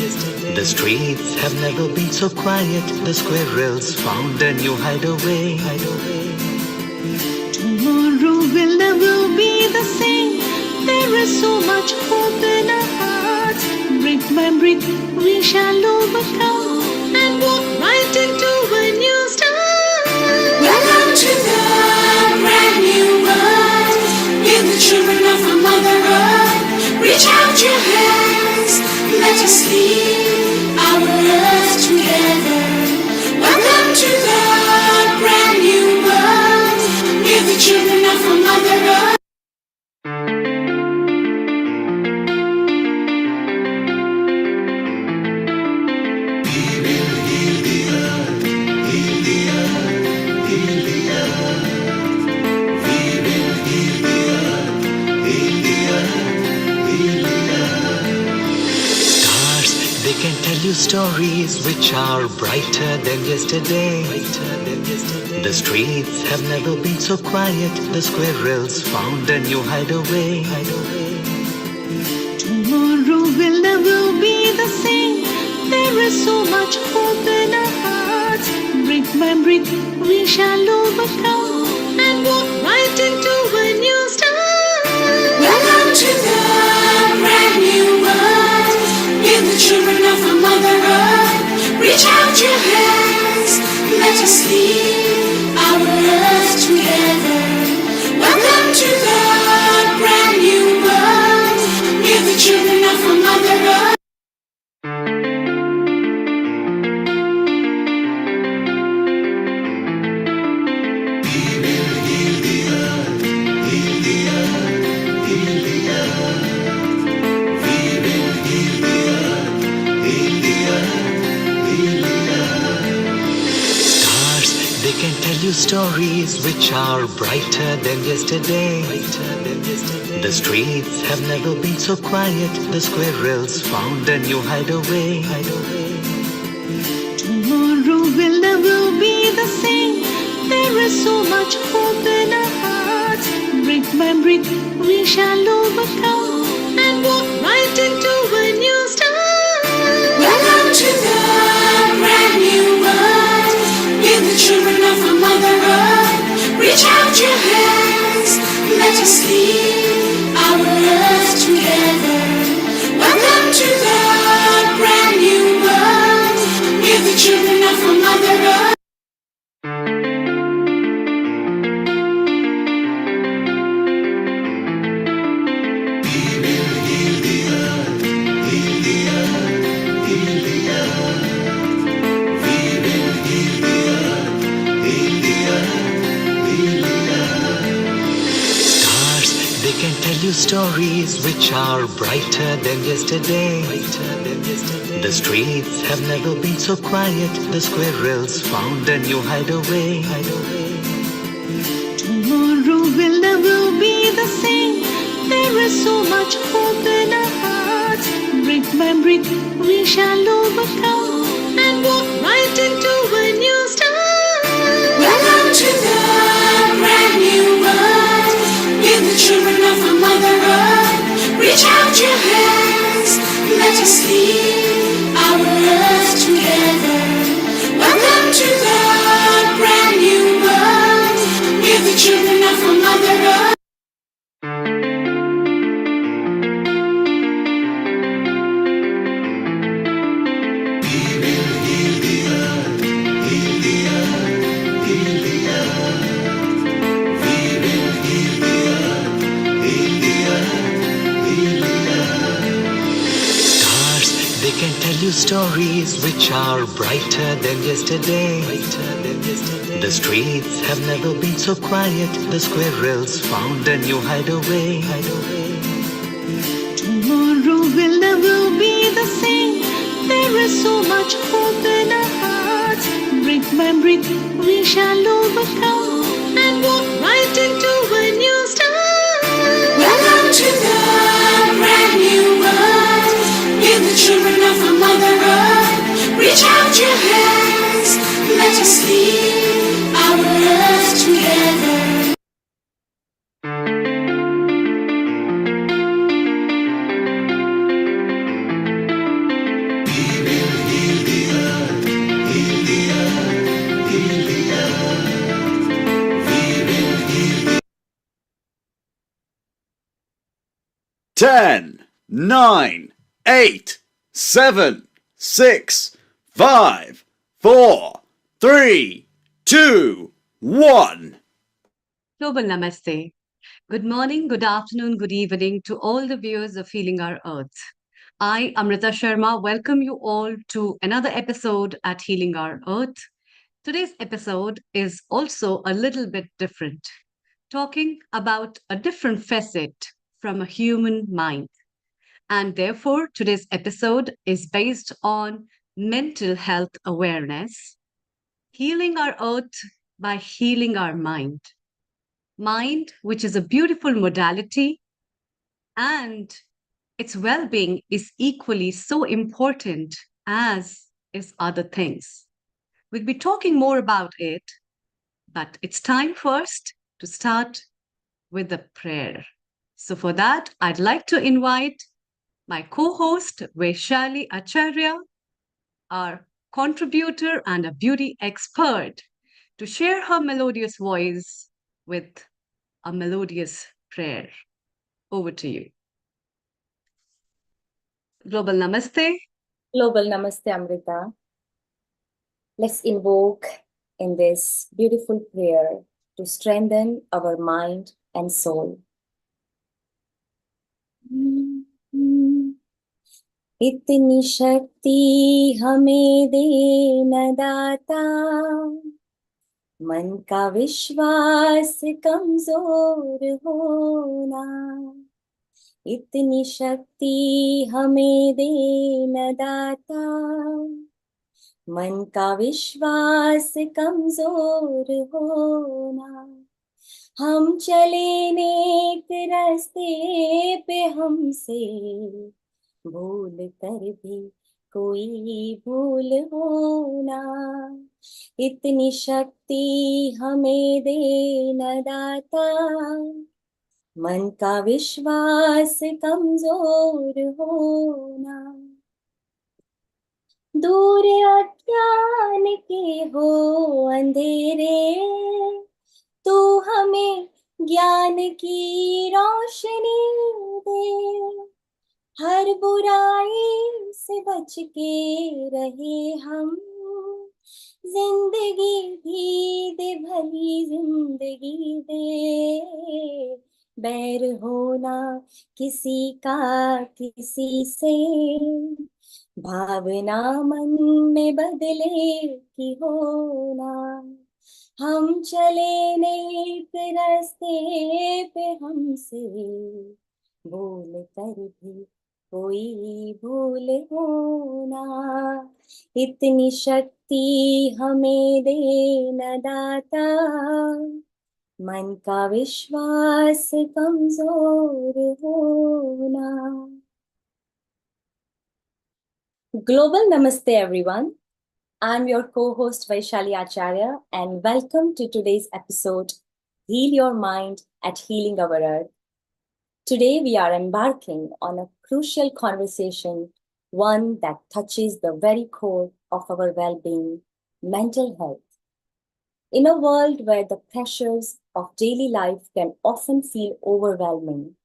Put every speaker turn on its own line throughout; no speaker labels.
The streets have never been so quiet. The squirrels found a new hideaway.
Tomorrow will never be the same. There is so much hope in our hearts. Brick by brick, we shall overcome and walk right into a new start.
Welcome to the brand new world. We're the children of a Mother Earth. Reach out your hands, let us lead our earth together. Welcome to the brand new world. We're the children of a Mother Earth.
They can tell you stories which are brighter than yesterday. The streets have never been so quiet. The squirrels found a new hideaway.
Tomorrow will never be the same. There is so much hope in our hearts. Brick by brick, we shall overcome and walk right into a new start.
Welcome to the brand new world. We're the children of a Mother Earth. Reach out your hands, let us lead our earth together. Welcome to the brand new world. We're the children of a Mother Earth.
They can tell you stories which are brighter than yesterday. The streets have never been so quiet. The squirrels found a new hideaway.
Tomorrow will never be the same. There is so much hope in our hearts. Brick by brick, we shall overcome and walk right into a new start.
Welcome to the brand new world. We're the children of a Mother Earth. Reach out your hands, let us lead our earth together. Welcome to the brand new world. We're the children of a Mother Earth.
They can tell you stories which are brighter than yesterday. The streets have never been so quiet. The squirrels found a new hideaway.
Tomorrow will never be the same. There is so much hope in our hearts. Brick by brick, we shall overcome and walk right into a new start.
Welcome to the brand new world. We're the children of a Mother Earth. Reach out your hands, let us lead our earth together. Welcome to the brand new world. We're the children of a Mother Earth.
They can tell you stories which are brighter than yesterday. The streets have never been so quiet. The squirrels found a new hideaway.
Tomorrow will never be the same. There is so much hope in our hearts. Brick by brick, we shall overcome and walk right into a new start.
Welcome to the brand new world. We're the children of a Mother Earth. Reach out your hands, let us lead our earth together.
10, 9, 8, 7, 6, 5, 4, 3, 2, 1.
Global Namaste. Good morning, good afternoon, good evening to all the viewers of Healing Our Earth. I, Amrita Sharma, welcome you all to another episode at Healing Our Earth. Today's episode is also a little bit different, talking about a different facet from a human mind. And therefore, today's episode is based on mental health awareness, healing our earth by healing our mind. Mind, which is a beautiful modality, and its well being is equally so important as is other things. We'll be talking more about it, but it's time first to start with a prayer. So, for that, I'd like to invite my co host, Vaishali Acharya, our contributor and a beauty expert, to share her melodious voice with a melodious prayer. Over to you. Global Namaste.
Global Namaste, Amrita. Let's invoke in this beautiful prayer to strengthen our mind and soul. इतनी शक्ति हमें दे न दाता, मन का विश्वास कमजोर होना. इतनी शक्ति हमें दे न दाता, मन का विश्वास कमजोर होना. हम चले नेक रास्ते पे, हमसे भूल कर भी कोई भूल होना. इतनी शक्ति हमें दे न दाता, मन का विश्वास कमजोर होना. दूर अज्ञान के हो अंधेरे, तू हमें ज्ञान की रोशनी दे. हर बुराई से बच के रहे हम, जिंदगी भी दे भली जिंदगी दे. बैर होना किसी का किसी से, भावना मन में बदले की होना. हम चले नेक रास्ते पे, हमसे भूल कर भी कोई भूल होना. इतनी शक्ति हमें दे न दाता, मन का विश्वास कमजोर होना. Global Namaste, everyone. I'm your co-host Vaishali Acharya, and welcome to today's episode, Heal Your Mind at Healing Our Earth. Today, we are embarking on a crucial conversation, one that touches the very core of our well-being, mental health. In a world where the pressures of daily life can often feel overwhelming,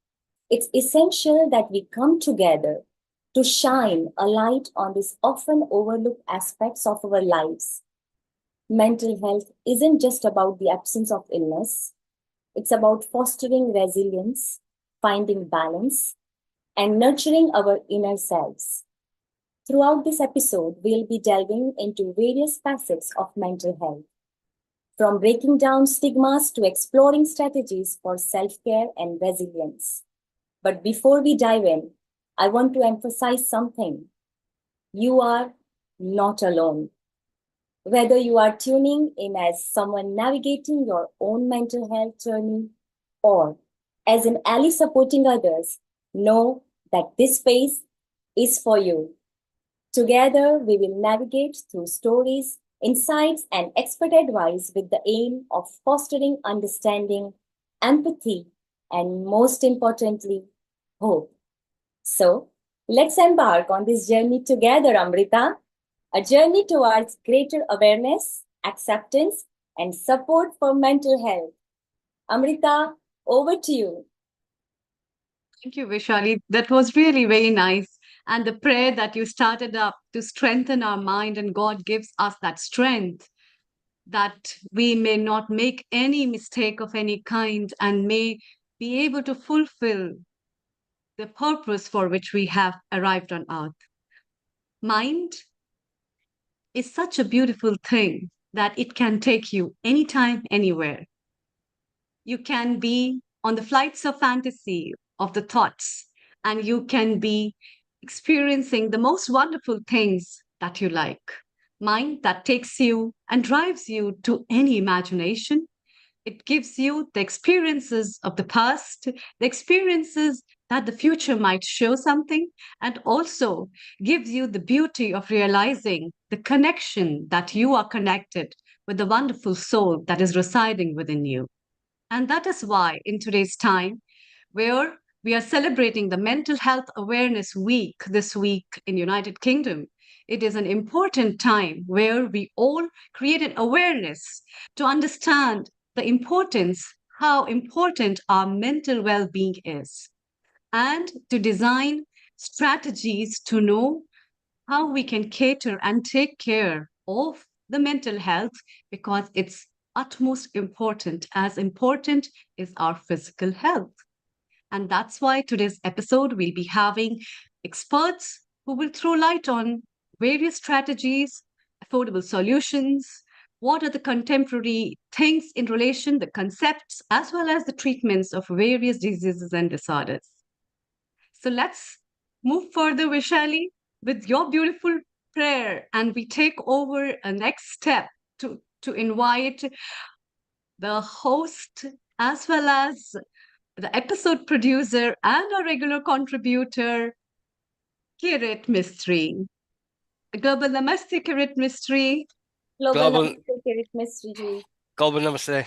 it's essential that we come together to shine a light on these often overlooked aspects of our lives. Mental health isn't just about the absence of illness, it's about fostering resilience, finding balance, and nurturing our inner selves. Throughout this episode, we'll be delving into various facets of mental health, from breaking down stigmas to exploring strategies for self-care and resilience. But before we dive in, I want to emphasize something. You are not alone. Whether you are tuning in as someone navigating your own mental health journey or as an ally supporting others, know that this space is for you. Together, we will navigate through stories, insights, and expert advice with the aim of fostering understanding, empathy, and most importantly, hope. So, let's embark on this journey together, Amrita. A journey towards greater awareness, acceptance, and support for mental health. Amrita, over to you.
Thank you, Vishali. That was really very nice. And the prayer that you started up to strengthen our mind, and God gives us that strength that we may not make any mistake of any kind and may be able to fulfill the purpose for which we have arrived on earth. Mind is such a beautiful thing that it can take you anytime, anywhere. You can be on the flights of fantasy, of the thoughts, and you can be experiencing the most wonderful things that you like. Mind that takes you and drives you to any imagination. It gives you the experiences of the past, the experiences that the future might show something, and also gives you the beauty of realizing the connection that you are connected with the wonderful soul that is residing within you. And that is why, in today's time, where we are celebrating the Mental Health Awareness Week this week in United Kingdom, it is an important time where we all create an awareness to understand the importance, how important our mental well-being is, and to design strategies to know how we can cater and take care of the mental health, because it's utmost important, as important is our physical health. And that's why today's episode we'll be having experts who will throw light on various strategies, affordable solutions, what are the contemporary things in relation, the concepts, as well as the treatments of various diseases and disorders. So let's move further, Vishali, with your beautiful prayer, and we take over a next step to invite the host as well as the episode producer and our regular contributor, Kirit Mistry. Global Namaste, Kirit Mistry.
Global
Global,
Namaste, Kirit Mystery ji.
global namaste.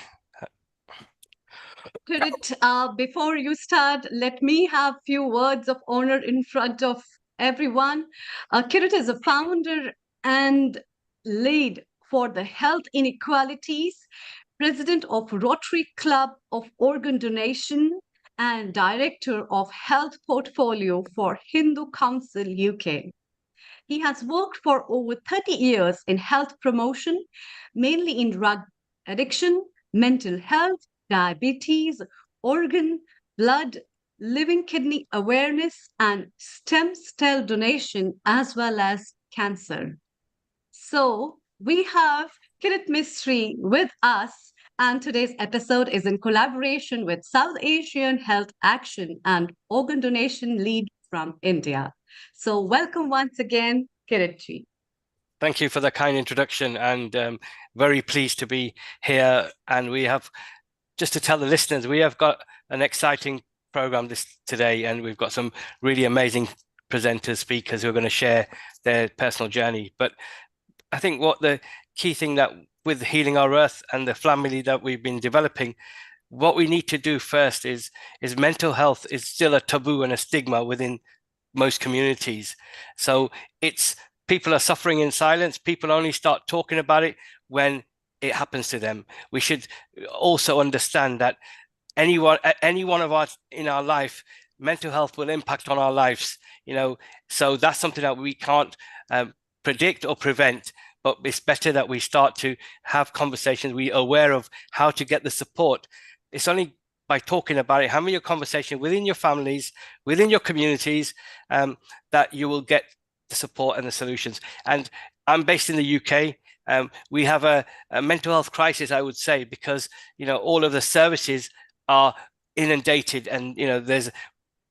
Kirit, before you start, let me have few words of honor in front of everyone. Kirit is a founder and lead for the health inequalities, president of Rotary Club of Organ Donation, and director of Health Portfolio for Hindu Council UK. He has worked for over 30 years in health promotion, mainly in drug addiction, mental health, diabetes, organ, blood, living kidney awareness, and stem cell donation, as well as cancer. So we have Kirit Mistry with us, and today's episode is in collaboration with South Asian Health Action and Organ Donation Lead from India. So welcome once again, Kiritji.
Thank you for the kind introduction, and very pleased to be here. And we have, just to tell the listeners, we have got an exciting program today, and we've got some really amazing presenters, speakers who are going to share their personal journey. But I think what the key thing that with Healing Our Earth and the family that we've been developing, what we need to do first is mental health is still a taboo and a stigma within most communities. So it's people are suffering in silence. People only start talking about it when it happens to them. We should also understand that any one of us in our life, mental health will impact on our lives, so that's something that we can't predict or prevent, but it's better that we start to have conversations. We're aware of how to get the support. It's only by talking about it, having your conversation within your families, within your communities, that you will get the support and the solutions. And I'm based in the UK. We have a mental health crisis, I would say, because all of the services are inundated, and there's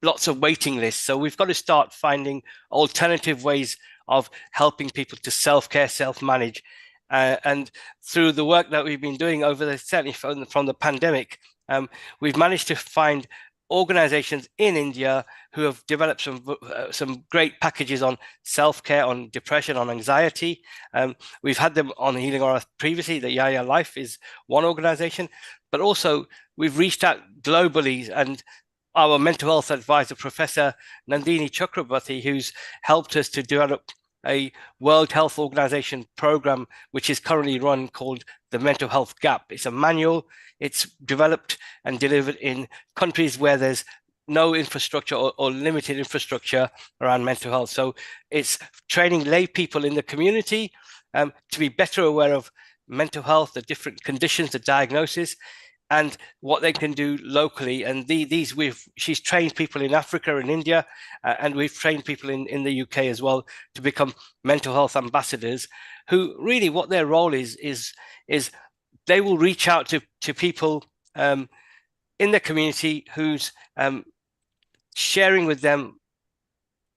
lots of waiting lists. So we've got to start finding alternative ways of helping people to self-care, self-manage. And through the work that we've been doing certainly from the pandemic, we've managed to find organizations in India who have developed some great packages on self-care, on depression, on anxiety. We've had them on Healing Our Earth previously. The Yaya Life is one organization, but also we've reached out globally, and our mental health advisor, Professor Nandini Chakrabarti, who's helped us to develop a World Health Organization program, which is currently run, called the Mental Health Gap. It's a manual. It's developed and delivered in countries where there's no infrastructure or limited infrastructure around mental health. So it's training lay people in the community to be better aware of mental health, the different conditions, the diagnosis, and what they can do locally. And she's trained people in Africa and India, and we've trained people in the UK as well to become mental health ambassadors, who really what their role is they will reach out to people in the community who's sharing with them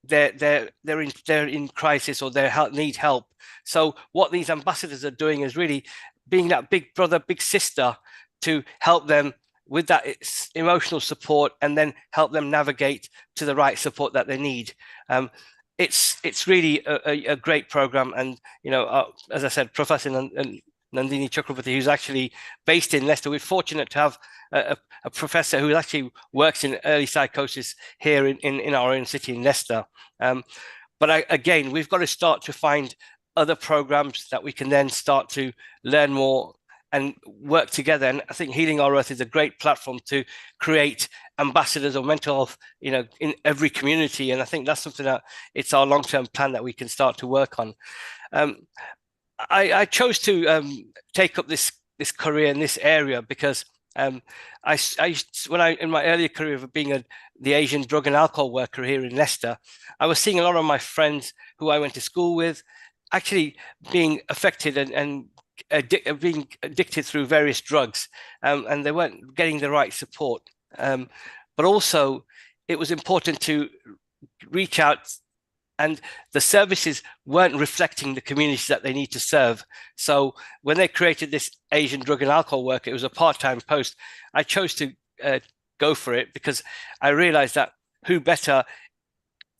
they're in crisis or they need help. So what these ambassadors are doing is really being that big brother, big sister to help them with that emotional support and then help them navigate to the right support that they need. It's really a great program, and as I said, Professor Nandini Chakraborty, who's actually based in Leicester. We're fortunate to have a professor who actually works in early psychosis here in our own city in Leicester. But again, we've got to start to find other programs that we can then start to learn more and work together. And I think Healing Our Earth is a great platform to create ambassadors of mental health, in every community. And I think that's something that it's our long-term plan that we can start to work on. I chose to take up this career in this area because in my earlier career of being the Asian drug and alcohol worker here in Leicester, I was seeing a lot of my friends who I went to school with actually being affected and being addicted through various drugs, and they weren't getting the right support. But also, it was important to reach out, and the services weren't reflecting the communities that they need to serve. So when they created this Asian drug and alcohol work, it was a part-time post. I chose to go for it because I realized that who better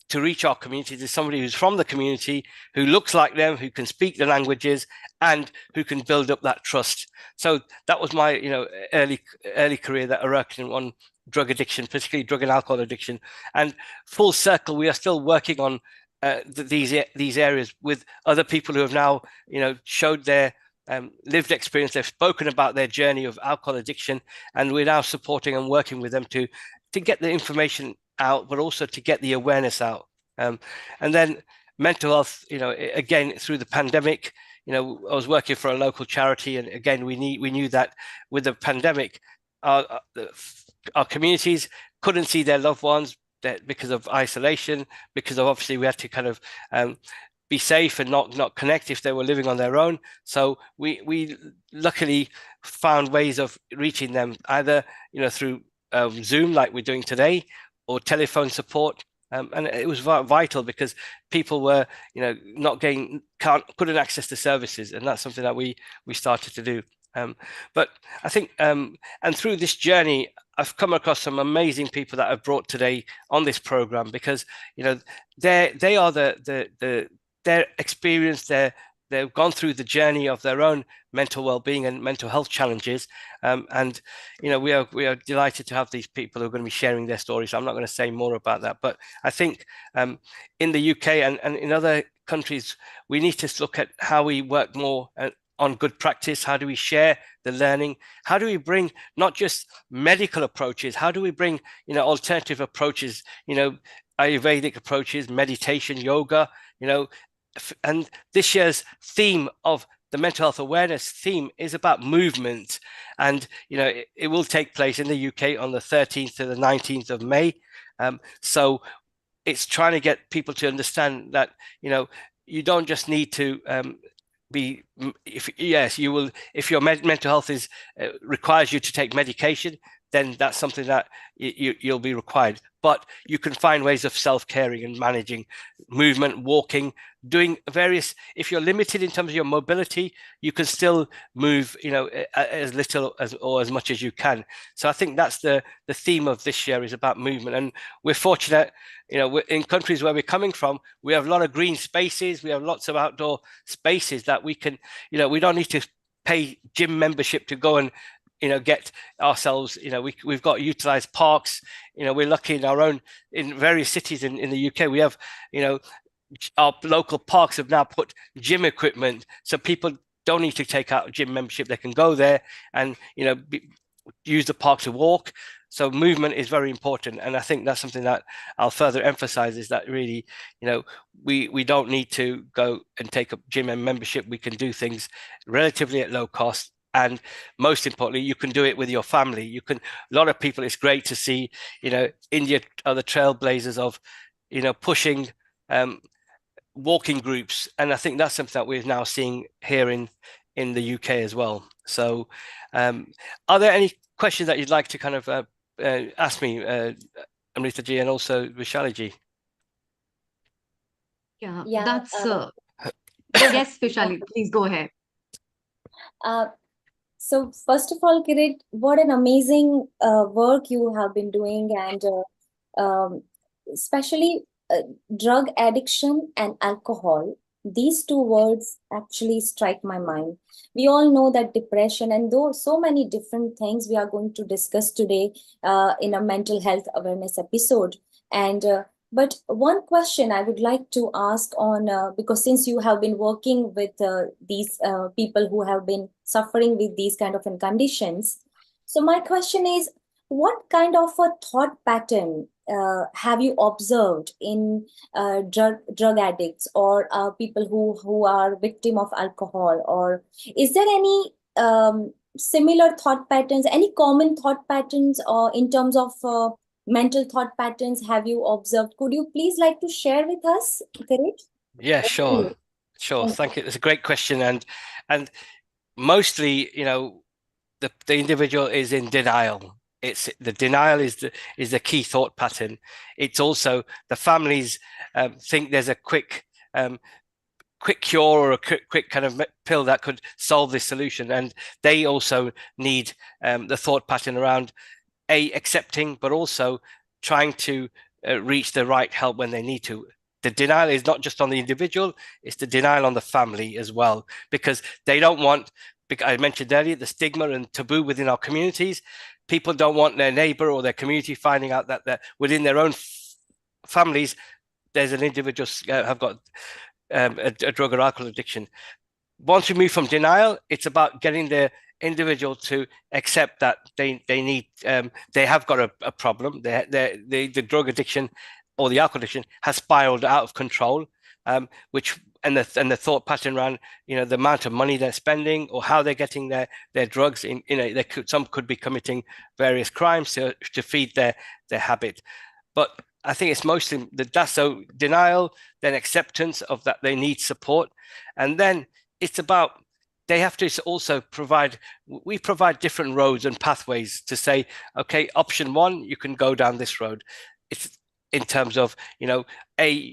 to reach our communities is somebody who's from the community, who looks like them, who can speak the languages, and who can build up that trust. So that was my early career that I worked on drug addiction, particularly drug and alcohol addiction. And full circle, we are still working on these areas with other people who have now showed their lived experience. They've spoken about their journey of alcohol addiction, and we're now supporting and working with them to get the information out, but also to get the awareness out. And then mental health, again, through the pandemic, I was working for a local charity, and again, we knew that with the pandemic, our communities couldn't see their loved ones because of isolation, because of obviously we had to kind of be safe and not connect if they were living on their own. So we luckily found ways of reaching them, either through Zoom like we're doing today, or telephone support. And it was vital because people were, couldn't access the services, and that's something that we started to do. But I think, and through this journey, I've come across some amazing people that I've brought today on this program, because they are their experience, they've gone through the journey of their own mental well-being and mental health challenges, and we are delighted to have these people who are going to be sharing their stories. So I'm not going to say more about that, but I think in the UK and in other countries, we need to look at how we work more on good practice. How do we share the learning? How do we bring not just medical approaches? How do we bring alternative approaches? Ayurvedic approaches, meditation, yoga. And this year's theme of the mental health awareness theme is about movement, and it will take place in the UK on the 13th to the 19th of May. So it's trying to get people to understand that you don't just need to if your mental health requires you to take medication, then that's something that you'll be required. But you can find ways of self-caring and managing movement, walking, doing various. If you're limited in terms of your mobility, you can still move, as little or as much as you can. So I think that's the theme of this year, is about movement. And we're fortunate, in countries where we're coming from, we have a lot of green spaces. We have lots of outdoor spaces that we can, we don't need to pay gym membership to go and get ourselves, we've got utilized parks. We're lucky in various cities in the UK, we have, our local parks have now put gym equipment, so people don't need to take out a gym membership. They can go there and, use the park to walk. So movement is very important, and I think that's something that I'll further emphasize, is that really, we don't need to go and take a gym and membership. We can do things relatively at low cost, and most importantly, you can do it with your family. A lot of people, it's great to see, India are the trailblazers of, pushing walking groups, and I think that's something that we're now seeing here in the UK as well. So are there any questions that you'd like to kind of ask me, Amrita ji, and also Vishali ji?
Yeah,
Yeah,
that's yes, Vishali, please go ahead.
So first of all, Kirit, what an amazing work you have been doing, and especially drug addiction and alcohol. These two words actually strike my mind. We all know that depression, and though so many different things we are going to discuss today in a mental health awareness episode. And but one question I would like to ask on, because since you have been working with these people who have been suffering with these kind of conditions, so my question is, what kind of a thought pattern have you observed in drug addicts, or people who are victim of alcohol? Or is there any similar thought patterns, any common thought patterns, or in terms of mental thought patterns have you observed? Could you please like to share with us, Kirit?
Yeah, sure. Thank you. It's a great question, and mostly, the individual is in denial. It's the denial is the key thought pattern. It's also the families think there's a quick cure, or a quick kind of pill that could solve this solution, and they also need the thought pattern around accepting, but also trying to reach the right help when they need to. The denial is not just on the individual, it's the denial on the family as well, because they don't want, I mentioned earlier, the stigma and taboo within our communities. People don't want their neighbor or their community finding out that within their own families, there's an individual have got a drug or alcohol addiction. Once we move from denial, it's about getting the individual to accept that they need, they have got a problem. The drug addiction or the alcohol addiction has spiraled out of control, which and the thought pattern around, the amount of money they're spending or how they're getting their drugs in, some could be committing various crimes to feed their habit. But I think it's mostly that's so denial, then acceptance of that they need support, and then it's about they have to also we provide different roads and pathways to say, okay, option one, you can go down this road. It's in terms of,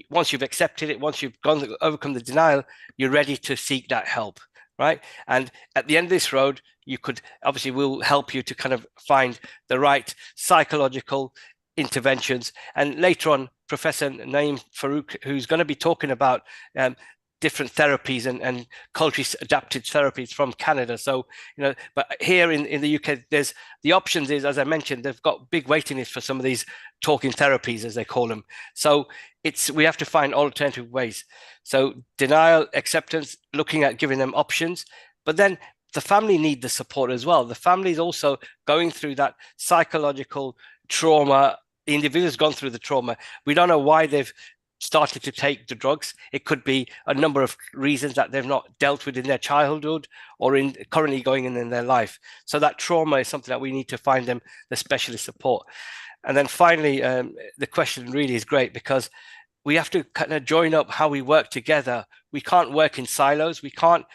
once you've accepted it, once you've overcome the denial, you're ready to seek that help, right? And at the end of this road, we'll help you to kind of find the right psychological interventions. And later on, Professor Naeem Farouk, who's going to be talking about different therapies and culturally adapted therapies from Canada. So, but here in the UK, there's the options is, as I mentioned, they've got big waiting lists for some of these talking therapies, as they call them. So we have to find alternative ways. So denial, acceptance, looking at giving them options, but then the family need the support as well. The family is also going through that psychological trauma. The individual's gone through the trauma. We don't know why they've started to take the drugs. It could be a number of reasons that they've not dealt with in their childhood or currently going in their life. So that trauma is something that we need to find them the specialist support. And then finally, the question really is great, because we have to kind of join up how we work together. We can't work in silos. We can't,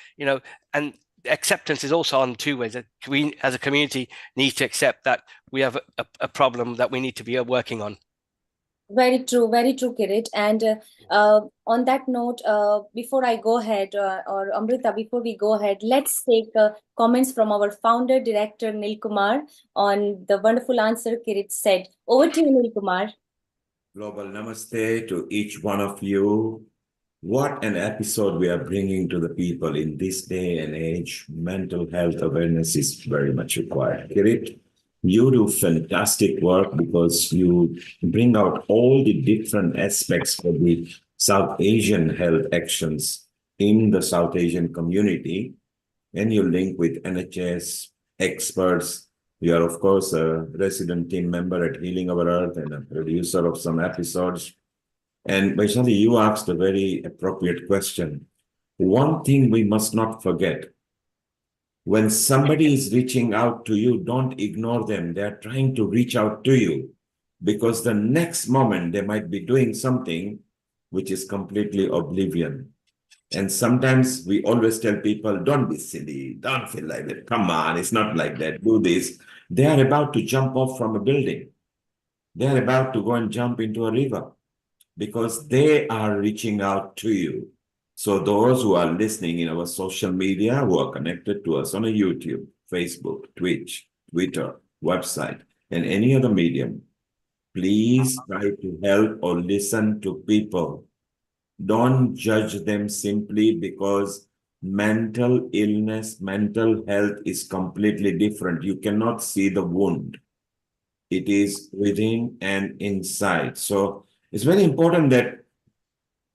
and acceptance is also on two ways. That we as a community need to accept that we have a problem that we need to be working on.
Very true, Kirit. And on that note, before I go ahead, or Amrita, before we go ahead, let's take comments from our founder, director, Nil Kumar, on the wonderful answer Kirit said. Over to you, Nil Kumar.
Global Namaste to each one of you. What an episode we are bringing to the people in this day and age. Mental health awareness is very much required. Kirit, you do fantastic work because you bring out all the different aspects of the South Asian health actions in the South Asian community, and you link with NHS experts You are, of course, a resident team member at Healing Our Earth and a producer of some episodes. And Vaishali, you asked a very appropriate question. One thing we must not forget, when somebody is reaching out to you, don't ignore them. They're trying to reach out to you because the next moment they might be doing something which is completely oblivion. And sometimes we always tell people, don't be silly, don't feel like that. Come on, it's not like that. Do this. They are about to jump off from a building. They are about to go and jump into a river because they are reaching out to you. So those who are listening in our social media, who are connected to us on a YouTube, Facebook, Twitch, Twitter, website, and any other medium, please try to help or listen to people. Don't judge them simply because mental illness, mental health is completely different. You cannot see the wound. It is within and inside. So it's very important that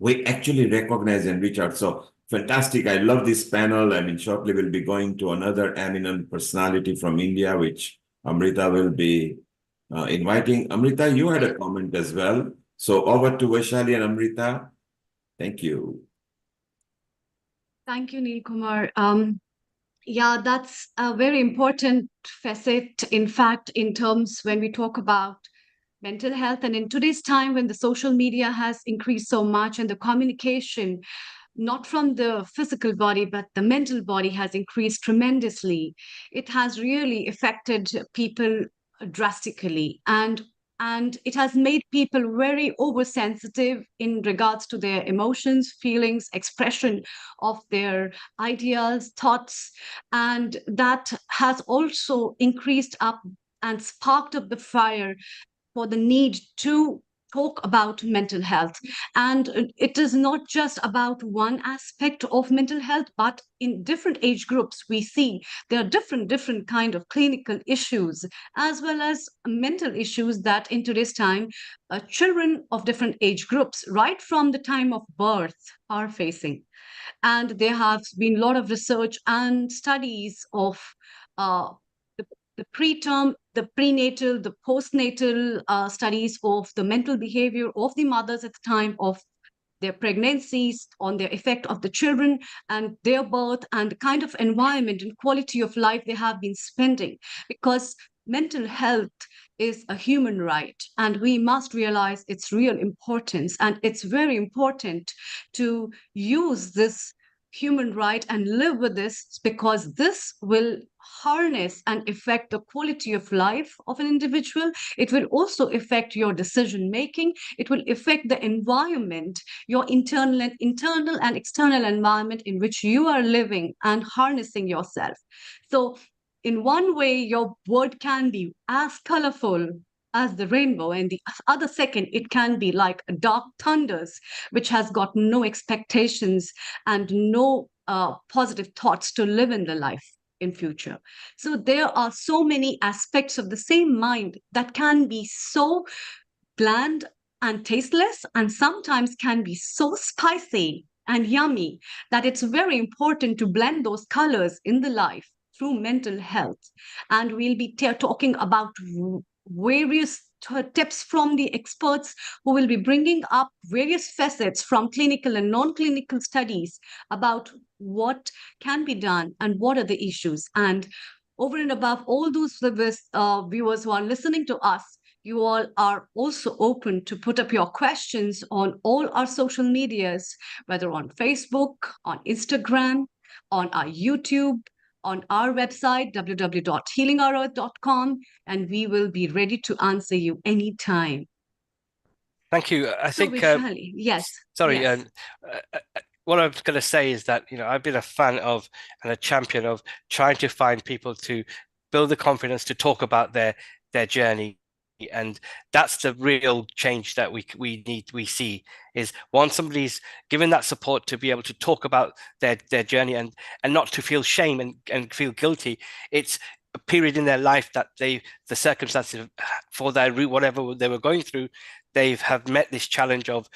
we actually recognize and reach out. So fantastic. I love this panel. I mean, shortly we'll be going to another eminent personality from India, which Amrita will be inviting. Amrita, you had a comment as well. So over to Vaishali and Amrita. Thank you.
Thank you, Neil Kumar. Yeah, that's a very important facet, in fact, in terms when we talk about mental health. And in today's time, when the social media has increased so much and the communication, not from the physical body, but the mental body has increased tremendously, it has really affected people drastically. And it has made people very oversensitive in regards to their emotions, feelings, expression of their ideas, thoughts. And that has also increased up and sparked up the fire for the need to talk about mental health. And it is not just about one aspect of mental health, but in different age groups we see there are different kind of clinical issues as well as mental issues that in today's time children of different age groups right from the time of birth are facing. And there have been a lot of research and studies of uh, the preterm, the prenatal, the postnatal studies of the mental behavior of the mothers at the time of their pregnancies, on their effect of the children and their birth, and the kind of environment and quality of life they have been spending. Because mental health is a human right, and we must realize its real importance. And it's very important to use this human right and live with this, because this will harness and affect the quality of life of an individual. It will also affect your decision making. It will affect the environment, your internal and external environment in which you are living and harnessing yourself. So in one way, your word can be as colorful as the rainbow, and the other second it can be like dark thunders, which has got no expectations and no positive thoughts to live in the life in future. So there are so many aspects of the same mind that can be so bland and tasteless, and sometimes can be so spicy and yummy, that it's very important to blend those colors in the life through mental health. And we'll be talking about various tips from the experts who will be bringing up various facets from clinical and non-clinical studies about what can be done and what are the issues. And over and above all those viewers who are listening to us, you all are also open to put up your questions on all our social medias, whether on Facebook, on Instagram, on our YouTube, on our website, www.healingourEarth.com, and we will be ready to answer you anytime.
Thank you. I think,
Vaishali, yes.
Sorry,
yes.
What I was going to say is that, I've been a fan of and a champion of trying to find people to build the confidence to talk about their journey. And that's the real change that we see, is once somebody's given that support to be able to talk about their journey and not to feel shame and feel guilty. It's a period in their life that the circumstances for their route, whatever they were going through, they have met this challenge of,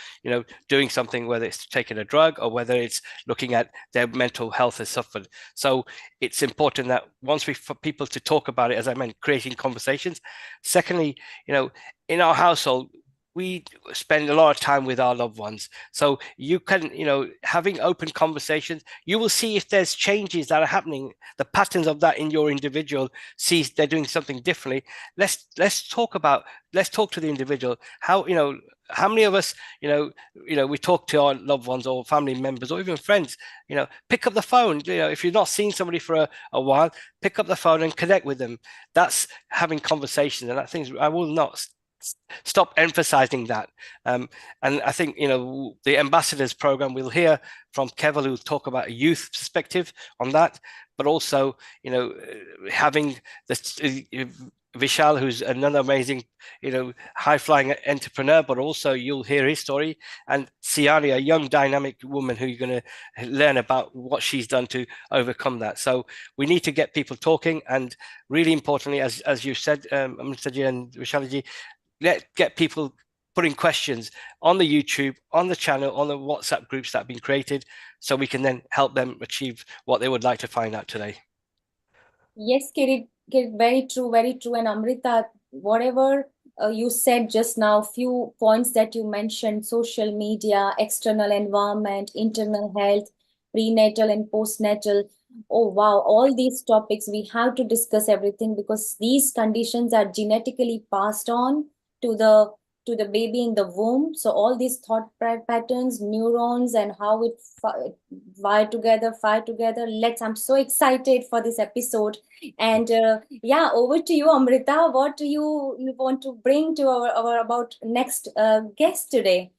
doing something, whether it's taking a drug or whether it's looking at their mental health has suffered. So it's important that once for people to talk about it, as I mentioned, creating conversations. Secondly, in our household, we spend a lot of time with our loved ones. So you can, having open conversations, you will see if there's changes that are happening, the patterns of that in your individual, sees they're doing something differently. Let's talk to the individual. How many of us, we talk to our loved ones or family members or even friends, pick up the phone. If you've not seen somebody for a while, pick up the phone and connect with them. That's having conversations. And I think I will not stop emphasizing that. And I think, the ambassadors program, we'll hear from Keval, who'll talk about a youth perspective on that, but also, having this Vishal, who's another amazing, high-flying entrepreneur, but also you'll hear his story, and Siani, a young dynamic woman who you're going to learn about what she's done to overcome that. So we need to get people talking, and really importantly, as you said, Amritaji and Vishalji, get people putting questions on the YouTube, on the channel, on the WhatsApp groups that have been created, so we can then help them achieve what they would like to find out today.
Yes, Kirit, very true, very true. And Amrita, whatever you said just now, few points that you mentioned, social media, external environment, internal health, prenatal and postnatal. Oh, wow, all these topics, we have to discuss everything because these conditions are genetically passed on to the baby in the womb. So all these thought patterns, neurons, and how it fire together. I'm so excited for this episode. And yeah, over to you, Amrita. What do you want to bring to our about next guest today?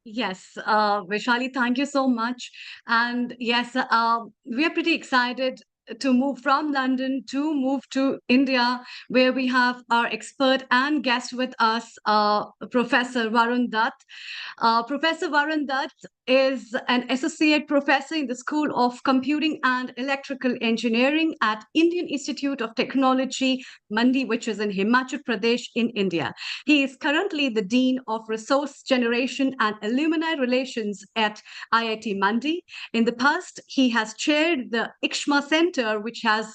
Yes, Vaishali, thank you so much. And yes, we are pretty excited to move from London to move to India, where we have our expert and guest with us, Professor Varun Dutt. Professor Varun Dutt is an associate professor in the School of Computing and Electrical Engineering at Indian Institute of Technology, Mandi, which is in Himachal Pradesh in India. He is currently the Dean of Resource Generation and Alumni Relations at IIT Mandi. In the past, he has chaired the ICSHMA Center, which has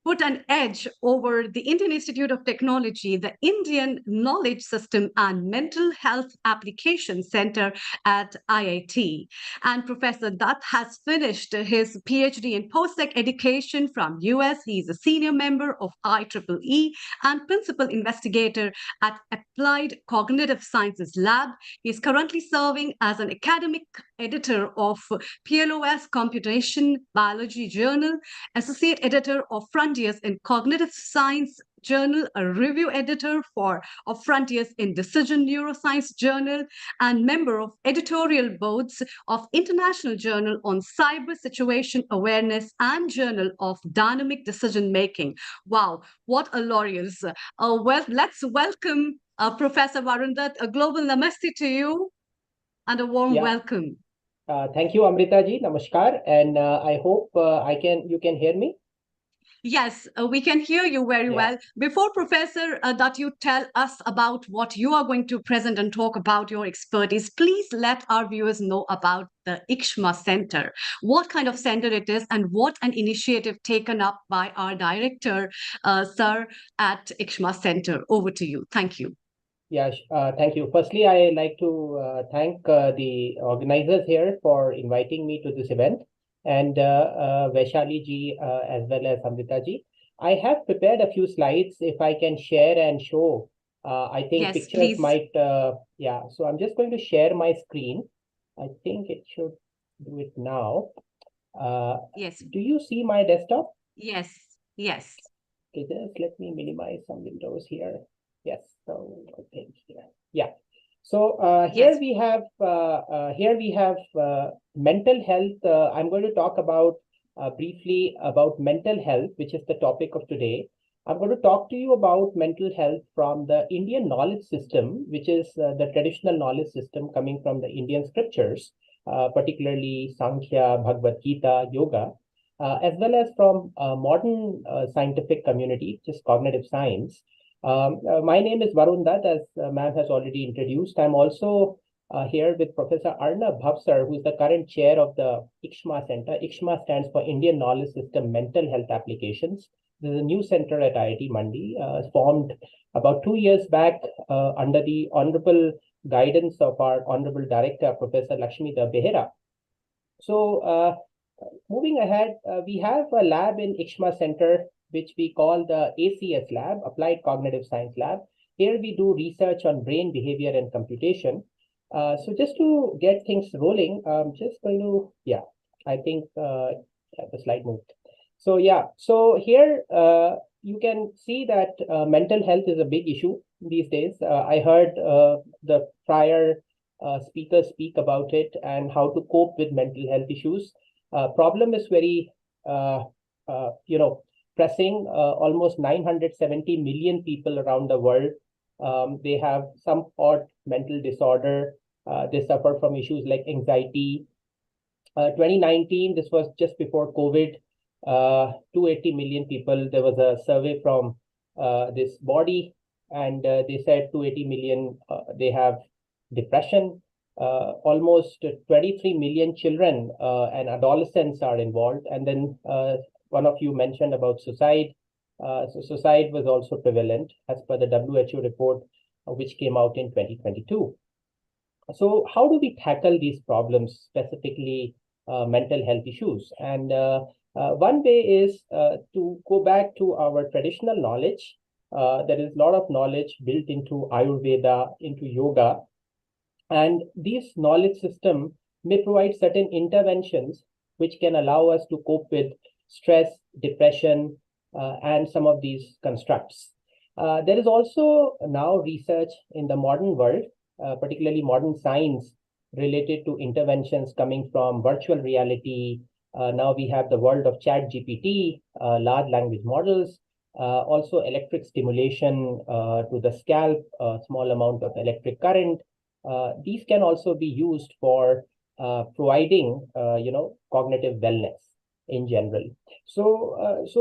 put an edge over the Indian Institute of Technology, the Indian Knowledge System and Mental Health Application Center at IIT. And Professor Dutt has finished his PhD in postdoc education from US. He's a senior member of IEEE and principal investigator at Applied Cognitive Sciences Lab. He is currently serving as an academic editor of PLOS Computation Biology Journal, associate editor of Frontiers in Cognitive Science Journal, a review editor of Frontiers in Decision Neuroscience Journal, and member of editorial boards of International Journal on Cyber Situation Awareness and Journal of Dynamic Decision Making. Wow, what a laurels. Well, let's welcome Professor Varun Dutt. A global namaste to you and a warm welcome.
Thank you, Amrita ji. Namaskar. And I hope you can hear me.
Yes, we can hear you very well. Before Professor that you tell us about what you are going to present and talk about your expertise, please let our viewers know about the ICSHMA Center, what kind of center it is and what an initiative taken up by our director, sir, at ICSHMA Center. Over to you. Thank you.
Yes, thank you. Firstly, I like to thank the organizers here for inviting me to this event, and Vaishali ji as well as Amrita ji. I have prepared a few slides if I can share and show. I think pictures please. Might, so I'm just going to share my screen. I think it should do it now. Yes. Do you see my desktop?
Yes, yes.
Okay, just let me minimize some windows here. Yes, so I think here. So here we have mental health. I'm going to talk about briefly about mental health, which is the topic of today. I'm going to talk to you about mental health from the Indian knowledge system, which is the traditional knowledge system coming from the Indian scriptures, particularly Sankhya, Bhagavad Gita, Yoga, as well as from modern scientific community, which is cognitive science. My name is Varun Dutt, as ma'am has already introduced. I'm also here with Professor Arnab Bhavsar, who is the current chair of the IKSHMA Center. IKSHMA stands for Indian Knowledge System Mental Health Applications. This is a new center at IIT Mandi, formed about 2 years back under the honorable guidance of our honorable director, Professor Lakshmita Behera. So moving ahead, we have a lab in IKSHMA Center, which we call the ACS lab, Applied Cognitive Science Lab. Here we do research on brain behavior and computation. So just to get things rolling, I'm just going to, I think the slide moved. So so here you can see that mental health is a big issue these days. I heard the prior speakers speak about it and how to cope with mental health issues. Problem is very, pressing. Almost 970 million people around the world, they have some odd mental disorder. They suffer from issues like anxiety. 2019, this was just before COVID, 280 million people. There was a survey from this body, and they said 280 million, they have depression. Almost 23 million children and adolescents are involved. And then one of you mentioned about suicide. So suicide was also prevalent as per the WHO report, which came out in 2022. So how do we tackle these problems, specifically mental health issues? And one way is to go back to our traditional knowledge. There is a lot of knowledge built into Ayurveda, into yoga. And these knowledge system may provide certain interventions which can allow us to cope with stress, depression, and some of these constructs. There is also now research in the modern world, particularly modern science, related to interventions coming from virtual reality. Now we have the world of chat GPT, large language models, also electric stimulation to the scalp, a small amount of electric current. These can also be used for providing, cognitive wellness in general. So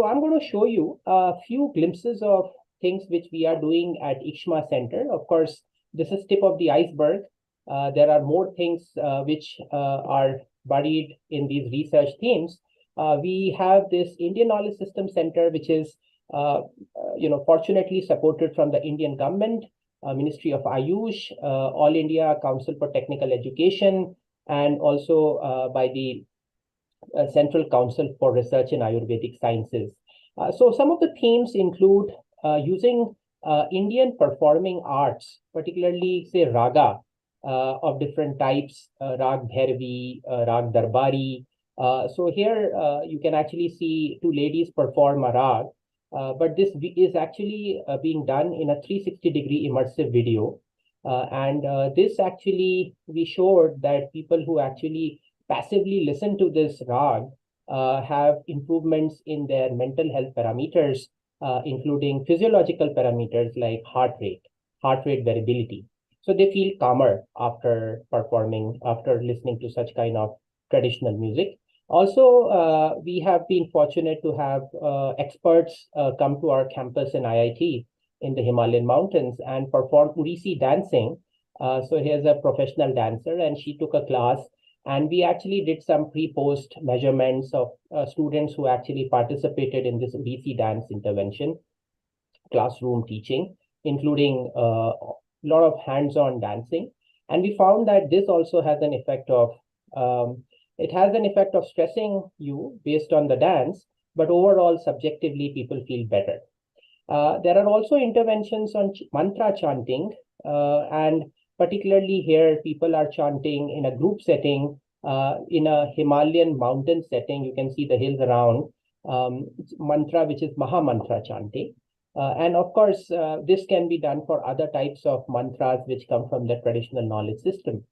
I'm going to show you a few glimpses of things which we are doing at IKSHMA Center. Of course, this is tip of the iceberg. There are more things which are buried in these research themes. We have this Indian Knowledge System Center, which is, fortunately supported from the Indian government, Ministry of Ayush, All India Council for Technical Education, and also by the Central Council for Research in Ayurvedic Sciences. So some of the themes include using Indian performing arts, particularly say raga of different types, Rag Bhairavi, Rag Darbari. So here you can actually see two ladies perform a rag, but this is actually being done in a 360-degree immersive video. And this actually, we showed that people who actually passively listen to this rag have improvements in their mental health parameters, including physiological parameters like heart rate variability. So they feel calmer after performing, after listening to such kind of traditional music. Also, we have been fortunate to have experts come to our campus in IIT in the Himalayan mountains and perform Odissi dancing. So here's a professional dancer, and she took a class, and we actually did some pre-post measurements of students who actually participated in this Odissi dance intervention, classroom teaching, including a lot of hands-on dancing. And we found that this also has an effect of, it has an effect of stressing you based on the dance, but overall, subjectively, people feel better. There are also interventions on mantra chanting, and particularly here, people are chanting in a group setting, in a Himalayan mountain setting. You can see the hills around, mantra, which is Maha Mantra chanting. And of course, this can be done for other types of mantras which come from the traditional knowledge system.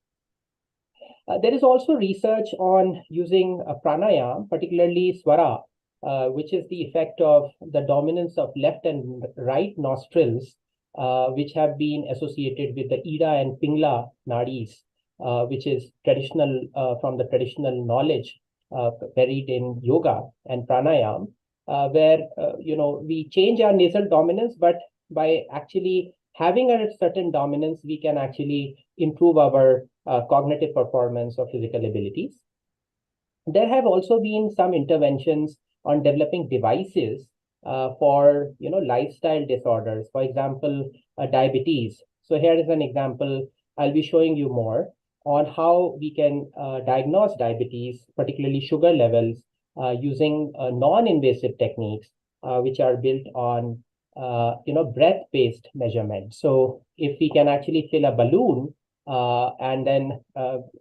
There is also research on using pranayama, particularly swara, which is the effect of the dominance of left and right nostrils, which have been associated with the Ida and Pingla nadis, which is traditional from the traditional knowledge buried in yoga and pranayama, where we change our nasal dominance, but by actually having a certain dominance, we can actually improve our cognitive performance or physical abilities. There have also been some interventions on developing devices for lifestyle disorders. For example, diabetes. So here is an example. I'll be showing you more on how we can diagnose diabetes, particularly sugar levels, using non-invasive techniques, which are built on breath-based measurement. So if we can actually fill a balloon, and then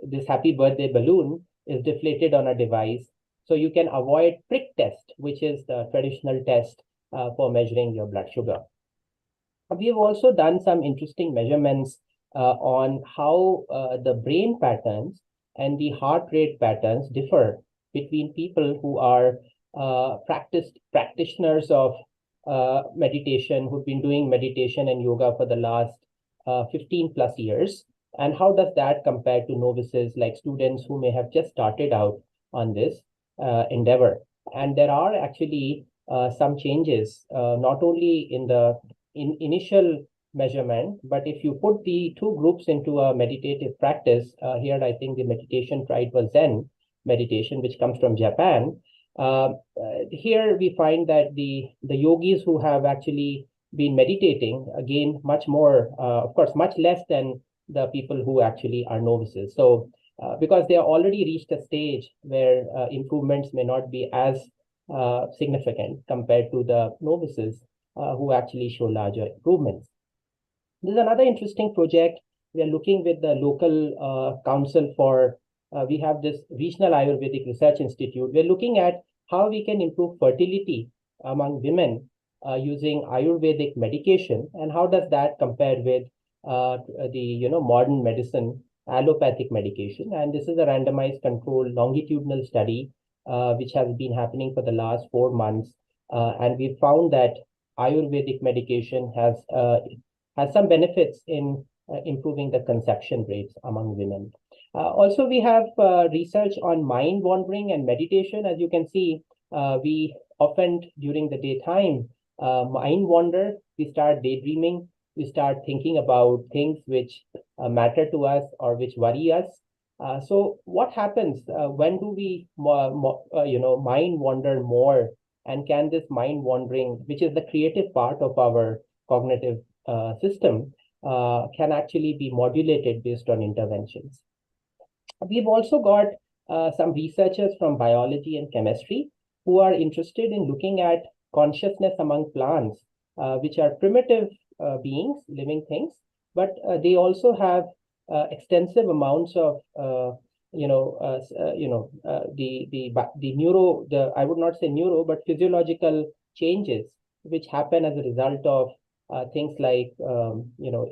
this happy birthday balloon is deflated on a device, so you can avoid prick test, which is the traditional test for measuring your blood sugar. We have also done some interesting measurements on how the brain patterns and the heart rate patterns differ between people who are practitioners of meditation, who've been doing meditation and yoga for the last 15 plus years, and how does that compare to novices, like students who may have just started out on this endeavor. And there are actually some changes, not only in the initial measurement, but if you put the two groups into a meditative practice, here I think the meditation tried was Zen meditation, which comes from Japan. Here we find that the yogis who have actually been meditating gain much more, of course, much less than the people who actually are novices. So because they are already reached a stage where improvements may not be as significant compared to the novices who actually show larger improvements. There's another interesting project. We are looking with the local council for, we have this Regional Ayurvedic Research Institute. We're looking at how we can improve fertility among women using Ayurvedic medication, and how does that compare with the modern medicine, allopathic medication. And this is a randomized controlled longitudinal study which has been happening for the last 4 months, and we found that Ayurvedic medication has some benefits in improving the conception rates among women. Also, we have research on mind wandering and meditation. As you can see, we often during the daytime mind wander. We start daydreaming. We start thinking about things which matter to us or which worry us. So what happens when do we mind wander more? And can this mind wandering, which is the creative part of our cognitive system, can actually be modulated based on interventions? We've also got some researchers from biology and chemistry who are interested in looking at consciousness among plants, which are primitive beings, living things, but they also have extensive amounts of I would not say neuro, but physiological changes which happen as a result of things like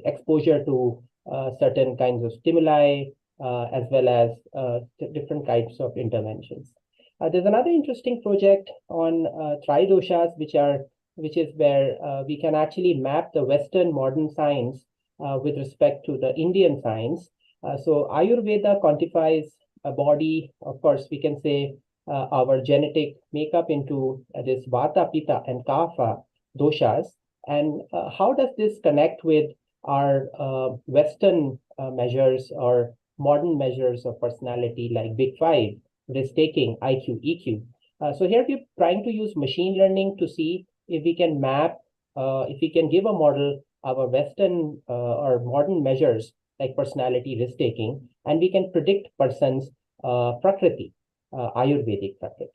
exposure to certain kinds of stimuli, as well as different types of interventions. There's another interesting project on tridoshas, which is where we can actually map the Western modern science with respect to the Indian science. So Ayurveda quantifies a body. Of course, we can say our genetic makeup into this Vata, Pitta, and Kapha doshas. And how does this connect with our Western measures or modern measures of personality like Big Five, risk-taking, IQ, EQ? So here we're trying to use machine learning to see if we can map, if we can give a model our Western or modern measures like personality, risk-taking, and we can predict person's prakriti, Ayurvedic prakriti.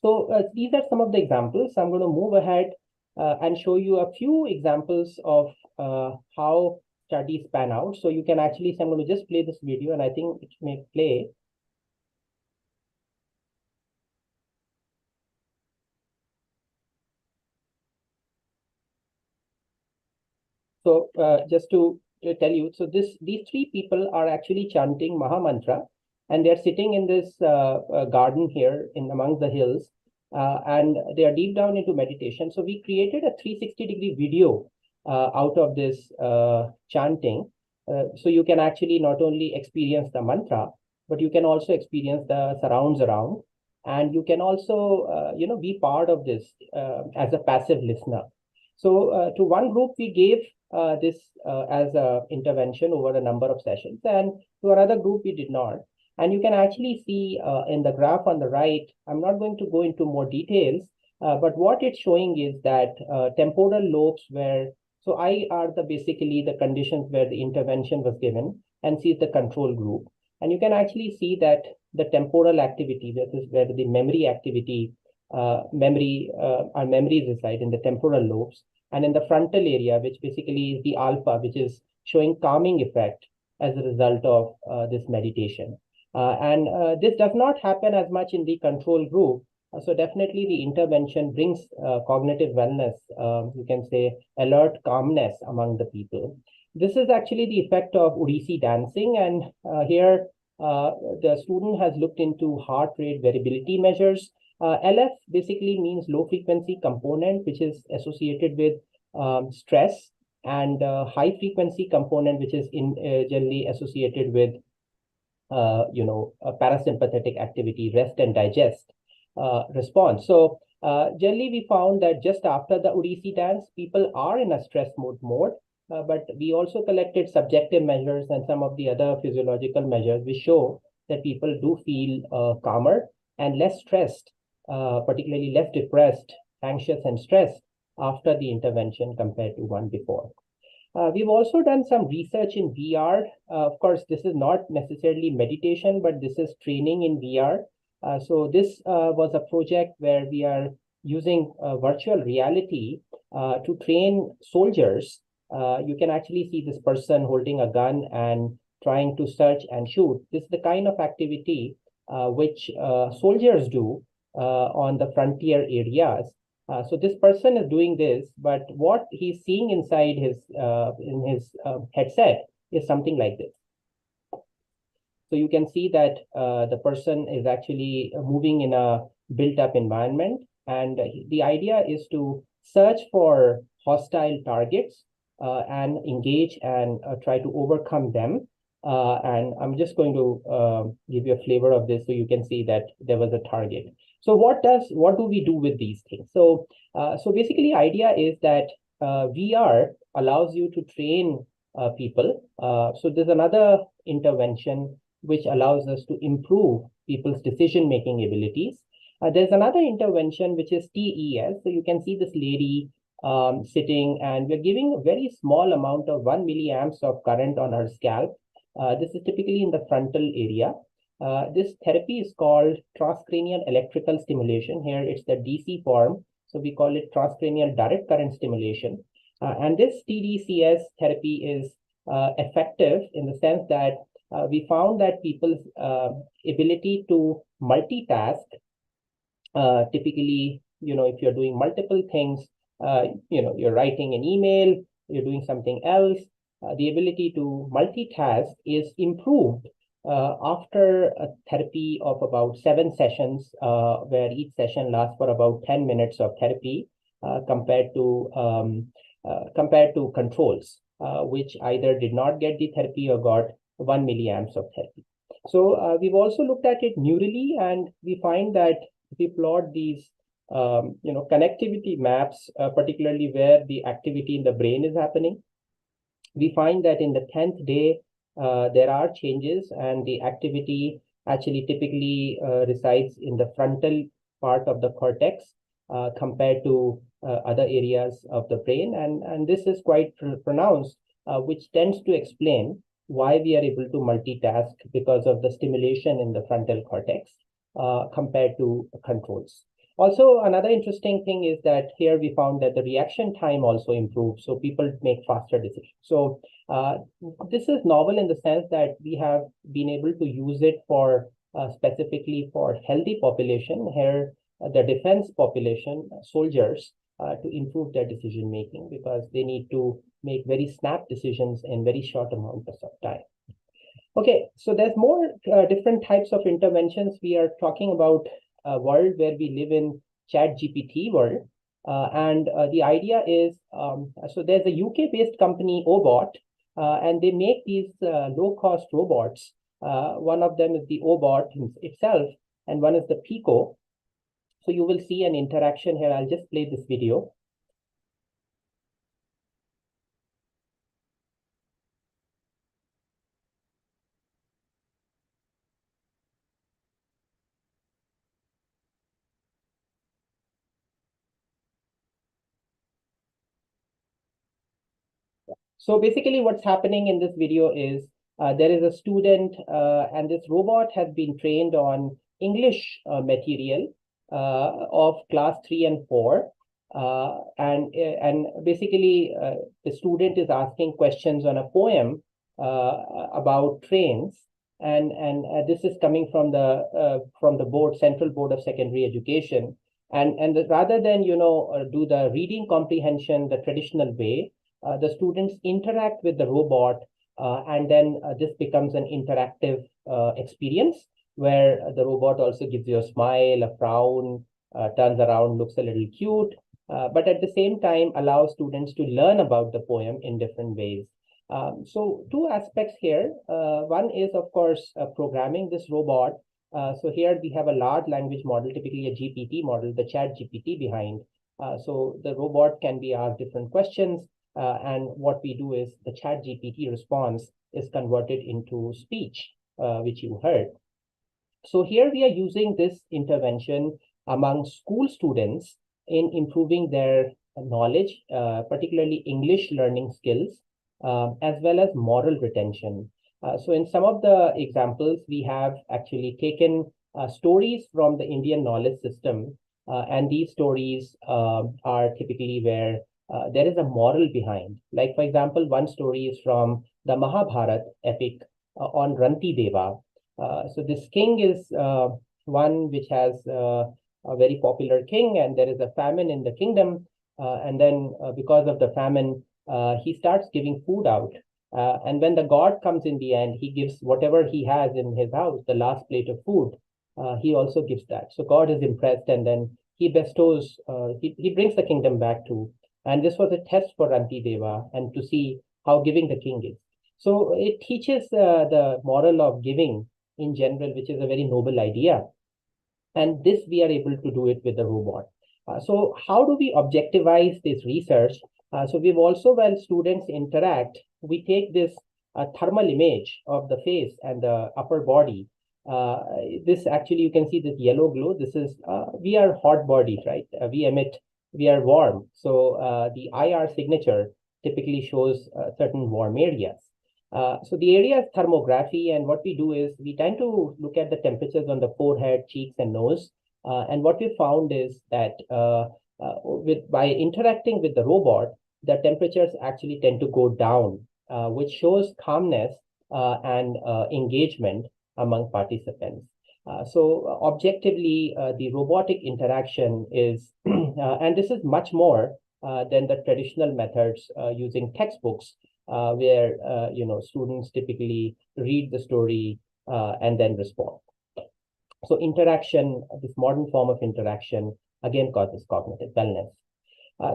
So these are some of the examples. I'm going to move ahead and show you a few examples of how studies pan out. So you can actually, so I'm going to just play this video, and I think it may play. So just to tell you, so these three people are actually chanting Maha Mantra, and they're sitting in this garden here in among the hills, and they are deep down into meditation. So we created a 360-degree video out of this chanting. So you can actually not only experience the mantra, but you can also experience the surrounds around, and you can also be part of this as a passive listener. So to one group, we gave this as an intervention over a number of sessions, and to another group, we did not. And you can actually see in the graph on the right, I'm not going to go into more details, but what it's showing is that temporal lobes so I are basically the conditions where the intervention was given, and C is the control group. And you can actually see that the temporal activity, that is where the memory activity, our memories reside in the temporal lobes, and in the frontal area, which basically is the alpha, which is showing calming effect as a result of this meditation. And this does not happen as much in the control group. So definitely the intervention brings cognitive wellness, you can say alert calmness among the people. This is actually the effect of Odissi dancing. And here the student has looked into heart rate variability measures. LF basically means low frequency component, which is associated with stress, and high frequency component, which is generally associated with parasympathetic activity, rest and digest response. So generally we found that just after the Odissi dance, people are in a stress mode, but we also collected subjective measures and some of the other physiological measures which show that people do feel calmer and less stressed, particularly less depressed, anxious and stressed after the intervention compared to one before. We've also done some research in VR. Of course, this is not necessarily meditation, but this is training in VR. So this was a project where we are using virtual reality to train soldiers. You can actually see this person holding a gun and trying to search and shoot. This is the kind of activity which soldiers do on the frontier areas. So this person is doing this, but what he's seeing inside his headset is something like this. So you can see that the person is actually moving in a built-up environment, and the idea is to search for hostile targets and engage and try to overcome them. And I'm just going to give you a flavor of this so you can see that there was a target. So what do we do with these things? So basically idea is that VR allows you to train people. So there's another intervention which allows us to improve people's decision-making abilities. There's another intervention which is TES. So you can see this lady sitting, and we're giving a very small amount of 1 milliamps of current on her scalp. This is typically in the frontal area. This therapy is called transcranial electrical stimulation. Here it's the DC form, so we call it transcranial direct current stimulation. And this TDCS therapy is effective in the sense that we found that people's ability to multitask, typically, if you're doing multiple things, you're writing an email, you're doing something else, the ability to multitask is improved after a therapy of about 7 sessions, where each session lasts for about 10 minutes of therapy, compared to controls, which either did not get the therapy or got 1 milliamps of therapy. So we've also looked at it neurally, and we find that if we plot these connectivity maps, particularly where the activity in the brain is happening, we find that in the 10th day, there are changes, and the activity actually typically resides in the frontal part of the cortex compared to other areas of the brain. And this is quite pronounced, which tends to explain why we are able to multitask because of the stimulation in the frontal cortex compared to controls. Also, another interesting thing is that here we found that the reaction time also improves, so people make faster decisions. So this is novel in the sense that we have been able to use it for specifically for healthy population, here the defense population, soldiers, to improve their decision making, because they need to make very snap decisions in very short amounts of time. Okay, so there's more different types of interventions. We are talking about a world where we live in Chat GPT world. And the idea is, so there's a UK-based company, Obot, and they make these low-cost robots. One of them is the Obot itself, and one is the Pico. So you will see an interaction here. I'll just play this video. So basically what's happening in this video is there is a student and this robot has been trained on English material of class 3 and 4. And basically the student is asking questions on a poem about trains. And this is coming from the board, Central Board of Secondary Education. And rather than, do the reading comprehension the traditional way, the students interact with the robot, and then this becomes an interactive experience where the robot also gives you a smile, a frown, turns around, looks a little cute, but at the same time allows students to learn about the poem in different ways. So two aspects here. One is, of course, programming this robot. So here we have a large language model, typically a GPT model, the chat GPT behind. So the robot can be asked different questions. And what we do is the chat GPT response is converted into speech, which you heard. So here we are using this intervention among school students in improving their knowledge, particularly English learning skills, as well as moral retention. So in some of the examples, we have actually taken stories from the Indian knowledge system, and these stories are typically where there is a moral behind. Like, for example, one story is from the Mahabharata epic on Ranti Deva. So this king is one which has a very popular king, and there is a famine in the kingdom. And then because of the famine, he starts giving food out. And when the god comes in the end, he gives whatever he has in his house, the last plate of food. He also gives that. So God is impressed, and then he bestows, he brings the kingdom back to. And this was a test for Ranti Deva and to see how giving the king is. So it teaches the moral of giving in general, which is a very noble idea. And this we are able to do it with the robot. So how do we objectivize this research? So we've also, when students interact, we take this thermal image of the face and the upper body. This actually, you can see this yellow glow. This is, we are hot bodies, right? We are warm. So the IR signature typically shows certain warm areas. So the area is thermography, and what we do is we tend to look at the temperatures on the forehead, cheeks, and nose. And what we found is that by interacting with the robot, the temperatures actually tend to go down, which shows calmness and engagement among participants. So objectively, the robotic interaction is, and this is much more than the traditional methods using textbooks, where students typically read the story and then respond. So interaction, this modern form of interaction, again causes cognitive wellness.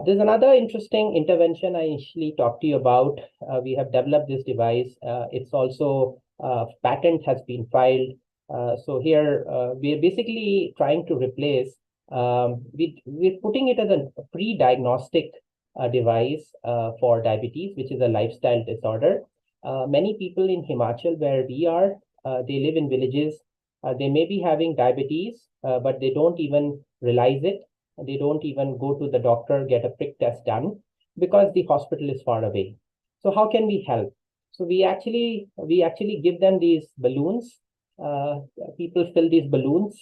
There's another interesting intervention I initially talked to you about. We have developed this device. It's also patent has been filed. So here we're basically trying to replace. We're putting it as a pre-diagnostic device for diabetes, which is a lifestyle disorder. Many people in Himachal, where we are, they live in villages. They may be having diabetes, but they don't even realize it. They don't even go to the doctor, get a prick test done, because the hospital is far away. So how can we help? So we actually give them these balloons. People fill these balloons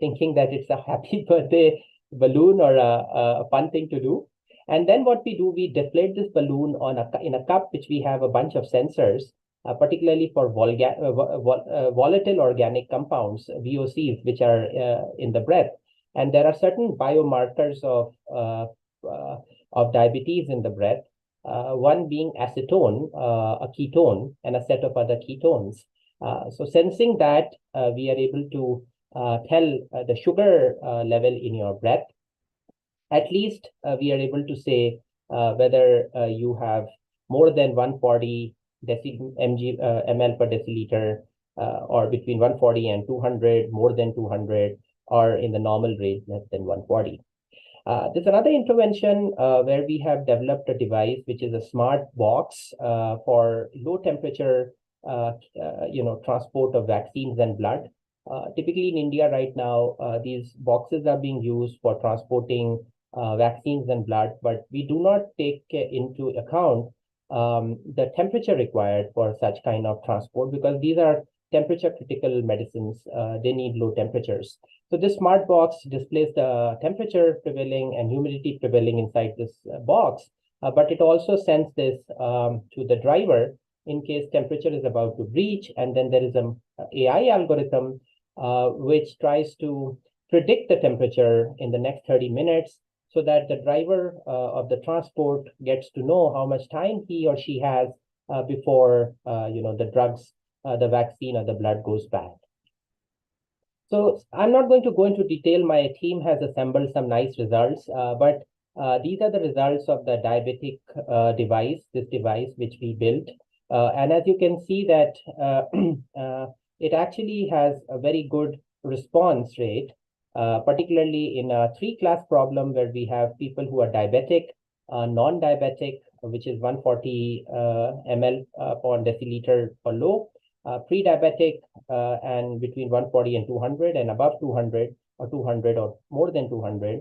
thinking that it's a happy birthday balloon or a fun thing to do. And then what we do, we deflate this balloon in a cup, which we have a bunch of sensors, particularly for volatile organic compounds, VOCs, which are in the breath. And there are certain biomarkers of diabetes in the breath, one being acetone, a ketone, and a set of other ketones. So sensing that, we are able to tell the sugar level in your breath. At least we are able to say whether you have more than 140 ml per deciliter, or between 140 and 200, more than 200, or in the normal range less than 140. There's another intervention where we have developed a device which is a smart box for low temperature transport of vaccines and blood. Typically in India right now, these boxes are being used for transporting vaccines and blood, but we do not take into account the temperature required for such kind of transport, because these are temperature critical medicines. They need low temperatures. So this smart box displays the temperature prevailing and humidity prevailing inside this box, but it also sends this to the driver in case temperature is about to breach, and then there is an AI algorithm which tries to predict the temperature in the next 30 minutes so that the driver of the transport gets to know how much time he or she has before the drugs, the vaccine or the blood goes bad. So I'm not going to go into detail. My team has assembled some nice results, but these are the results of the diabetic device, this device which we built. And as you can see that it actually has a very good response rate, particularly in a 3-class problem where we have people who are diabetic, non-diabetic, which is 140 ml per deciliter or low, pre-diabetic and between 140 and 200, and above 200 or 200 or more than 200,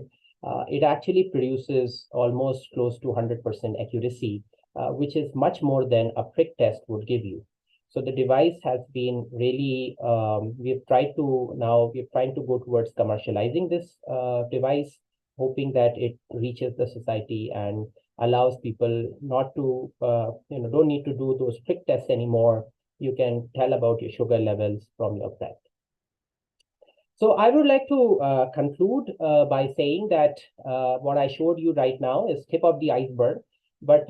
it actually produces almost close to 100% accuracy, which is much more than a prick test would give you. So the device has been really, we're trying to go towards commercializing this device, hoping that it reaches the society and allows people not to, don't need to do those prick tests anymore. You can tell about your sugar levels from your breath. So I would like to conclude by saying that what I showed you right now is tip of the iceberg, but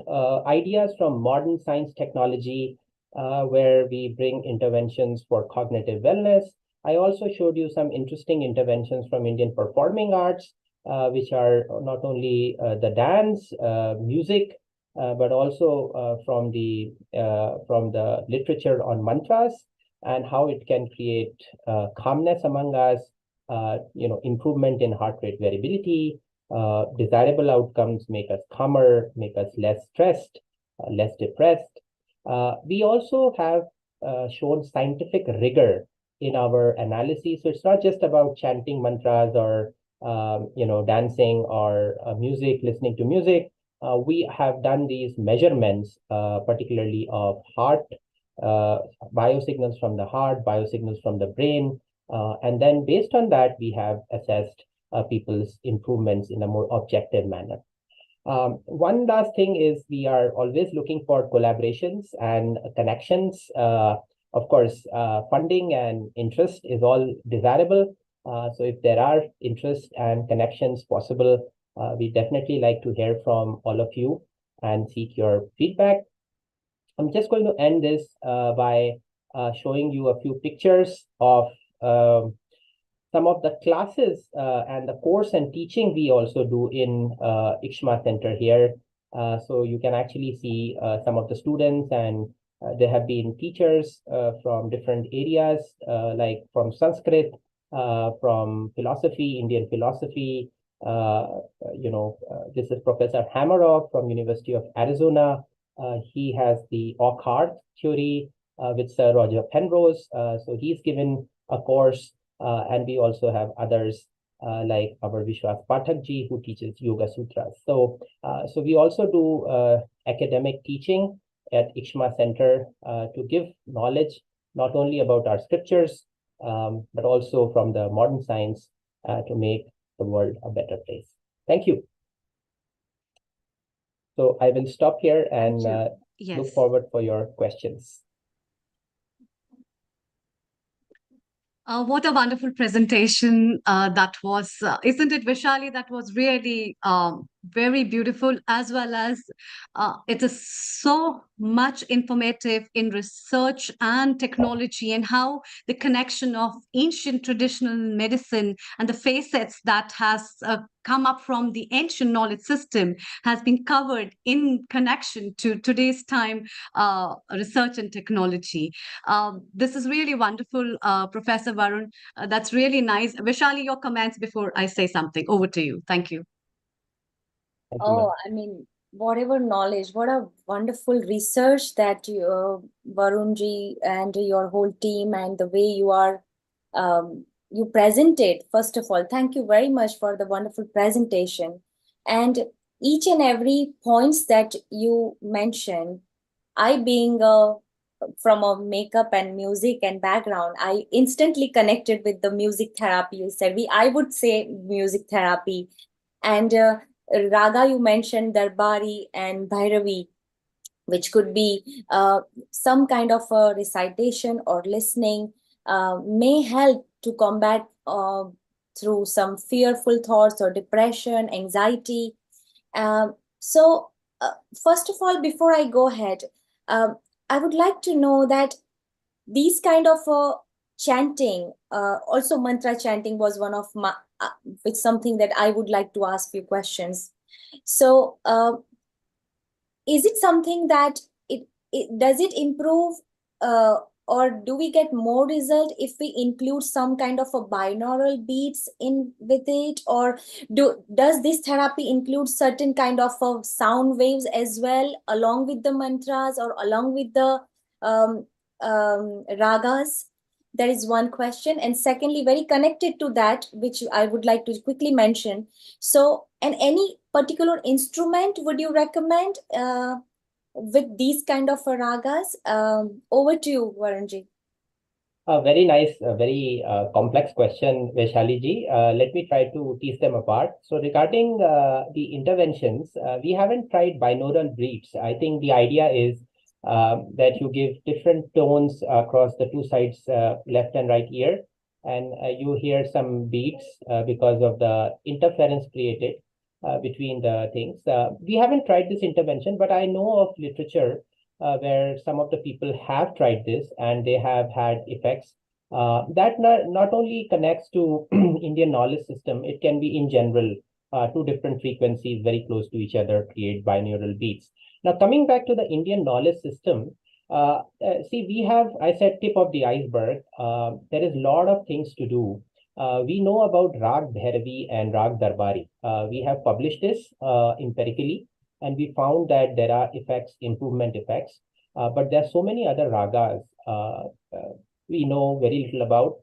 ideas from modern science technology where we bring interventions for cognitive wellness. I also showed you some interesting interventions from Indian performing arts, which are not only the dance, music, but also from the literature on mantras and how it can create calmness among us, improvement in heart rate variability, desirable outcomes, make us calmer, make us less stressed, less depressed. We also have shown scientific rigor in our analysis. So it's not just about chanting mantras or dancing or music, listening to music. We have done these measurements, particularly of heart, biosignals from the heart, biosignals from the brain. And then based on that, we have assessed people's improvements in a more objective manner. One last thing is we are always looking for collaborations and connections. Of course, funding and interest is all desirable. So if there are interest and connections possible, we definitely like to hear from all of you and seek your feedback. I'm just going to end this by showing you a few pictures of some of the classes and the course and teaching we also do in ICSHMA Center here. So you can actually see some of the students, and there have been teachers from different areas, like from Sanskrit, from philosophy, Indian philosophy. This is Professor Hameroff from University of Arizona. He has the Ock-Hart theory with Sir Roger Penrose. So he's given a course. And we also have others like our Vishwas Pathakji, who teaches Yoga Sutras. So we also do academic teaching at ICSHMA Center to give knowledge not only about our scriptures, but also from the modern science to make the world a better place. Thank you. So I will stop here and look forward for your questions.
What a wonderful presentation that was, isn't it, Vishali? That was really very beautiful, as well as it is so much informative in research and technology, and how the connection of ancient traditional medicine and the facets that has come up from the ancient knowledge system has been covered in connection to today's time research and technology. This is really wonderful, Professor Varun. That's really nice. Vishali, your comments before I say something. Over to you. Thank you.
Oh, I mean, whatever knowledge, what a wonderful research that you, Varunji, and your whole team, and the way you are, you presented. First of all, thank you very much for the wonderful presentation. And each and every points that you mentioned I being from a makeup and music and background, I instantly connected with the music therapy you said. I would say music therapy. And raga you mentioned, Darbari and Bhairavi, which could be some kind of a recitation or listening, may help to combat through some fearful thoughts or depression, anxiety. So, first of all, before I go ahead, um, I would like to know that these kind of chanting, also mantra chanting was one of my, it's something that I would like to ask you questions. So, is it something that it does it improve, or do we get more result if we include some kind of a binaural beats in with it, or does this therapy include certain kind of sound waves as well along with the mantras or along with the um, ragas? That is one question. And secondly, very connected to that, which I would like to quickly mention, so, and any particular instrument would you recommend with these kind of ragas? Over to you, Varunji.
A very nice, very complex question, Vaishali ji. Let me try to tease them apart. So regarding the interventions, we haven't tried binaural beats. I think the idea is that you give different tones across the two sides, left and right ear, and you hear some beats because of the interference created between the things. We haven't tried this intervention, but I know of literature where some of the people have tried this and they have had effects. That not only connects to Indian knowledge system, it can be in general, two different frequencies very close to each other create binaural beats. Now, coming back to the Indian knowledge system, see, we have, I said, tip of the iceberg. There is a lot of things to do. We know about Rag Bhairavi and Rag Darbari. We have published this empirically, and we found that there are effects, improvement effects, but there are so many other ragas we know very little about.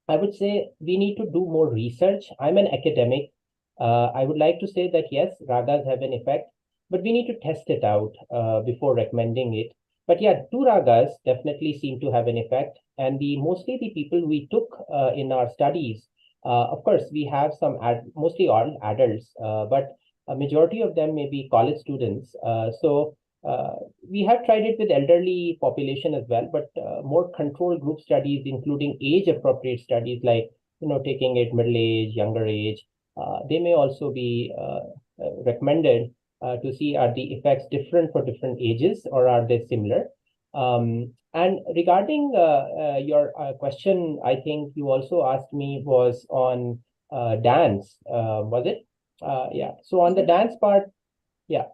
I would say we need to do more research. I'm an academic. I would like to say that yes, ragas have an effect, but we need to test it out before recommending it. But yeah, two ragas definitely seem to have an effect, and mostly the people we took in our studies. Of course, we have some mostly all adults, but a majority of them may be college students. So we have tried it with elderly population as well, but more control group studies, including age appropriate studies, like taking it middle age, younger age. They may also be recommended to see are the effects different for different ages or are they similar. And regarding your question, I think you also asked me was on dance, was it? Yeah. So on the dance part, yeah.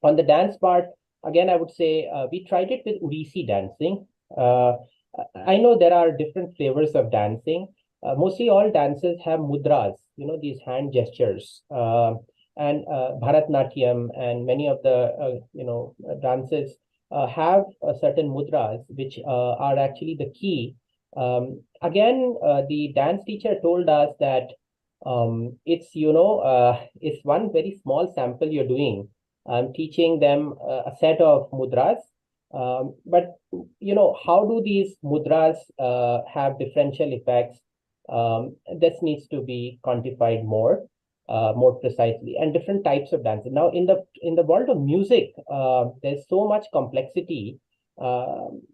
On the dance part, again, I would say we tried it with Odissi dancing. I know there are different flavors of dancing. Mostly all dances have mudras, these hand gestures. And Bharatnatyam and many of the, dances have certain mudras, which are actually the key. Again, the dance teacher told us that it's one very small sample you're doing. I'm teaching them a set of mudras. But, how do these mudras have differential effects? This needs to be quantified more precisely, and different types of dances. Now, in the world of music, there's so much complexity.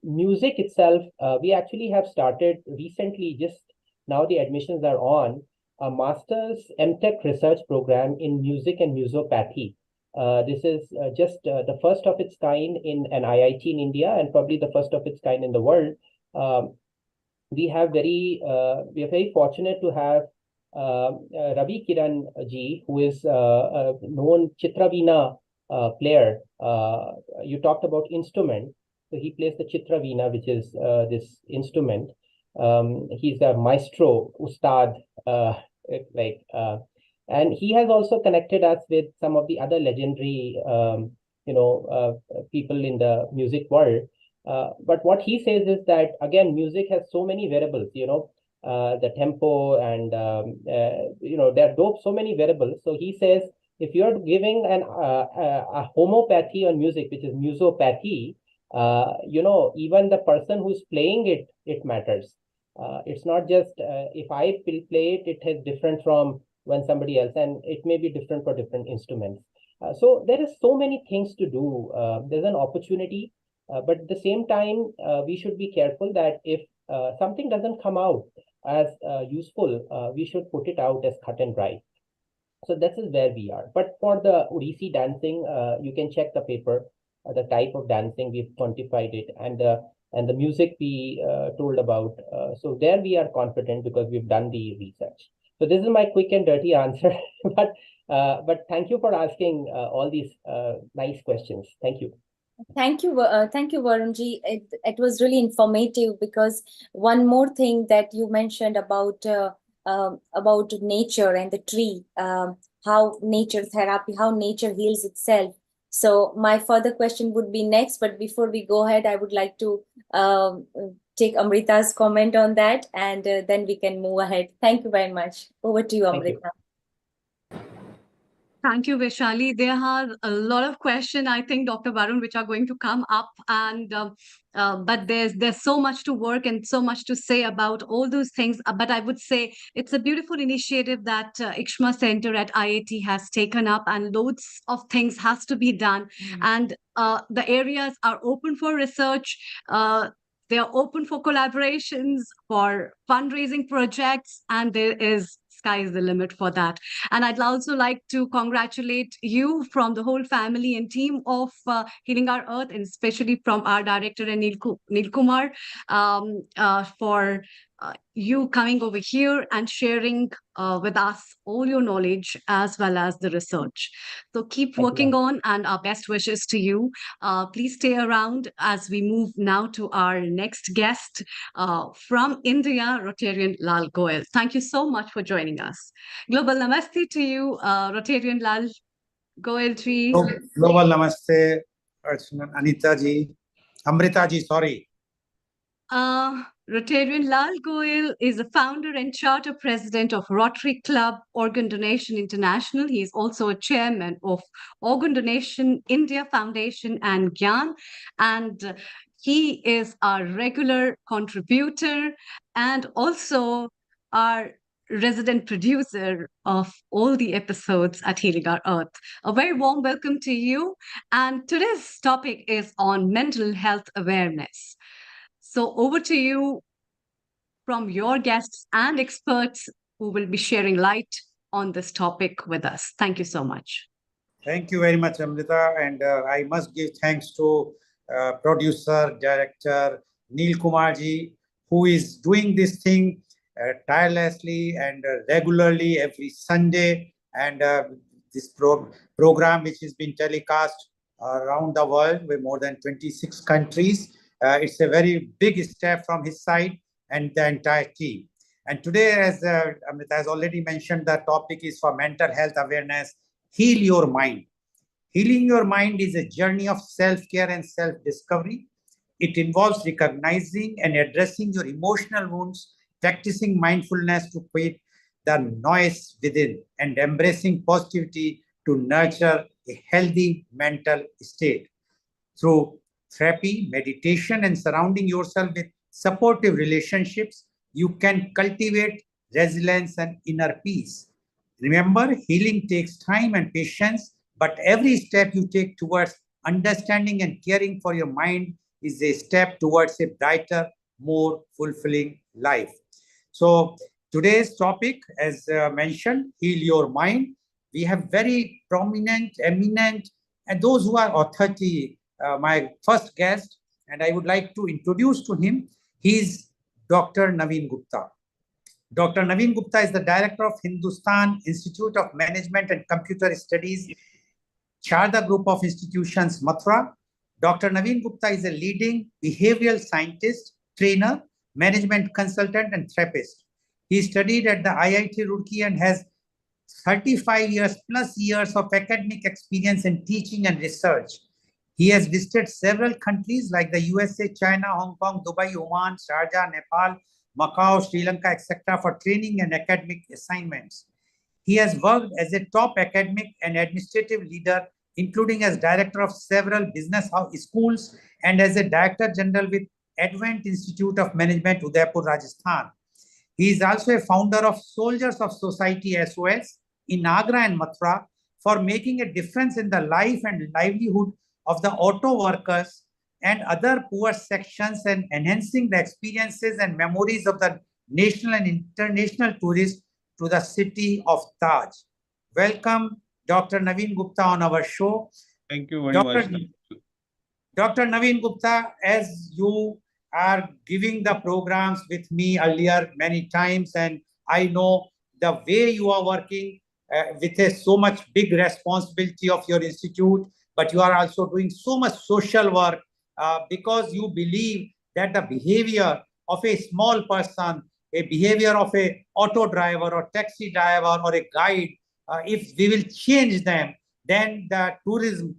Music itself, we actually have started recently, just now the admissions are on, a master's MTech research program in music and musopathy. This is just the first of its kind in an IIT in India, and probably the first of its kind in the world. We are very fortunate to have Ravi Kiran ji, who is a known Chitraveena player. You talked about instrument, so he plays the Chitraveena, which is this instrument. He's a maestro, ustad, and he has also connected us with some of the other legendary, people in the music world. But what he says is that, again, music has so many variables, the tempo and, there are so many variables. So he says If you're giving a homeopathy on music, which is musopathy, even the person who's playing it matters. It's not just if I play it, it is different from when somebody else, and it may be different for different instruments. So there is so many things to do. There's an opportunity, but at the same time, we should be careful that if something doesn't come out as useful, we should put it out as cut and dry. So this is where we are. But for the Odissi dancing, you can check the paper, the type of dancing, we've quantified it, and the music we told about. So there we are confident because we've done the research. So this is my quick and dirty answer, but thank you for asking all these nice questions. Thank you.
Thank you, Varunji. It was really informative, because one more thing that you mentioned about nature and the tree, how nature therapy, how nature heals itself. So my further question would be next, but before we go ahead, I would like to take Amrita's comment on that, and then we can move ahead. Thank you very much. Over to you, Amrita.
Thank you, Vaishali. There are a lot of questions, I think, Dr. Varun, which are going to come up, and but there's so much to work and so much to say about all those things. But I would say it's a beautiful initiative that ICSHMA Center at IIT has taken up, and loads of things has to be done. And the areas are open for research. They are open for collaborations, for fundraising projects, and there is sky is the limit for that. And I'd also like to congratulate you from the whole family and team of Healing Our Earth, and especially from our director and Neil Kumar, for you coming over here and sharing with us all your knowledge as well as the research. So keep working on, and our best wishes to you. Please stay around as we move now to our next guest from India, Rotarian Lal Goel. Thank you so much for joining us. Global Namaste to you, Rotarian Lal Goel ji.
Global Namaste, Anita ji. Amrita ji, sorry.
Rotarian Lal Goel is the founder and charter president of Rotary Club Organ Donation International. He is also a chairman of Organ Donation India Foundation and Gyan. And he is our regular contributor and also our resident producer of all the episodes at Healing Our Earth. A very warm welcome to you. And today's topic is on mental health awareness. So over to you from your guests and experts who will be sharing light on this topic with us. Thank you so much.
Thank you very much, Amrita. And I must give thanks to producer, director, Neil Kumar ji, who is doing this thing tirelessly and regularly every Sunday. And this program, which has been telecast around the world with more than 26 countries. It's a very big step from his side and the entire team. And today, as Amrita has already mentioned, the topic is for mental health awareness, heal your mind. Healing your mind is a journey of self-care and self-discovery. It involves recognizing and addressing your emotional wounds, practicing mindfulness to quit the noise within, and embracing positivity to nurture a healthy mental state. Through therapy, meditation, and surrounding yourself with supportive relationships, you can cultivate resilience and inner peace. Remember, healing takes time and patience, but every step you take towards understanding and caring for your mind is a step towards a brighter, more fulfilling life. So today's topic, as mentioned, heal your mind. We have very prominent, eminent, and those who are authority. My first guest, and I would like to introduce to him, he is Dr. Naveen Gupta. Dr. Naveen Gupta is the director of Hindustan Institute of Management and Computer Studies, Sharda Group of Institutions, Mathura. Dr. Naveen Gupta is a leading behavioral scientist, trainer, management consultant, and therapist. He studied at the IIT Roorkee and has 35 years of academic experience in teaching and research. He has visited several countries like the USA, China, Hong Kong, Dubai, Oman, Sharjah, Nepal, Macau, Sri Lanka, etc. for training and academic assignments. He has worked as a top academic and administrative leader, including as director of several business schools and as a director general with Advent Institute of Management, Udaipur, Rajasthan. He is also a founder of Soldiers of Society SOS in Agra and Mathura for making a difference in the life and livelihood of the auto workers and other poor sections and enhancing the experiences and memories of the national and international tourists to the city of Taj. Welcome, Dr. Naveen Gupta, on our show.
Thank you very
Dr.
much.
Dr. Naveen Gupta, as you are giving the programs with me earlier many times, and I know the way you are working with so much big responsibility of your institute, but you are also doing so much social work because you believe that the behavior of a small person, a behavior of a auto driver or taxi driver or a guide, if we will change them, then the tourism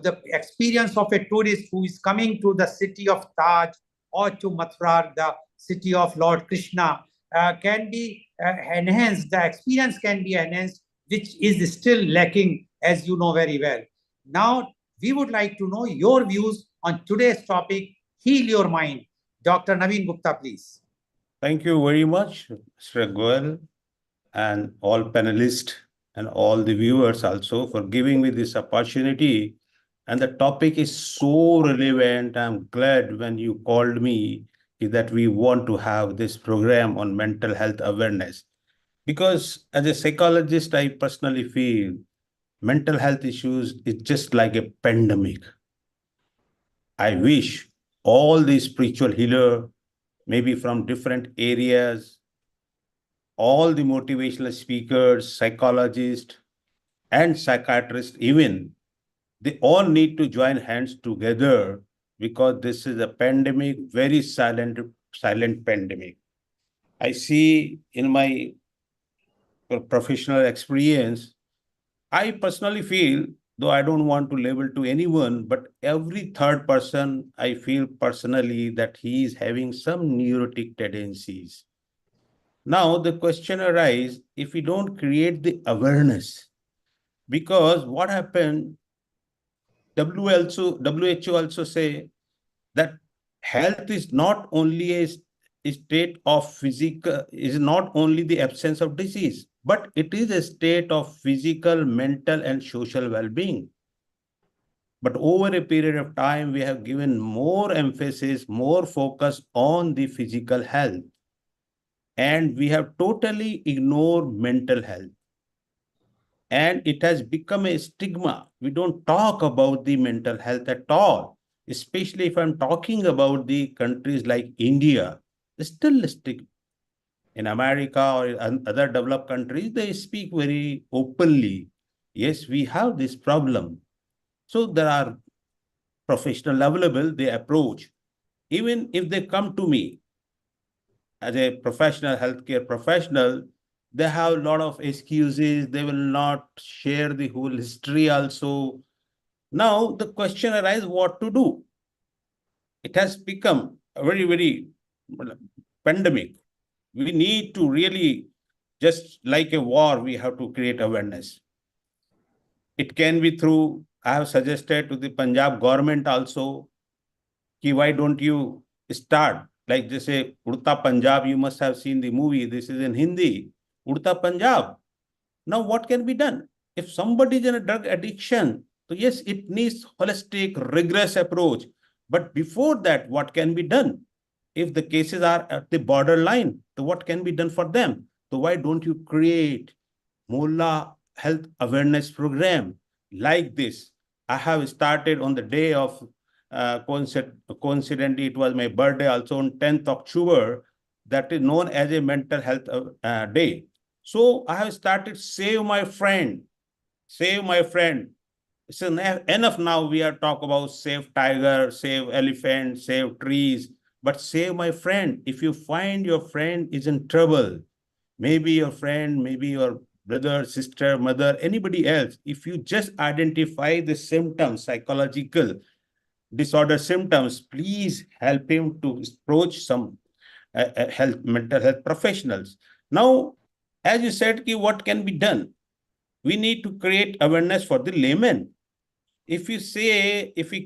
the experience of a tourist who is coming to the city of Taj or to Mathura, the city of Lord Krishna, can be enhanced. The experience can be enhanced, which is still lacking, as you know very well. Now, we would like to know your views on today's topic, Heal Your Mind. Dr. Naveen Gupta, please.
Thank you very much, Mr. Goel, and all panelists and all the viewers also for giving me this opportunity. And the topic is so relevant. I'm glad when you called me that we want to have this program on mental health awareness. Because as a psychologist, I personally feel mental health issues is just like a pandemic. I wish all these spiritual healers, maybe from different areas, all the motivational speakers, psychologists, and psychiatrists even, they all need to join hands together because this is a pandemic, very silent pandemic. I see in my professional experience, I personally feel, though I don't want to label to anyone, but every third person, I feel personally that he is having some neurotic tendencies. Now, the question arises, if we don't create the awareness, because what happened, WHO also say that health is not only a state of physical, is not only the absence of disease, but it is a state of physical, mental, and social well-being. But over a period of time, we have given more emphasis, more focus on the physical health. And we have totally ignored mental health. And it has become a stigma. We don't talk about the mental health at all, especially if I'm talking about the countries like India. Still stigma. In America or in other developed countries, they speak very openly. Yes, we have this problem. So there are professionals available, they approach. Even if they come to me as a professional, healthcare professional, they have a lot of excuses. They will not share the whole history also. Now the question arises, what to do? It has become a very, very pandemic. We need to really, just like a war, we have to create awareness. It can be through, I have suggested to the Punjab government also, why don't you start, like they say, Urta Punjab, you must have seen the movie, this is in Hindi, Urta Punjab. Now what can be done? If somebody is in a drug addiction, so yes, it needs holistic, rigorous approach. But before that, what can be done? If the cases are at the borderline, so what can be done for them? So why don't you create Mohalla health awareness program like this? I have started on the day of, coincidentally, it was my birthday also on 10th October, that is known as a mental health day. So I have started Save My Friend. Save My Friend. It's enough now we are talk about save tiger, save elephant, save trees, but save my friend. If you find your friend is in trouble, maybe your friend, maybe your brother, sister, mother, anybody else, if you just identify the symptoms, psychological disorder symptoms, please help him to approach some mental health professionals. Now, as you said, what can be done? We need to create awareness for the layman. If we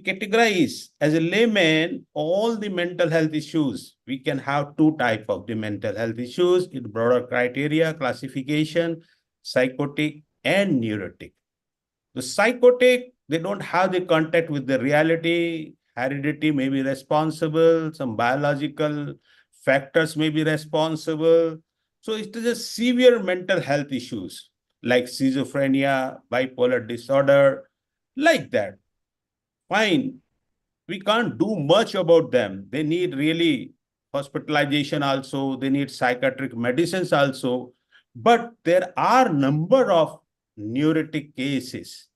categorize as a layman all the mental health issues, we can have two types of the mental health issues in broader criteria, classification, psychotic and neurotic. The psychotic, they don't have the contact with the reality. Heredity may be responsible, some biological factors may be responsible. So it is a severe mental health issues like schizophrenia, bipolar disorder, like that. Fine, we can't do much about them. They need really hospitalization also, they need psychiatric medicines also. But there are number of neurotic cases.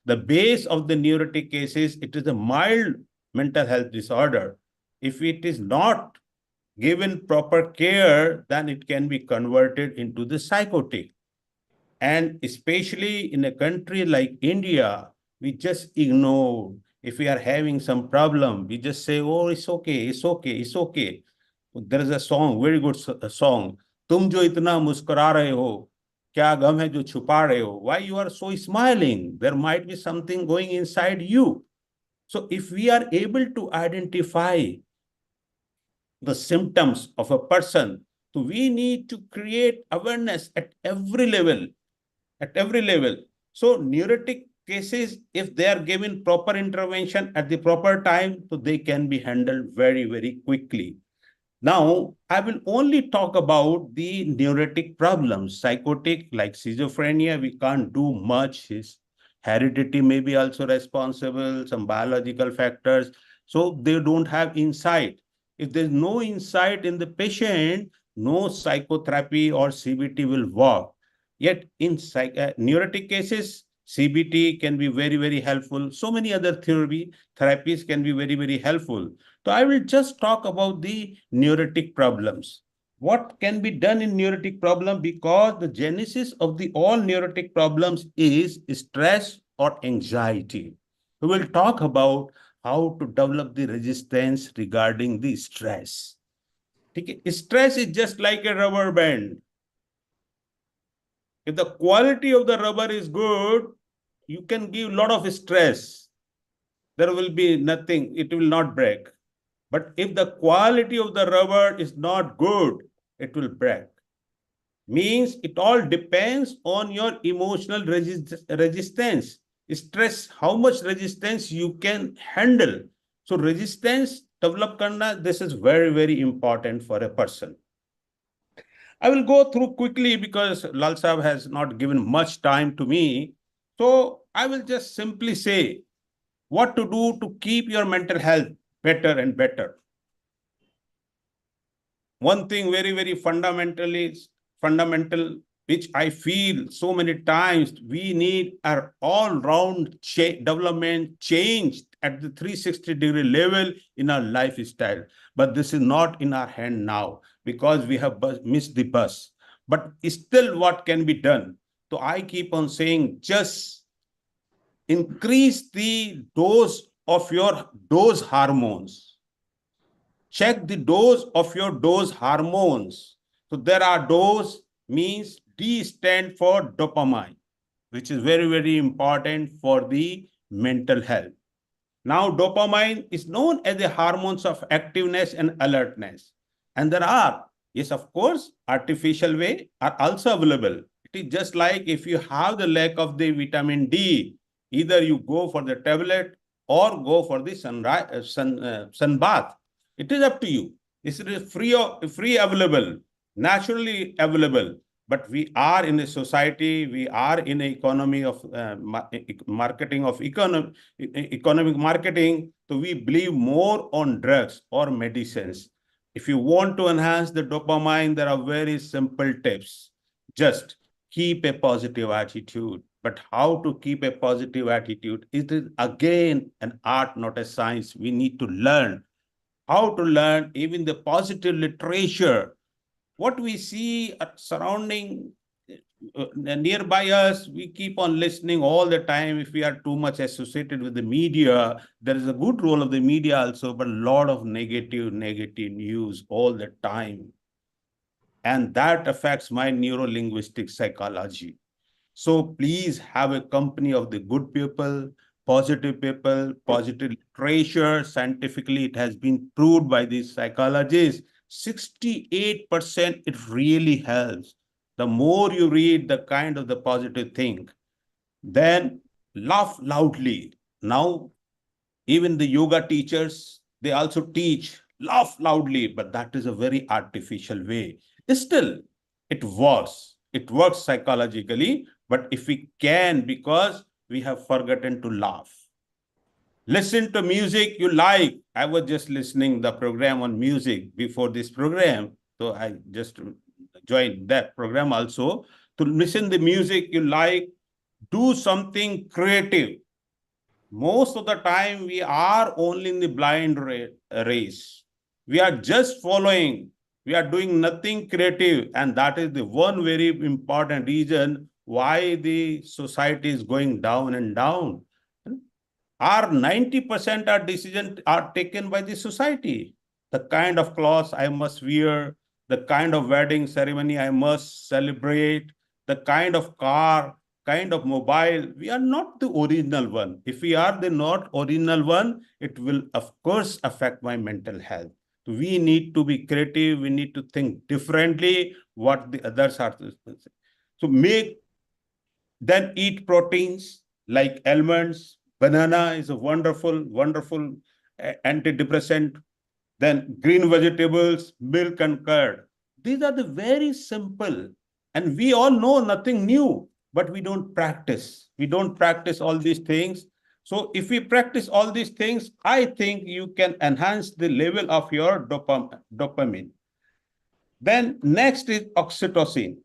The base of the neurotic cases, it is a mild mental health disorder. If it is not given proper care, then it can be converted into the psychotic. And especially in a country like India, we just ignore. If we are having some problem, we just say, oh, it's okay, it's okay, it's okay. There is a song, very good song. तुम जो इतना मुस्कुरा रहे हो, क्या गम है जो छुपा रहे हो? Why you are so smiling? There might be something going inside you. So if we are able to identify the symptoms of a person, so we need to create awareness at every level. At every level. So neurotic cases, if they are given proper intervention at the proper time, so they can be handled very, very quickly. Now, I will only talk about the neurotic problems. Psychotic, like schizophrenia, we can't do much. His heredity may be also responsible, some biological factors. So they don't have insight. If there's no insight in the patient, no psychotherapy or CBT will work. Yet in neurotic cases, CBT can be very, very helpful. So many other therapies can be very, very helpful. So I will just talk about the neurotic problems. What can be done in neurotic problem? Because the genesis of the all neurotic problems is stress or anxiety. We will talk about how to develop the resistance regarding the stress. Okay? Stress is just like a rubber band. If the quality of the rubber is good, you can give a lot of stress. There will be nothing, it will not break. But if the quality of the rubber is not good, it will break. Means it all depends on your emotional resistance. Stress, how much resistance you can handle. So resistance develop karna, this is very, very important for a person. I will go through quickly because Lal Sahab has not given much time to me. So I will just simply say what to do to keep your mental health better and better. One thing very, very fundamental, which I feel so many times, we need our all-round development change at the 360-degree level in our lifestyle. But this is not in our hand now because we have missed the bus. But still what can be done? So I keep on saying, just increase the dose of your dose hormones. Check the dose of your dose hormones. So there are dose means D stand for dopamine, which is very, very important for the mental health. Now, dopamine is known as the hormones of activeness and alertness. And there are, yes, of course, artificial way are also available. It is just like if you have the lack of the vitamin D, either you go for the tablet or go for the sun bath. It is up to you. This is free available, naturally available. But we are in a society, we are in an economy of marketing of economic marketing. So we believe more on drugs or medicines. If you want to enhance the dopamine, there are very simple tips. Just keep a positive attitude. But how to keep a positive attitude? It is again an art, not a science. We need to learn how to learn even the positive literature. What we see surrounding nearby us, we keep on listening all the time. If we are too much associated with the media, there is a good role of the media also, but a lot of negative news all the time. and that affects my neuro-linguistic psychology. So please have a company of the good people, positive people, positive literature. Scientifically, it has been proved by these psychologists. 68% it really helps. The more you read the kind of the positive thing, then laugh loudly. Now, even the yoga teachers, they also teach laugh loudly, but that is a very artificial way. Still, it works. It works psychologically, but if we can, because we have forgotten to laugh. Listen to music you like. I was just listening the program on music before this program, so I just joined that program also. To listen the music you like, do something creative. Most of the time we are only in the blind race. We are just following. We are doing nothing creative, and that is the one very important reason why the society is going down and down. Our 90% of decisions are taken by the society. The kind of clothes I must wear, the kind of wedding ceremony I must celebrate, the kind of car, kind of mobile. We are not the original one. If we are the not original one, it will of course affect my mental health. We need to be creative. We need to think differently what the others are. So then eat proteins like almonds. Banana is a wonderful, wonderful antidepressant. Then green vegetables, milk and curd. These are the very simple. And we all know nothing new, but we don't practice. We don't practice all these things. So if we practice all these things, I think you can enhance the level of your dopamine. Then next is oxytocin.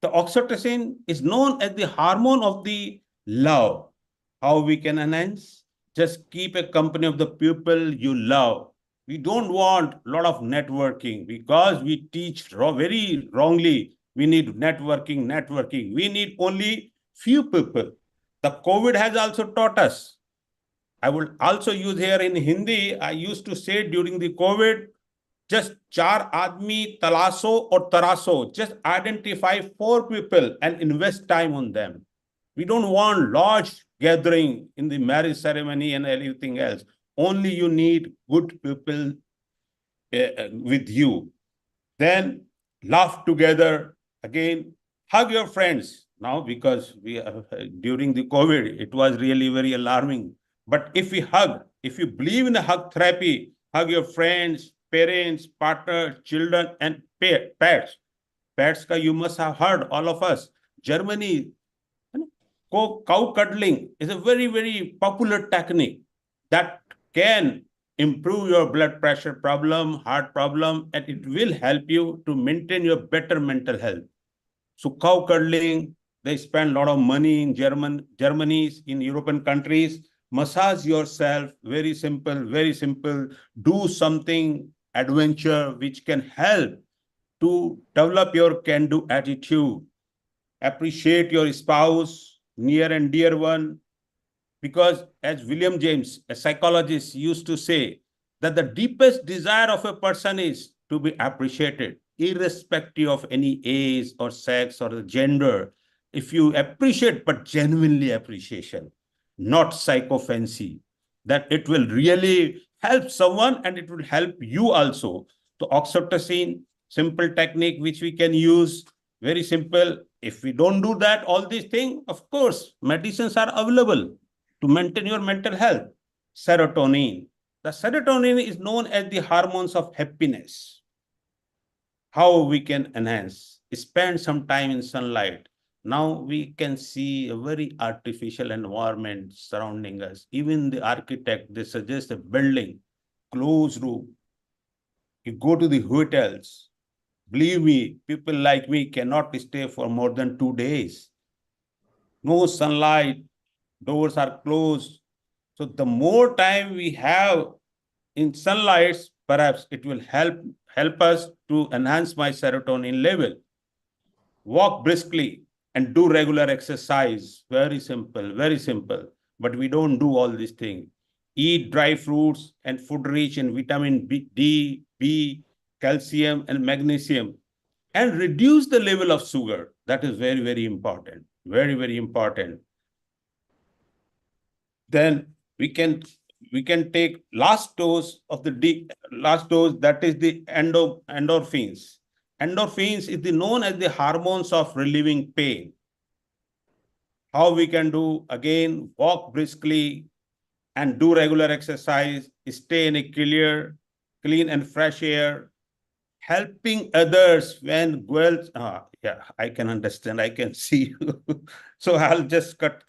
The oxytocin is known as the hormone of the love. How we can enhance? Just keep a company of the people you love. We don't want a lot of networking because we teach very wrongly. We need networking. We need only few people. The COVID has also taught us. I will also use here in Hindi. I used to say during the COVID, just char admi talaso or taraso. Just identify 4 people and invest time on them. We don't want large gathering in the marriage ceremony and everything else. Only you need good people with you. Then laugh together. Again, hug your friends. Now, because during the COVID, it was really very alarming. But if you believe in the hug therapy, hug your friends, parents, partner, children, and pets. Pets, you must have heard, all of us. Germany, cow cuddling is a very, very popular technique that can improve your blood pressure problem, heart problem, and it will help you to maintain your better mental health. So cow cuddling, they spend a lot of money in Germany, in European countries. Massage yourself, very simple, very simple. Do something adventure which can help to develop your can-do attitude. Appreciate your spouse, near and dear one, because as William James, a psychologist, used to say that the deepest desire of a person is to be appreciated, irrespective of any age or sex or gender. If you appreciate, but genuinely appreciation, not psychophancy, that it will really help someone and it will help you also. So oxytocin, simple technique which we can use, very simple. If we don't do that, all these things, of course, medicines are available to maintain your mental health. Serotonin. The serotonin is known as the hormones of happiness. How we can enhance? Spend some time in sunlight. Now we can see a very artificial environment surrounding us. Even the architect, they suggest a building, closed room. You go to the hotels. Believe me, people like me cannot stay for more than 2 days. No sunlight, doors are closed. So the more time we have in sunlight, perhaps it will help us to enhance my serotonin level. Walk briskly and do regular exercise. Very simple, very simple. But we don't do all these things. Eat dry fruits and food rich in vitamin D, B, calcium, and magnesium. and reduce the level of sugar. That is very, very important. Very, very important. Then we can take last dose, that is the endorphins. Endorphins is known as the hormones of relieving pain. How we can do? Again, walk briskly and do regular exercise, stay in a clean and fresh air, helping others when yeah, I can understand, I can see you. So I'll just cut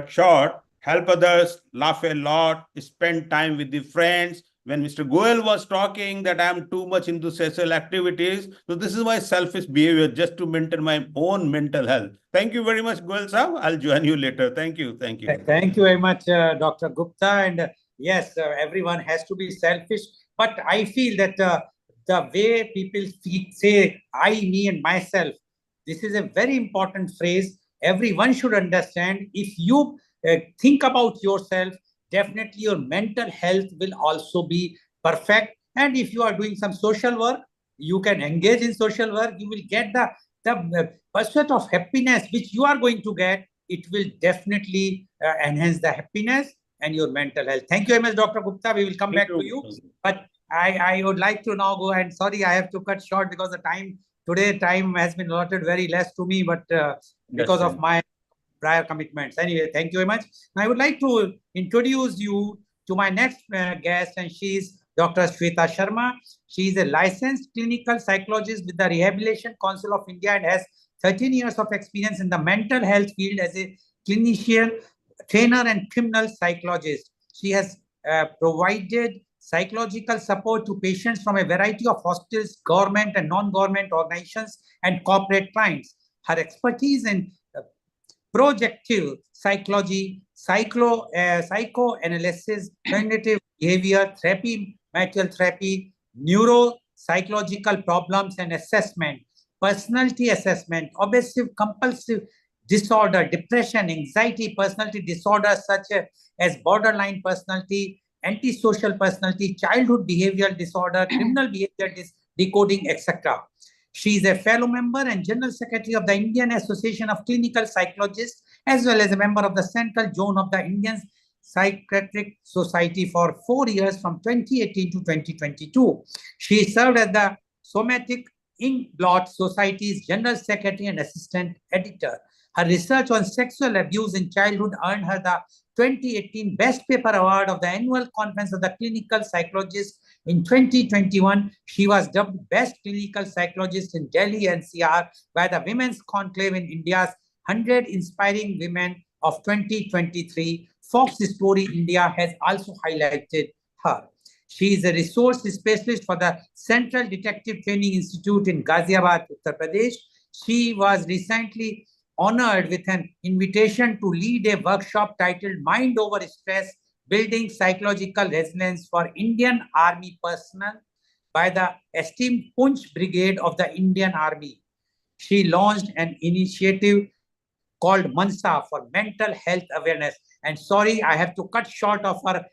short. Help others, laugh a lot, spend time with the friends. When Mr. Goel was talking that I'm too much into social activities, so this is my selfish behavior just to maintain my own mental health. Thank you very much, Goel sir. I'll join you later. Thank you. Thank you.
Thank you very much, Dr. Gupta. And yes, everyone has to be selfish. But I feel that the way people say I, me, and myself, this is a very important phrase. Everyone should understand. If you think about yourself, definitely your mental health will also be perfect. And if you are doing some social work, you can engage in social work. You will get the pursuit of happiness which you are going to get. It will definitely enhance the happiness and your mental health. Thank you very much, Dr. Gupta. We will come back to you. But I would like to now go, and sorry, I have to cut short because the time has been allotted very less to me, but because of my prior commitments. Anyway, thank you very much. Now, I would like to introduce you to my next guest, and she is Dr. Shweta Sharma. She is a licensed clinical psychologist with the Rehabilitation Council of India and has 13 years of experience in the mental health field as a clinician, trainer, and criminal psychologist. She has provided psychological support to patients from a variety of hospitals, government and non-government organizations, and corporate clients. Her expertise in projective psychology, psychoanalysis, cognitive behavior therapy, material therapy, neuropsychological problems and assessment, personality assessment, obsessive compulsive disorder, depression, anxiety, personality disorders such as borderline personality, antisocial personality, childhood behavioral disorder, criminal behavior decoding, etc. She is a fellow member and General Secretary of the Indian Association of Clinical Psychologists, as well as a member of the Central Zone of the Indian Psychiatric Society for 4 years from 2018 to 2022. She served as the Somatic Inkblot Society's General Secretary and Assistant Editor. Her research on sexual abuse in childhood earned her the 2018 Best Paper Award of the Annual Conference of the Clinical Psychologists. In 2021, she was dubbed Best Clinical Psychologist in Delhi NCR by the Women's Conclave in India's 100 Inspiring Women of 2023. Fox Story India has also highlighted her. She is a resource specialist for the Central Detective Training Institute in Ghaziabad, Uttar Pradesh. She was recently honored with an invitation to lead a workshop titled Mind Over Stress, Building Psychological Resilience for Indian Army Personnel by the esteemed Punch Brigade of the Indian Army. She launched an initiative called Mansa for mental health awareness. And sorry, I have to cut short of her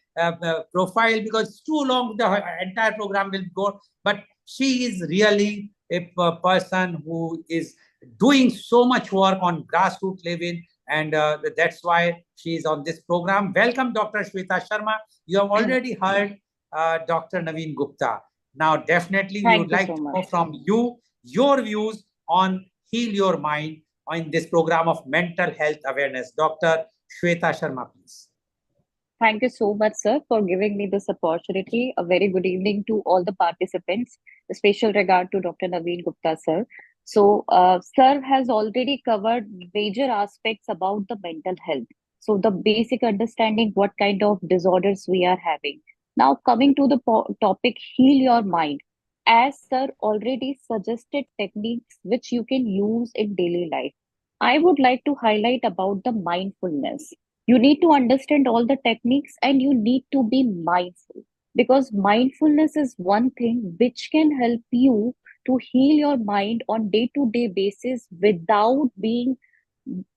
profile because it's too long, the entire program will go. But she is really a person who is doing so much work on grassroots level, and that's why she is on this program. Welcome, Dr. Shweta Sharma. You have already heard Dr. Naveen Gupta. Now, definitely, we would like to know from you your views on Heal Your Mind in this program of mental health awareness. Dr. Shweta Sharma, please.
Thank you so much, sir, for giving me this opportunity. A very good evening to all the participants. A special regard to Dr. Naveen Gupta, sir. So, sir has already covered major aspects about the mental health. So, the basic understanding what kind of disorders we are having. Now, coming to the topic, heal your mind. As sir already suggested techniques which you can use in daily life, I would like to highlight about the mindfulness. You need to understand all the techniques and you need to be mindful, because mindfulness is one thing which can help you to heal your mind on day-to-day basis without being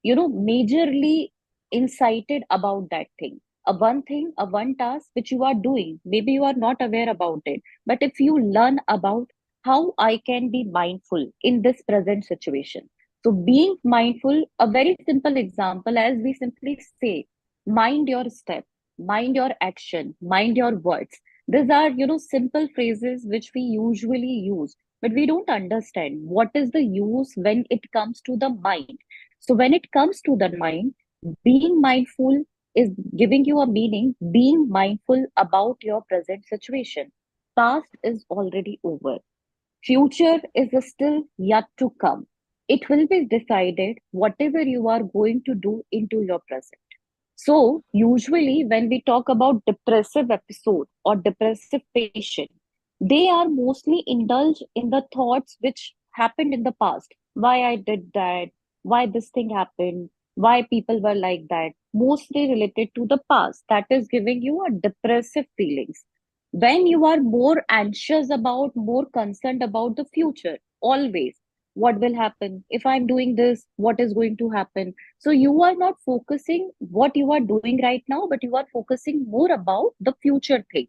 majorly incited about that thing. A one task which you are doing, maybe you are not aware about it, but if you learn about how I can be mindful in this present situation. So, being mindful, a very simple example, as we simply say, mind your step, mind your action, mind your words. These are, simple phrases which we usually use, but we don't understand what is the use when it comes to the mind. So, when it comes to the mind, being mindful is giving you a meaning, being mindful about your present situation. Past is already over. Future is still yet to come. It will be decided whatever you are going to do into your present. So, usually, when we talk about depressive episode or depressive patient, they are mostly indulged in the thoughts which happened in the past. Why I did that, why this thing happened, why people were like that, mostly related to the past. That is giving you a depressive feelings. When you are more anxious about, more concerned about the future, always, what will happen? If I'm doing this, what is going to happen? So you are not focusing what you are doing right now, but you are focusing more about the future thing.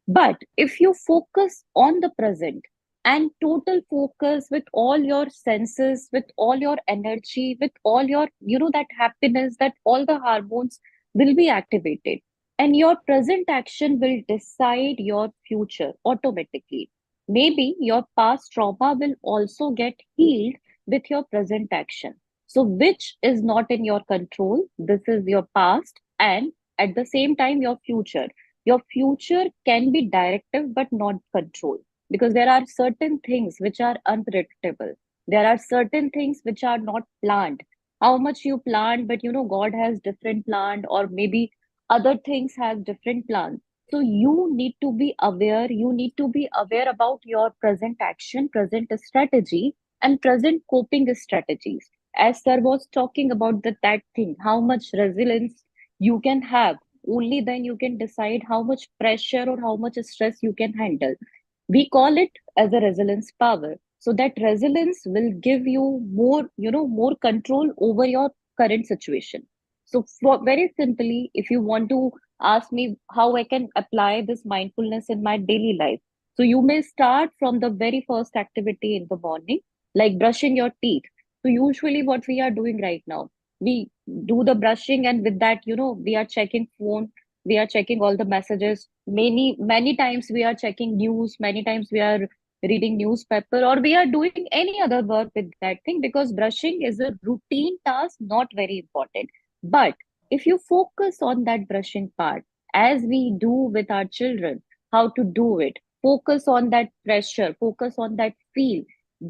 But if you focus on the present and total focus with all your senses, with all your energy, with all your, that happiness, that all the hormones will be activated. And your present action will decide your future automatically. Maybe your past trauma will also get healed with your present action. So, which is not in your control? This is your past, and at the same time, your future. Your future can be directive but not control, because there are certain things which are unpredictable. There are certain things which are not planned. How much you planned, but God has different plan, or maybe other things have different plans. So you need to be aware. You need to be aware about your present action, present strategy, and present coping strategies. As sir was talking about that thing, how much resilience you can have, only then you can decide how much pressure or how much stress you can handle. We call it as a resilience power. So that resilience will give you more, more control over your current situation. So for very simply, if you want to ask me how I can apply this mindfulness in my daily life, so you may start from the very first activity in the morning, like brushing your teeth. So usually what we are doing right now, we do the brushing, and with that, we are checking phone, we are checking all the messages, many times we are checking news, many times we are reading newspaper, or we are doing any other work with that thing, because brushing is a routine task, not very important. But if you focus on that brushing part, as we do with our children, how to do it, focus on that pressure, focus on that feel,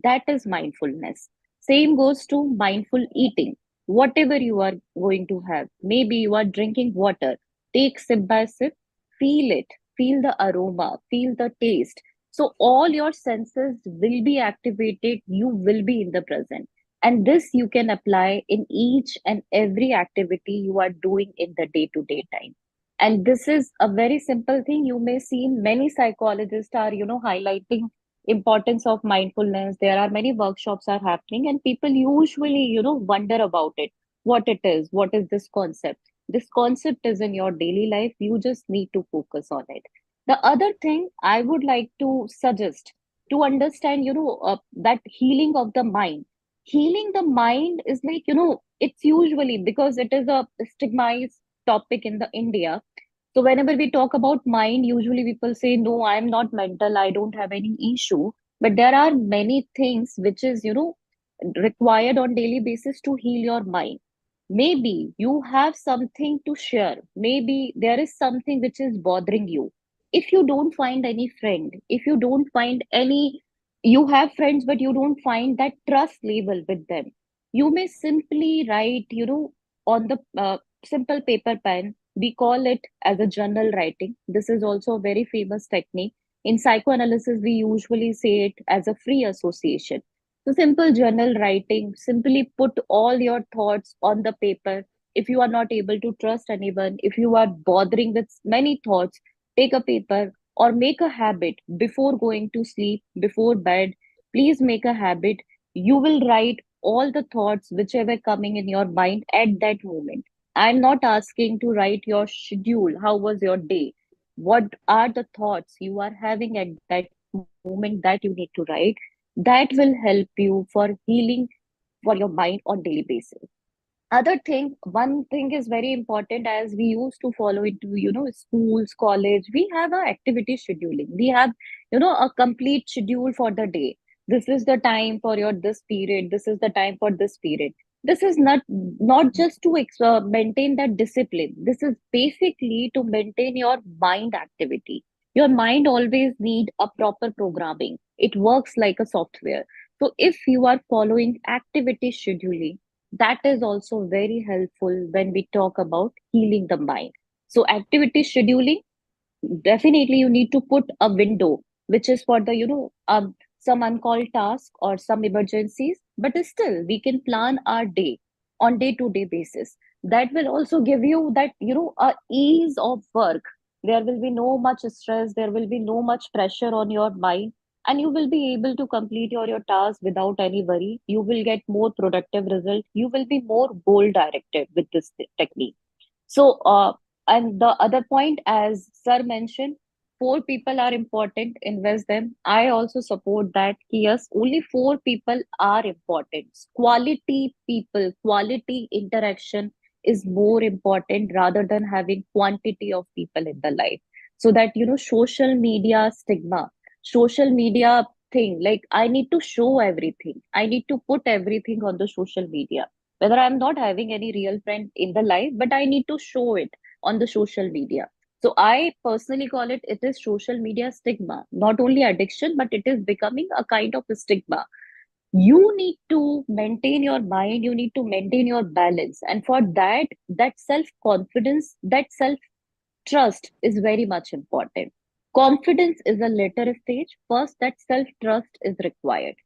that is mindfulness. Same goes to mindful eating. Whatever you are going to have, maybe you are drinking water, take sip by sip, feel it, feel the aroma, feel the taste. So all your senses will be activated, you will be in the present. And this you can apply in each and every activity you are doing in the day to day time. And this is a very simple thing. You may see many psychologists are, highlighting importance of mindfulness. There are many workshops are happening, and people usually, wonder about it, what it is, what is this concept. This concept is in your daily life, you just need to focus on it. The other thing I would like to suggest, to understand, that healing the mind is like, it's usually because it is a stigmatized topic in the India. So whenever we talk about mind, usually people say, no, I'm not mental, I don't have any issue. But there are many things which is, required on daily basis to heal your mind. Maybe you have something to share. Maybe there is something which is bothering you. If you don't find any friend, if you don't find any, you have friends, but you don't find that trust level with them, you may simply write, on the simple paper pen. We call it as a journal writing. This is also a very famous technique. In psychoanalysis, we usually say it as a free association. So simple journal writing, simply put all your thoughts on the paper. If you are not able to trust anyone, if you are bothering with many thoughts, take a paper or make a habit before going to sleep, before bed. Please make a habit. You will write all the thoughts whichever coming in your mind at that moment. I'm not asking to write your schedule. How was your day? What are the thoughts you are having at that moment that you need to write, that will help you for healing for your mind on daily basis. Other thing, one thing is very important, as we used to follow into, schools, college, we have a activity scheduling. We have, a complete schedule for the day. This is the time for your this period. This is the time for this period. This is not just to maintain that discipline. This is basically to maintain your mind activity. Your mind always need a proper programming. It works like a software. So if you are following activity scheduling, that is also very helpful when we talk about healing the mind. So activity scheduling, definitely you need to put a window which is for the some uncalled task or some emergencies, but still we can plan our day on day to day basis. That will also give you that a ease of work. There will be no much stress, there will be no much pressure on your mind, and you will be able to complete your task without any worry. You will get more productive result, you will be more goal directed with this technique. So, and the other point, as Sir mentioned, four people are important, invest them. I also support that. Yes, only four people are important. Quality people, quality interaction is more important rather than having quantity of people in the life. So that, social media stigma, social media thing, like I need to show everything, I need to put everything on the social media, whether I'm not having any real friend in the life, but I need to show it on the social media. So I personally call it is social media stigma, not only addiction, but it is becoming a kind of a stigma. You need to maintain your mind, you need to maintain your balance, and for that, that self confidence, that self trust is very much important. Confidence is a later stage. First, that self trust is required.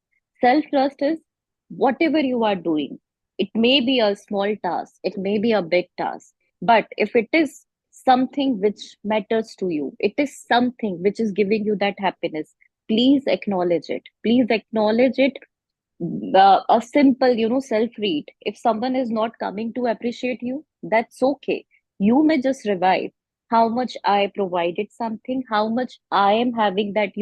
Self trust is whatever you are doing. It may be a small task, it may be a big task, but if it is something which matters to you, it is something which is giving you that happiness, please acknowledge it. Please acknowledge it. A simple, self read. If someone is not coming to appreciate you, that's okay. You may just revive how much I provided something, how much I am having that,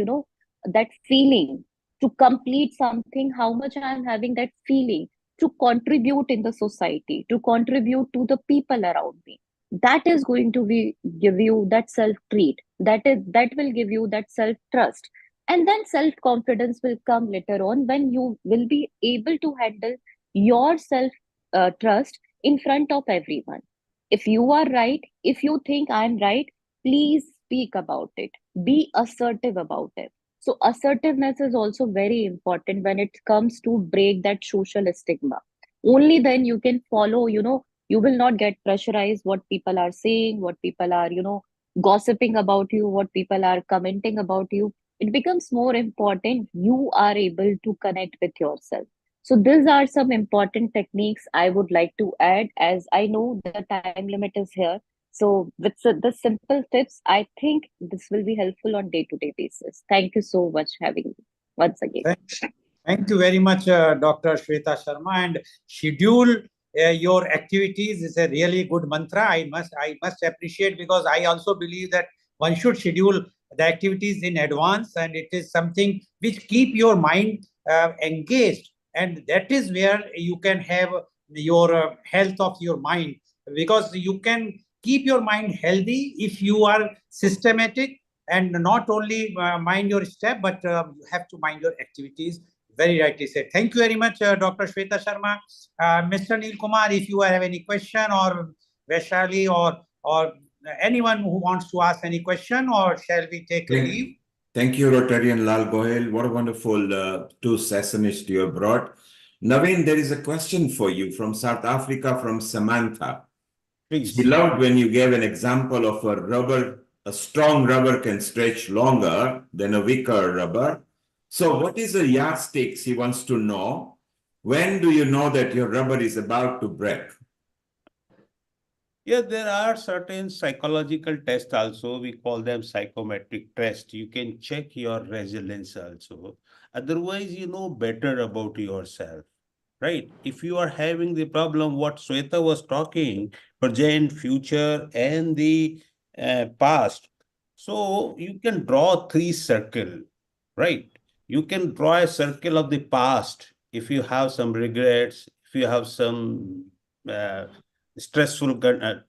that feeling to complete something, how much I am having that feeling to contribute in the society, to contribute to the people around me. That is going to be give you that self treat. That will give you that self trust, and then self confidence will come later on when you will be able to handle your self trust in front of everyone. If you are right, if you think I'm right, please speak about it. Be assertive about it. So assertiveness is also very important when it comes to break that social stigma. Only then you can follow, you will not get pressurized what people are saying, what people are, gossiping about you, what people are commenting about you. It becomes more important you are able to connect with yourself. So these are some important techniques I would like to add, as I know the time limit is here. So with the simple tips, I think this will be helpful on day-to-day basis. Thank you so much having me once again.
Thank you very much, Dr. Shweta Sharma. And schedule your activities is a really good mantra. I must appreciate, because I also believe that one should schedule the activities in advance, and it is something which keep your mind engaged, and that is where you can have your health of your mind, because you can keep your mind healthy if you are systematic and not only mind your step, but you have to mind your activities. Very rightly said. Thank you very much, Dr. Shweta Sharma. Mr. Neil Kumar, if you have any question, or Vaishali, or anyone who wants to ask any question, or shall we take a leave?
Thank you, Rotarian Lal Gohel. What a wonderful two sessionists you have brought. Naveen, there is a question for you from South Africa, from Samantha.
Please.
She loved when you gave an example of a strong rubber can stretch longer than a weaker rubber. So what is the yardstick, he wants to know? When do you know that your rubber is about to break?
Yeah, there are certain psychological tests also. We call them psychometric tests. You can check your resilience also. Otherwise, you know better about yourself, right? If you are having the problem, what Sweta was talking, present, future, and the past. So you can draw 3 circles. right? You can draw a circle of the past if you have some regrets, if you have some uh, stressful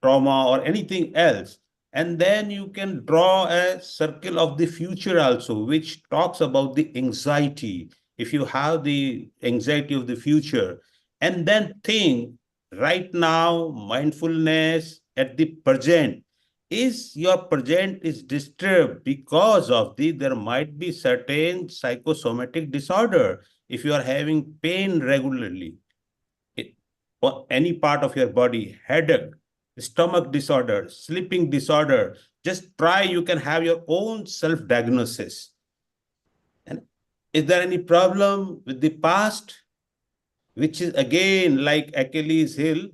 trauma or anything else. And then you can draw a circle of the future also, which talks about the anxiety. If you have the anxiety of the future, and then think right now, mindfulness at the present, is your present is disturbed because of the there might be certain psychosomatic disorder. If you are having pain regularly or any part of your body, headache, stomach disorder, sleeping disorder, just try, you can have your own self diagnosis. And is there any problem with the past, which is again like Achilles heel,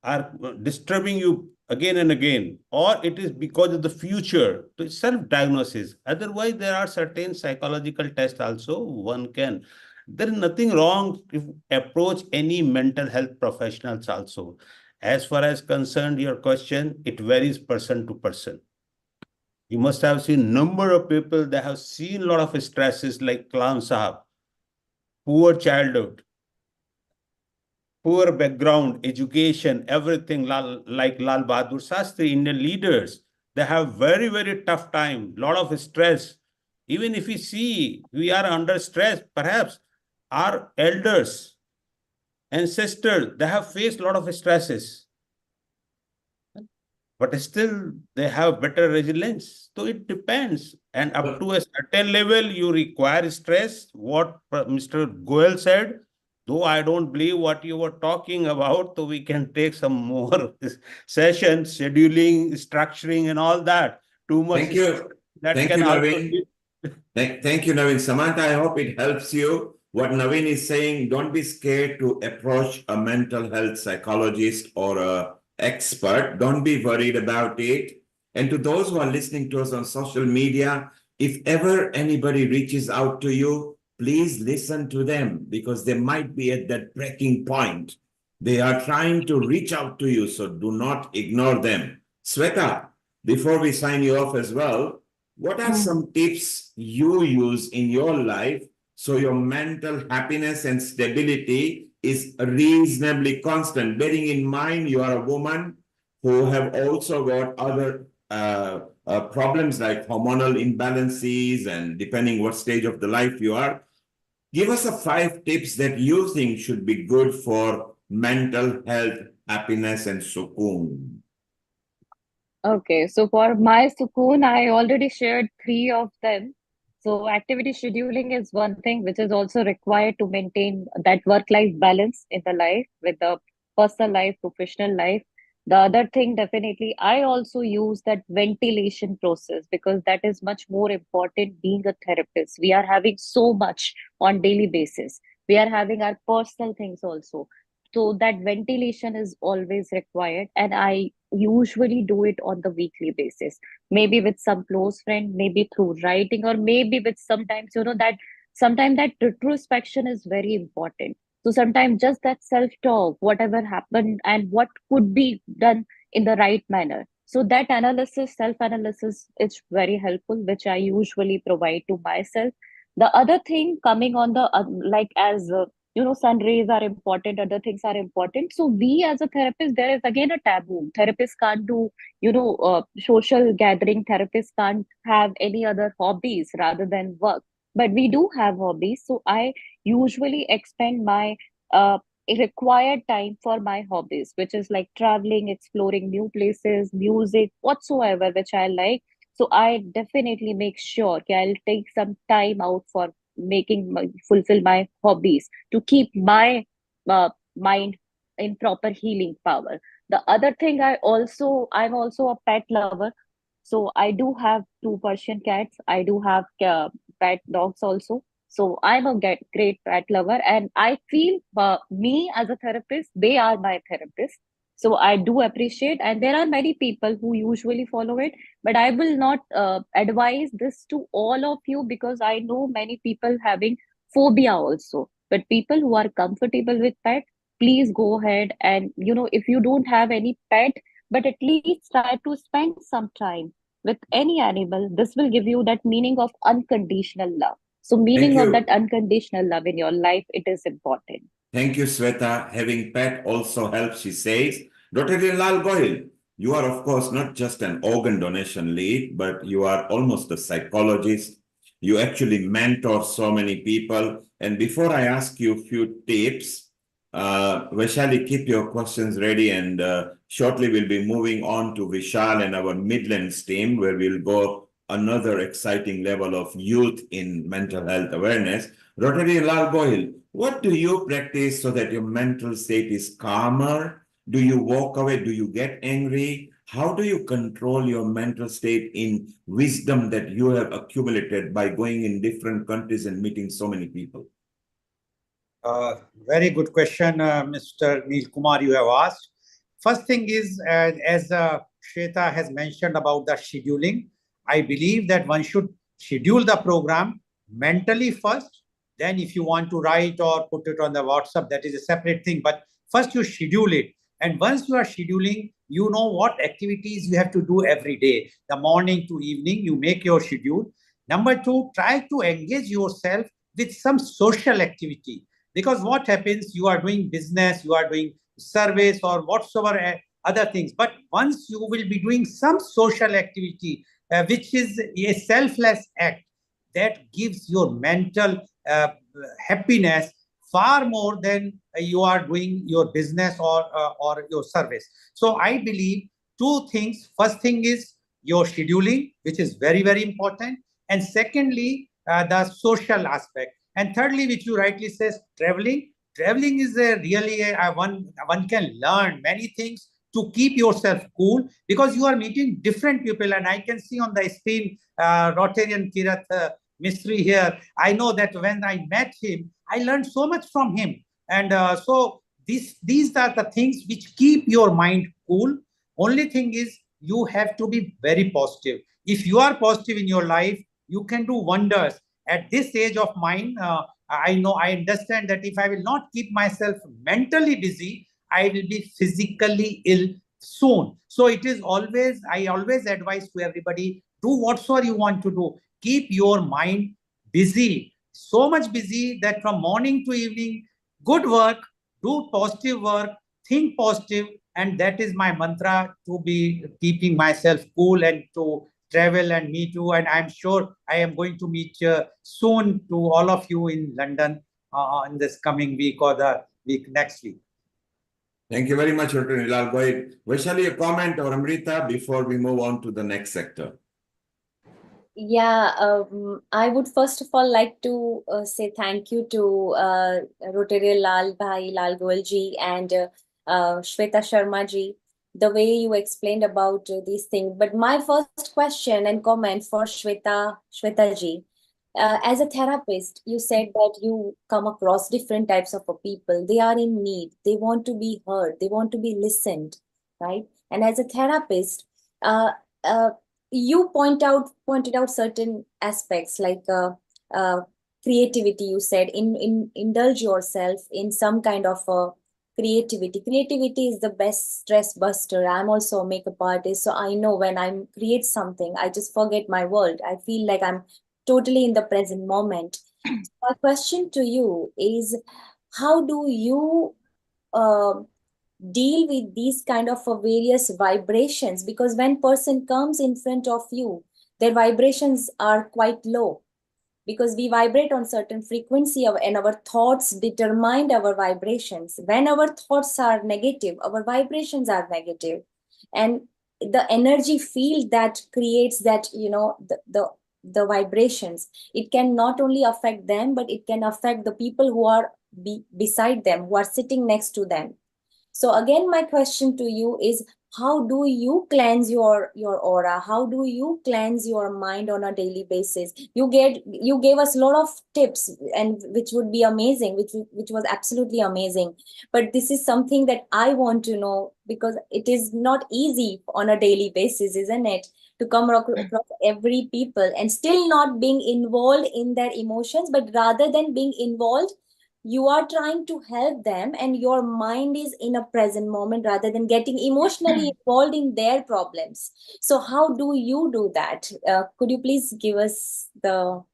are disturbing you again and again, or it is because of the future, to self-diagnosis. Otherwise, there are certain psychological tests also one can. There is nothing wrong if approach any mental health professionals also. As far as concerned your question, it varies person to person. You must have seen number of people that have seen a lot of stresses like Kalam Sahab, poor childhood, poor background, education, everything, like Lal Bahadur Shastri, Indian leaders, they have very, very tough time, lot of stress. Even if we see we are under stress, perhaps our elders, ancestors, they have faced a lot of stresses, but still they have better resilience. So it depends. And up to a certain level, you require stress. What Mr. Goel said, though I don't believe what you were talking about, so we can take some more sessions, scheduling, structuring, and all that. Too much.
Thank you.
That
Thank
can
you,
also
Naveen. Thank you, Naveen. Samantha, I hope it helps you. What Naveen is saying, don't be scared to approach a mental health psychologist or a expert. Don't be worried about it. And to those who are listening to us on social media, if ever anybody reaches out to you, please listen to them because they might be at that breaking point. They are trying to reach out to you, so do not ignore them. Sweta, before we sign you off as well, what are some tips you use in your life so your mental happiness and stability is reasonably constant? Bearing in mind you are a woman who have also got other problems like hormonal imbalances and depending what stage of the life you are. Give us 5 tips that you think should be good for mental health, happiness, and sukoon.
Okay, so for my sukoon, I already shared three of them. So activity scheduling is one thing which is also required to maintain that work-life balance in the life with the personal life, professional life. The other thing, definitely, I also use that ventilation process because that is much more important being a therapist. We are having so much on daily basis. We are having our personal things also. So that ventilation is always required, and I usually do it on the weekly basis, maybe with some close friend, maybe through writing, or maybe with sometimes, that sometimes that retrospection is very important. So sometimes just that self-talk, whatever happened and what could be done in the right manner. So that analysis, self-analysis is very helpful, which I usually provide to myself. The other thing coming on the like as sun rays are important, other things are important. So we as a therapist, there is again a taboo. Therapists can't do, social gathering. Therapists can't have any other hobbies rather than work. But we do have hobbies. So I usually expend my required time for my hobbies, which is like traveling, exploring new places, music, whatsoever, which I like. So I definitely make sure I'll take some time out for fulfill my hobbies to keep my mind in proper healing power. The other thing, I'm also a pet lover. So I do have two Persian cats. I do have pet dogs also. So I'm a great pet lover, and I feel me as a therapist, they are my therapist. So I do appreciate, and there are many people who usually follow it, but I will not advise this to all of you because I know many people having phobia also. But people who are comfortable with pet, please go ahead, and if you don't have any pet, but at least try to spend some time with any animal. This will give you that meaning of unconditional love. So meaning of
you.
that unconditional love in your life, it is important.
Thank you, Sweta. Having pet also helps, she says. Dr. Lal Goyal, you are, of course, not just an organ donation lead, but you are almost a psychologist. You actually mentor so many people. And before I ask you a few tips, Vaishali, keep your questions ready. And shortly we'll be moving on to Vishal and our Midlands team, where we'll go another exciting level of youth in mental health awareness. Rotary Lal Goyal, what do you practice so that your mental state is calmer? Do you walk away? Do you get angry? How do you control your mental state in wisdom that you have accumulated by going in different countries and meeting so many people?
Very good question, Mr. Neil Kumar, you have asked. First thing is, as Shweta has mentioned about the scheduling, I believe that one should schedule the program mentally first. Then if you want to write or put it on the WhatsApp, that is a separate thing. But first you schedule it. And once you are scheduling, you know what activities you have to do every day. The morning to evening, you make your schedule. Number two, try to engage yourself with some social activity. Because what happens, you are doing business, you are doing service or whatsoever other things. But once you will be doing some social activity, which is a selfless act, that gives your mental happiness far more than you are doing your business or your service. So I believe two things. First thing is your scheduling, which is very, very important. And secondly, the social aspect. And thirdly, which you rightly says, traveling. Traveling is one can learn many things to keep yourself cool, because you are meeting different people. And I can see on the screen Rotarian Kirat Mistry here. I know that when I met him, I learned so much from him. And so these are the things which keep your mind cool. Only thing is, you have to be very positive. If you are positive in your life, you can do wonders. At this age of mine, I understand that if I will not keep myself mentally busy, I will be physically ill soon. So it is always, I always advise to everybody, do whatsoever you want to do. Keep your mind busy, so much busy that from morning to evening, good work, do positive work, think positive, and that is my mantra, to be keeping myself cool and to travel and meet you. And I'm sure I am going to meet soon to all of you in London in this coming week or the week next week.
Thank you very much, Dr. Nilal Goyal. Vaishali, a comment or Amrita before we move on to the next sector?
Yeah, I would first of all like to say thank you to Rotary Lal Bhai, Lal Goyal ji and Shweta Sharma ji, the way you explained about these things. But my first question and comment for Shweta ji, as a therapist, you said that you come across different types of people. They are in need. They want to be heard. They want to be listened, right? And as a therapist, you pointed out certain aspects like creativity. You said indulge yourself in some kind of creativity is the best stress buster. I'm also a makeup artist, so I know when I create something, I just forget my world. I feel like I'm totally in the present moment. My question to you is, how do you deal with these kind of various vibrations? Because when person comes in front of you, their vibrations are quite low, because we vibrate on certain frequency and our thoughts determine our vibrations. When our thoughts are negative, our vibrations are negative, and the energy field that creates that, the vibrations, it can not only affect them, but it can affect the people who are beside them, who are sitting next to them. So again, my question to you is, how do you cleanse your aura? How do you cleanse your mind on a daily basis? You gave us a lot of tips, and which would be amazing, which was absolutely amazing. But this is something that I want to know, because it is not easy on a daily basis, isn't it? To come across every people and still not being involved in their emotions, but rather than being involved, you are trying to help them, and your mind is in a present moment rather than getting emotionally involved in their problems. So how do you do that? Could you please give us the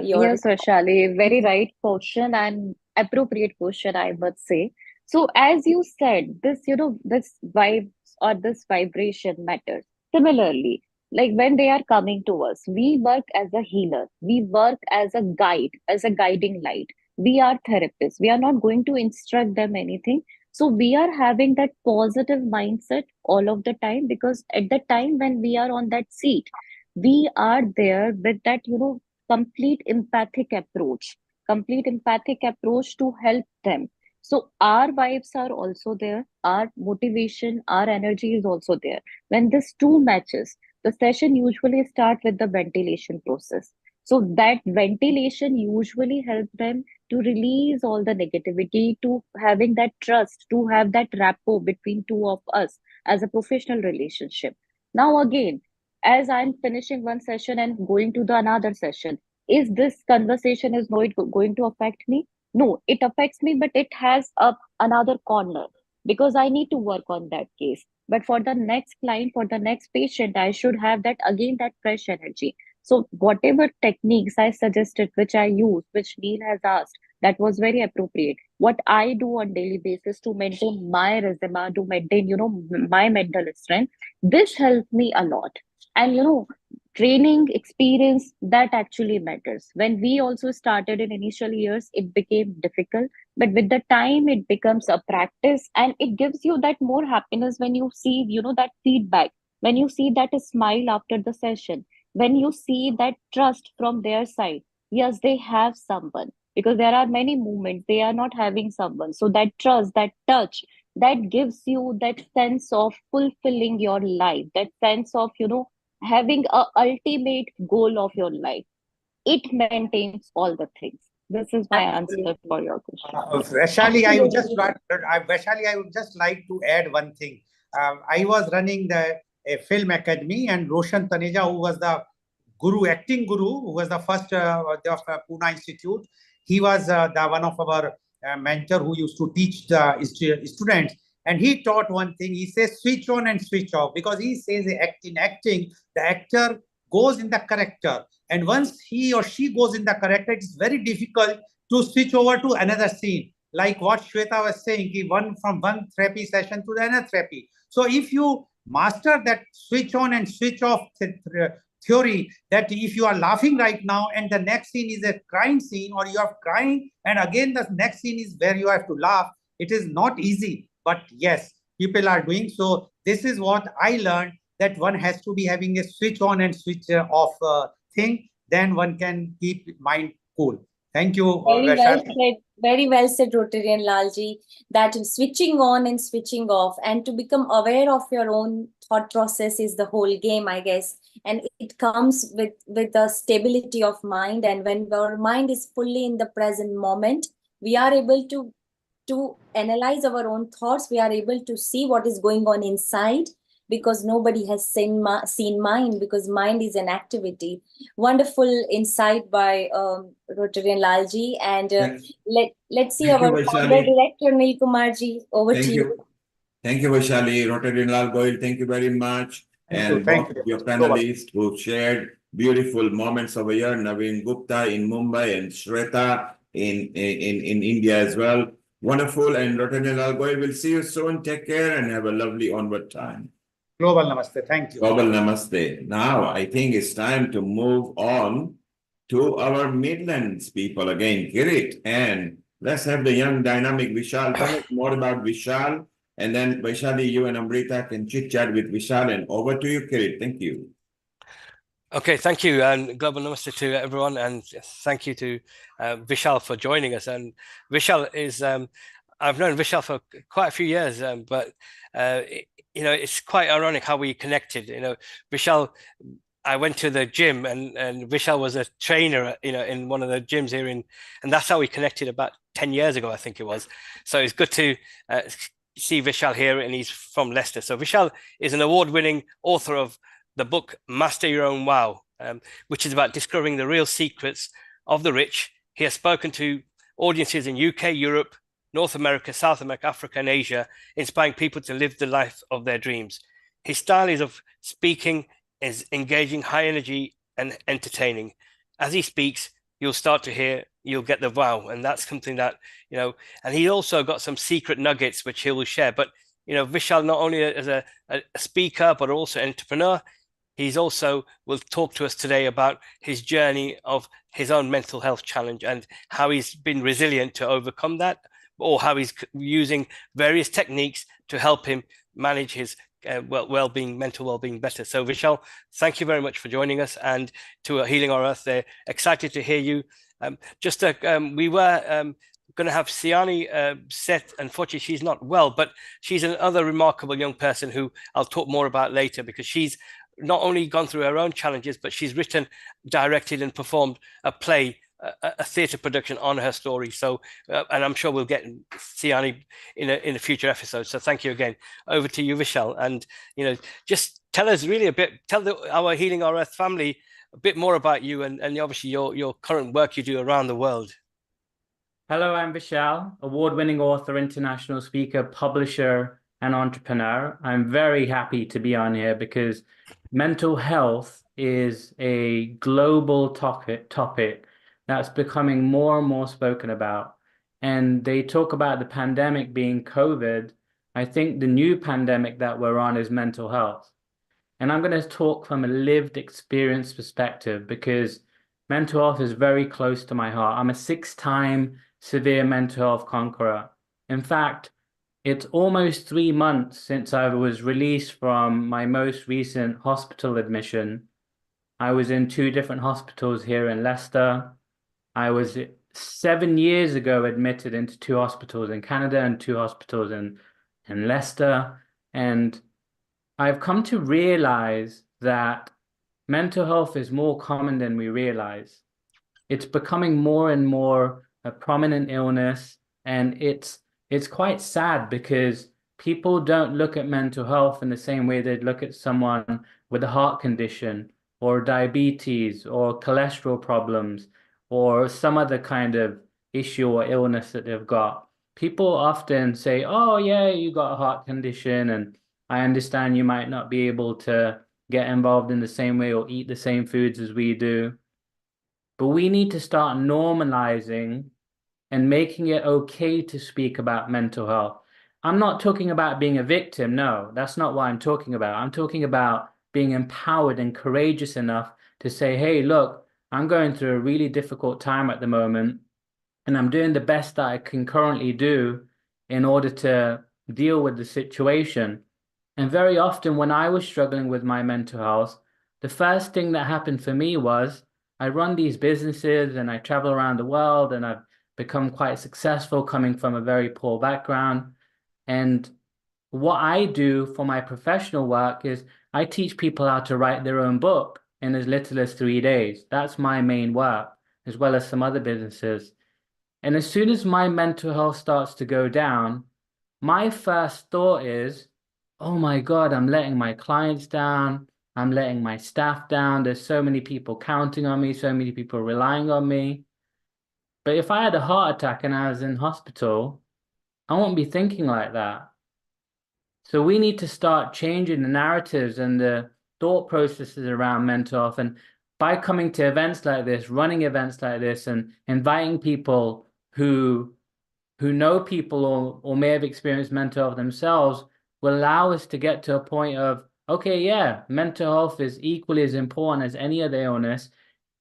your
Yes, Vaishali, very right question and appropriate question, I must say. So, as you said, this vibes or this vibration matters. Similarly, like when they are coming to us, we work as a healer, we work as a guide, as a guiding light. We are therapists. We are not going to instruct them anything. So, we are having that positive mindset all of the time because at the time when we are on that seat, we are there with that, complete empathic approach to help them. So our vibes are also there, our motivation, our energy is also there. When this two matches, the session usually start with the ventilation process. So that ventilation usually helps them to release all the negativity, to having that trust, to have that rapport between two of us as a professional relationship. Now again, as I'm finishing one session and going to the another session, is this conversation is not going to affect me? No, it affects me, but it has another corner because I need to work on that case. But for the next client, for the next patient, I should have that again, that fresh energy. So whatever techniques I suggested, which I use, which Neil has asked, that was very appropriate. What I do on daily basis to maintain my resume, to maintain, my mental strength, this helped me a lot. And training experience that actually matters. When we also started in initial years, it became difficult, but with the time it becomes a practice and it gives you that more happiness when you see that feedback, when you see that smile after the session, when you see that trust from their side. Yes, they have someone, because there are many moments they are not having someone. So that trust, that touch, that gives you that sense of fulfilling your life, that sense of having a ultimate goal of your life. It maintains all the things. This is my answer for your question.
Vaishali,
absolutely.
Vaishali, I would just like to add one thing. I was running a film academy, and Roshan Taneja, who was the acting guru, who was the first of Pune Institute, he was the one of our mentor who used to teach the students. And he taught one thing. He says switch on and switch off, because he says in acting, the actor goes in the character. And once he or she goes in the character, it's very difficult to switch over to another scene. Like what Shweta was saying, from one therapy session to another therapy. So if you master that switch on and switch off theory, that if you are laughing right now and the next scene is a crying scene, or you are crying and again the next scene is where you have to laugh, it is not easy. But yes, people are doing so. This is what I learned, that one has to be having a switch on and switch off thing, then one can keep mind cool. Thank you,
Very well
Vaishali.
said. Very well said, Rotarian Lalji. That switching on and switching off, and to become aware of your own thought process is the whole game, I guess. And it comes with the stability of mind. And when our mind is fully in the present moment, we are able to analyze our own thoughts. We are able to see what is going on inside, because nobody has seen mind, because mind is an activity. Wonderful insight by Rotarian Lalji. And let's see
Thank you,
our founder
Vaishali.
director Neil Kumarji. Over
Thank
to you.
you. Thank you, Vaishali. Rotary Lal Goyal, thank you very much. And
Thank
both
you.
of your panelists who shared beautiful moments over here, Naveen Gupta in Mumbai and Shweta in India as well. Wonderful. And Rotary Lal Goyal, we'll see you soon. Take care and have a lovely onward time.
Global Namaste. Thank you.
Global Namaste. Now, I think it's time to move on to our Midlands people again, Kirit. And let's have the young dynamic Vishal. Tell us more about Vishal. And then Vaishali, you and Amrita can chit chat with Vishal. And over to you, Kirit. Thank you.
Okay, thank you, and global namaste to everyone, and thank you to Vishal for joining us. And Vishal is, I've known Vishal for quite a few years, but it's quite ironic how we connected. Vishal, I went to the gym, and Vishal was a trainer, in one of the gyms here and that's how we connected about 10 years ago, I think it was. So it's good to see Vishal here, and he's from Leicester. So Vishal is an award-winning author of the book Master Your Own Wow, which is about discovering the real secrets of the rich. He has spoken to audiences in UK, Europe, North America, South America, Africa, and Asia, inspiring people to live the life of their dreams. His style is of speaking is engaging, high energy, and entertaining. As he speaks, you'll start to hear, you'll get the wow. And that's something that, and he also got some secret nuggets, which he will share. But, Vishal, not only as a speaker, but also entrepreneur, he's also will talk to us today about his journey of his own mental health challenge and how he's been resilient to overcome that, or how he's using various techniques to help him manage his well-being, mental well-being better. So Vishal, thank you very much for joining us, and to Healing Our Earth, they're excited to hear you. We were going to have Siani set. Unfortunately, she's not well, but she's another remarkable young person who I'll talk more about later, because she's not only gone through her own challenges, but she's written, directed, and performed a play, a theatre production on her story. So, and I'm sure we'll get Siani in a future episode. So, thank you again. Over to you, Vishal, and just tell us really a bit. Tell our Healing Our Earth family a bit more about you, and obviously your current work you do around the world.
Hello, I'm Vishal, award-winning author, international speaker, publisher, and entrepreneur. I'm very happy to be on here because mental health is a global topic that's becoming more and more spoken about. And they talk about the pandemic being COVID. I think the new pandemic that we're on is mental health. And I'm going to talk from a lived experience perspective because mental health is very close to my heart. I'm a 6-time severe mental health conqueror. In fact, it's almost 3 months since I was released from my most recent hospital admission. I was in 2 different hospitals here in Leicester. I was 7 years ago admitted into 2 hospitals in Canada and 2 hospitals in Leicester. And I've come to realize that mental health is more common than we realize. It's becoming more and more a prominent illness, and it's quite sad because people don't look at mental health in the same way they'd look at someone with a heart condition or diabetes or cholesterol problems or some other kind of issue or illness that they've got. People often say, oh yeah, you got a heart condition, and I understand you might not be able to get involved in the same way or eat the same foods as we do. But we need to start normalizing and making it okay to speak about mental health. I'm not talking about being a victim. No, that's not what I'm talking about. I'm talking about being empowered and courageous enough to say, hey, look, I'm going through a really difficult time at the moment, and I'm doing the best that I can currently do in order to deal with the situation. And very often when I was struggling with my mental health, the first thing that happened for me was I run these businesses and I travel around the world, and I've become quite successful coming from a very poor background. And what I do for my professional work is I teach people how to write their own book in as little as 3 days. That's my main work, as well as some other businesses. And as soon as my mental health starts to go down, my first thought is, oh my God, I'm letting my clients down. I'm letting my staff down. There's so many people counting on me, so many people relying on me. But if I had a heart attack and I was in hospital, I won't be thinking like that. So we need to start changing the narratives and the thought processes around mental health. And by coming to events like this, running events like this, and inviting people who know people or may have experienced mental health themselves, will allow us to get to a point of, okay, yeah, mental health is equally as important as any other illness,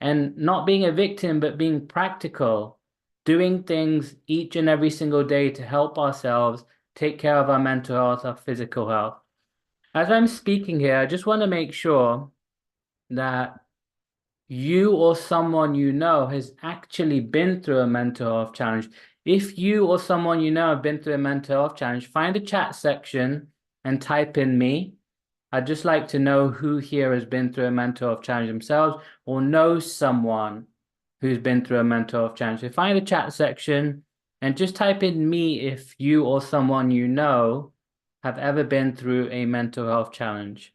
and not being a victim, but being practical, doing things each and every single day to help ourselves take care of our mental health, our physical health. As I'm speaking here, I just want to make sure that you or someone you know has actually been through a mental health challenge. If you or someone you know have been through a mental health challenge, find a chat section and type in me. I'd just like to know who here has been through a mental health challenge themselves or knows someone who's been through a mental health challenge. So find a chat section and just type in me if you or someone you know have ever been through a mental health challenge.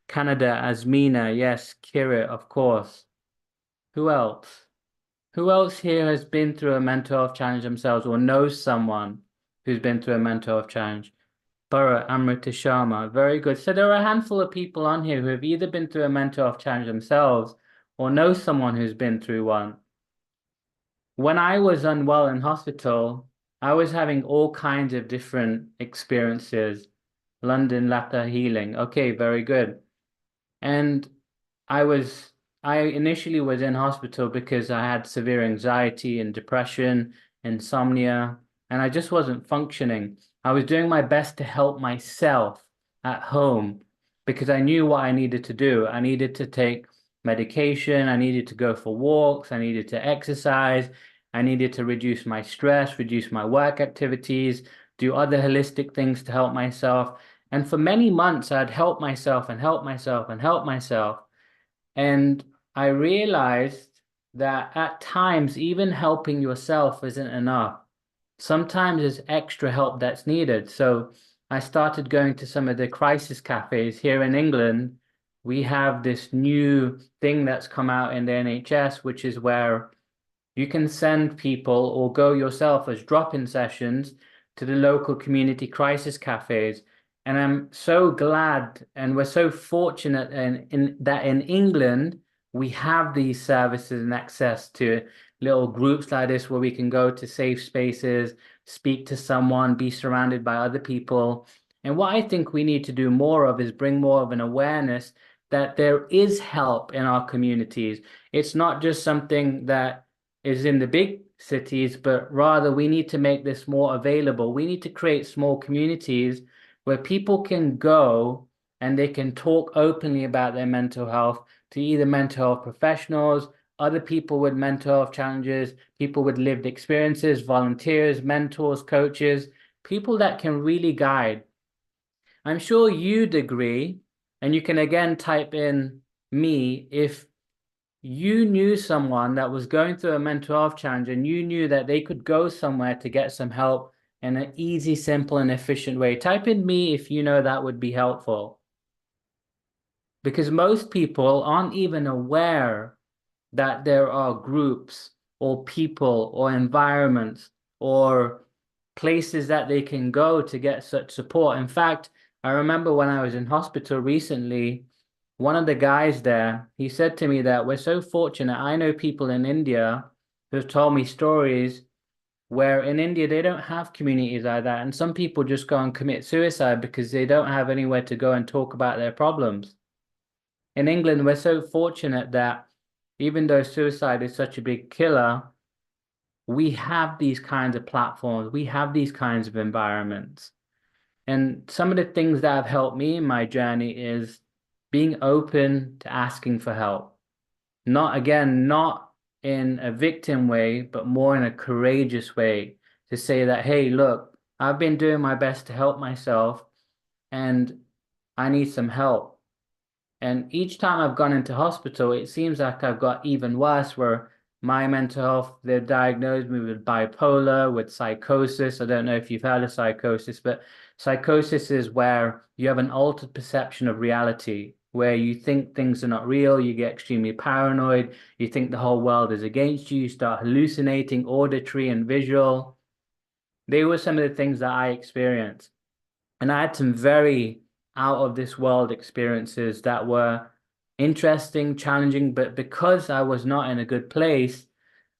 Canada, Asmina, yes, Kirit, of course. Who else? Who else here has been through a mental health challenge themselves or knows someone who's been through a mental health challenge? Bharat, Amrita Sharma, very good. So there are a handful of people on here who have either been through a mental health challenge themselves or know someone who's been through one. when I was unwell in hospital, I was having all kinds of different experiences. London Lata healing. Okay, very good. And I initially was in hospital because I had severe anxiety and depression, insomnia, and I just wasn't functioning. I was doing my best to help myself at home because I knew what I needed to do. I needed to take medication, I needed to go for walks, I needed to exercise, I needed to reduce my stress, reduce my work activities, do other holistic things to help myself. And for many months, I'd help myself and help myself and help myself. And I realized that at times, even helping yourself isn't enough. Sometimes there's extra help that's needed. So I started going to some of the crisis cafes here in England. We have this new thing that's come out in the NHS, which is where you can send people or go yourself as drop-in sessions to the local community crisis cafes. And I'm so glad, and we're so fortunate that in England, we have these services and access to little groups like this where we can go to safe spaces, speak to someone, be surrounded by other people. And what I think we need to do more of is bring more of an awareness that there is help in our communities. It's not just something that is in the big cities, but rather we need to make this more available. We need to create small communities where people can go and they can talk openly about their mental health to either mental health professionals, other people with mental health challenges, people with lived experiences, volunteers, mentors, coaches, people that can really guide. I'm sure you'd agree, and you can again type in me if you knew someone that was going through a mental health challenge and you knew that they could go somewhere to get some help in an easy, simple, and efficient way. Type in me if you know that would be helpful. Because most people aren't even aware that there are groups or people or environments or places that they can go to get such support. In fact, I remember when I was in hospital recently, one of the guys there, he said to me that we're so fortunate. I know people in India who've told me stories where in India they don't have communities like that. And some people just go and commit suicide because they don't have anywhere to go and talk about their problems. In England, we're so fortunate that even though suicide is such a big killer, we have these kinds of platforms, we have these kinds of environments. And some of the things that have helped me in my journey is being open to asking for help. Not in a victim way, but more in a courageous way to say that, hey, look, I've been doing my best to help myself and I need some help. And each time I've gone into hospital, it seems like I've got even worse where my mental health, they've diagnosed me with bipolar, with psychosis. I don't know if you've heard of psychosis, but psychosis is where you have an altered perception of reality, where you think things are not real, you get extremely paranoid, you think the whole world is against you, you start hallucinating auditory and visual. They were some of the things that I experienced. And I had some very out of this world experiences that were interesting, challenging, but because I was not in a good place,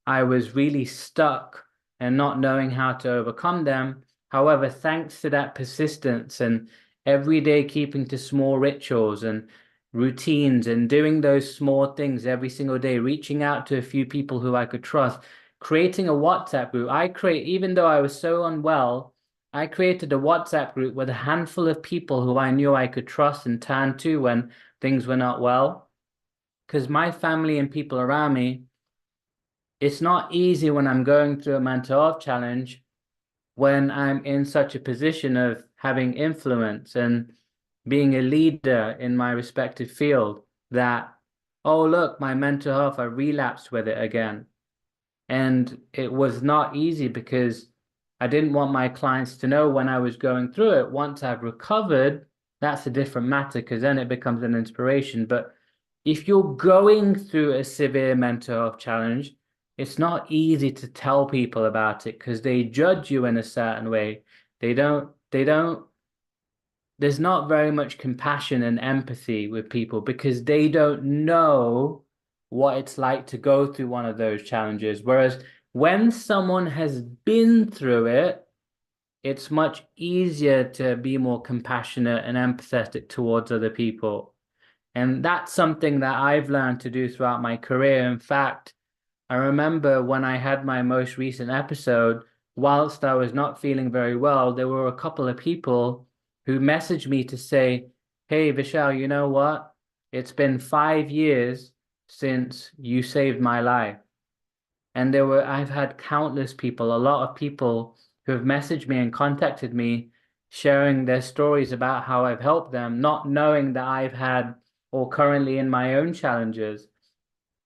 I was really stuck and not knowing how to overcome them. However, thanks to that persistence and every day keeping to small rituals and routines and doing those small things every single day, reaching out to a few people who I could trust, creating a WhatsApp group. Even though I was so unwell, I created a WhatsApp group with a handful of people who I knew I could trust and turn to when things were not well. Because my family and people around me, it's not easy when I'm going through a mental health challenge, when I'm in such a position of having influence and being a leader in my respective field, that, oh, look, my mental health, I relapsed with it again. And it was not easy because I didn't want my clients to know when I was going through it. Once I've recovered, that's a different matter because then it becomes an inspiration. But if you're going through a severe mental health challenge, it's not easy to tell people about it because they judge you in a certain way. There's not very much compassion and empathy with people because they don't know what it's like to go through one of those challenges. Whereas when someone has been through it, it's much easier to be more compassionate and empathetic towards other people. And that's something that I've learned to do throughout my career. In fact, I remember when I had my most recent episode, whilst I was not feeling very well, there were a couple of people who messaged me to say, hey, Vishal, you know what? It's been 5 years since you saved my life. And I've had countless people, a lot of people who have messaged me and contacted me, sharing their stories about how I've helped them, not knowing that I've had or currently in my own challenges.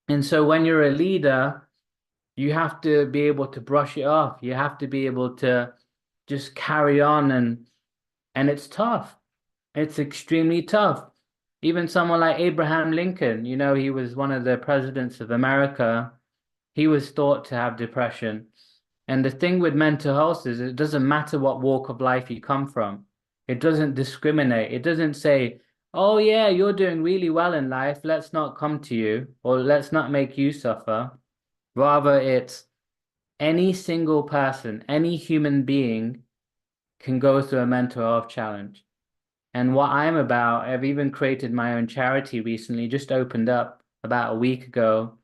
And so when you're a leader, you have to be able to brush it off. You have to be able to just carry on, and it's tough. It's extremely tough. Even someone like Abraham Lincoln, you know, he was one of the presidents of America. He was thought to have depression. And the thing with mental health is it doesn't matter what walk of life you come from. It doesn't discriminate. It doesn't say, oh yeah, you're doing really well in life, let's not come to you, or let's not make you suffer. Rather, it's any single person, any human being can go through a mental health challenge. And what I'm about, I've even created my own charity recently, just opened up about a week ago.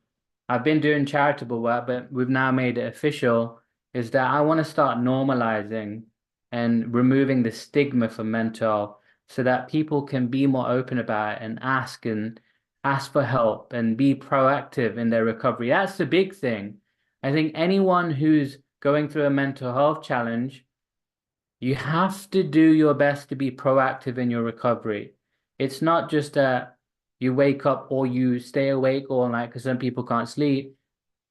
I've been doing charitable work, but we've now made it official, is that I want to start normalizing and removing the stigma from mental health so that people can be more open about it and ask for help and be proactive in their recovery. That's the big thing. I think anyone who's going through a mental health challenge, you have to do your best to be proactive in your recovery. It's not just that you wake up or you stay awake all night, because some people can't sleep,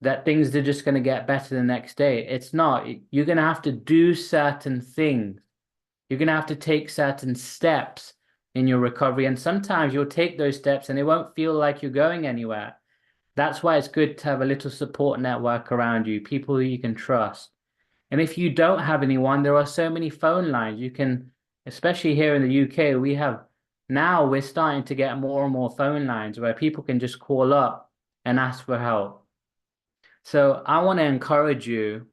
that things are just going to get better the next day. It's not. You're going to have to do certain things. You're going to have to take certain steps in your recovery. And sometimes you'll take those steps and it won't feel like you're going anywhere. That's why it's good to have a little support network around you, people who you can trust. And if you don't have anyone, there are so many phone lines. You can, especially here in the UK, we're starting to get more and more phone lines where people can just call up and ask for help. So I want to encourage you.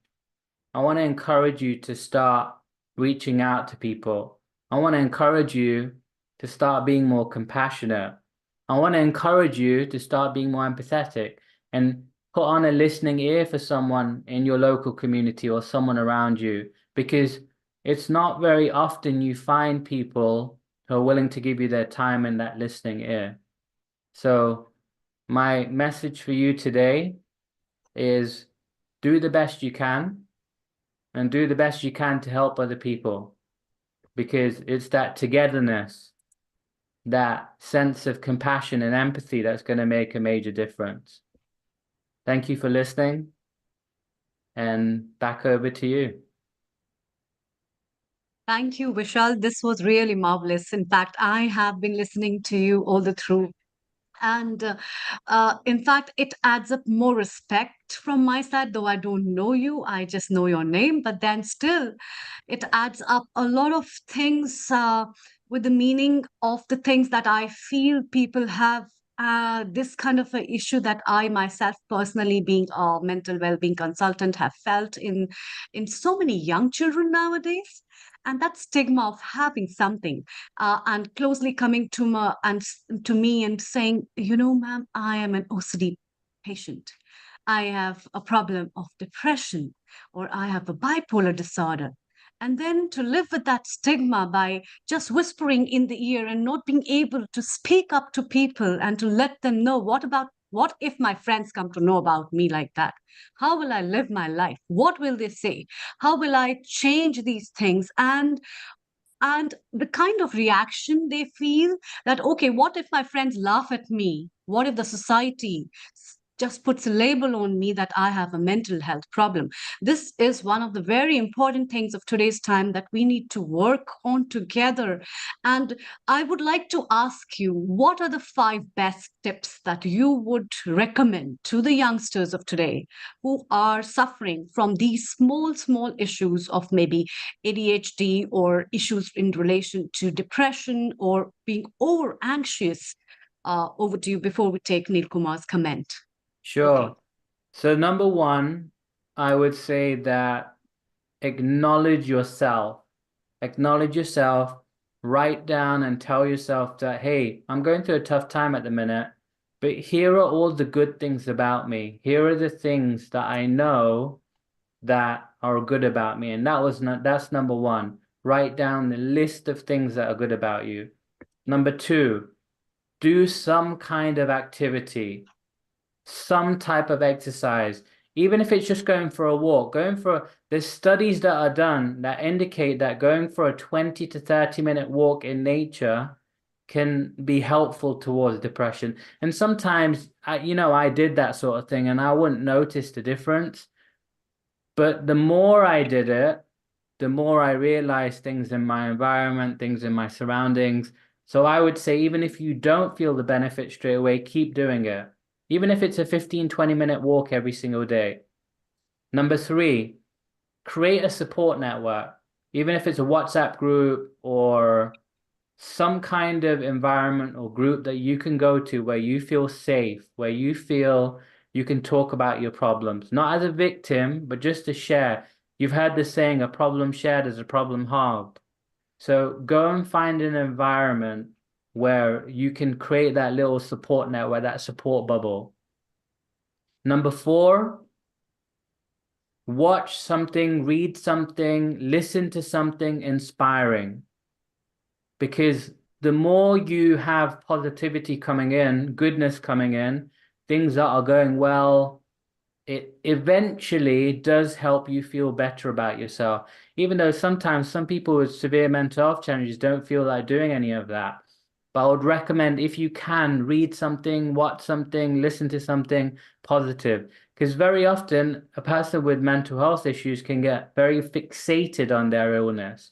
I want to encourage you to start reaching out to people. I want to encourage you to start being more compassionate. I want to encourage you to start being more empathetic and put on a listening ear for someone in your local community or someone around you, because it's not very often you find people who are willing to give you their time and that listening ear. So my message for you today is do the best you can, and do the best you can to help other people, because it's that togetherness, that sense of compassion and empathy that's going to make a major difference. Thank you for listening, and back over to you.
Thank you, Vishal. This was really marvelous. In fact, I have been listening to you all the through. And in fact, it adds up more respect from my side, though I don't know you, I just know your name. But then still, it adds up a lot of things with the meaning of the things that I feel people have. This kind of an issue that I myself personally, being a mental well-being consultant, have felt in so many young children nowadays, and that stigma of having something and closely coming to me and saying, you know, ma'am, I am an OCD patient. I have a problem of depression, or I have a bipolar disorder. And then to live with that stigma by just whispering in the ear and not being able to speak up to people and to let them know, what if my friends come to know about me like that? How will I live my life? What will they say? How will I change these things? And the kind of reaction they feel, that okay, what if my friends laugh at me? What if the society just puts a label on me that I have a mental health problem? This is one of the very important things of today's time that we need to work on together. And I would like to ask you, what are the 5 best tips that you would recommend to the youngsters of today who are suffering from these small issues of maybe ADHD or issues in relation to depression or being over anxious? Over to you before we take Neil Kumar's comment.
Sure.
Okay.
So number one, I would say that acknowledge yourself. Acknowledge yourself, write down and tell yourself that, hey, I'm going through a tough time at the minute, but here are all the good things about me. Here are the things that I know that are good about me. And that's number one. Write down the list of things that are good about you. Number two, do some kind of activity, some type of exercise, even if it's just going for a walk, there's studies that are done that indicate that going for a 20 to 30-minute walk in nature can be helpful towards depression. And sometimes, I did that sort of thing and I wouldn't notice the difference. But the more I did it, the more I realized things in my environment, things in my surroundings. So I would say, even if you don't feel the benefit straight away, keep doing it. Even if it's a 15, 20-minute walk every single day. Number three, create a support network. Even if it's a WhatsApp group or some kind of environment or group that you can go to where you feel safe, where you feel you can talk about your problems, not as a victim, but just to share. You've heard the saying, a problem shared is a problem halved. So go and find an environment where you can create that little support network, that support bubble. Number four, watch something, read something, listen to something inspiring. Because the more you have positivity coming in, goodness coming in, things that are going well, it eventually does help you feel better about yourself. Even though sometimes some people with severe mental health challenges don't feel like doing any of that. But I would recommend, if you can, read something, watch something, listen to something positive. Because very often a person with mental health issues can get very fixated on their illness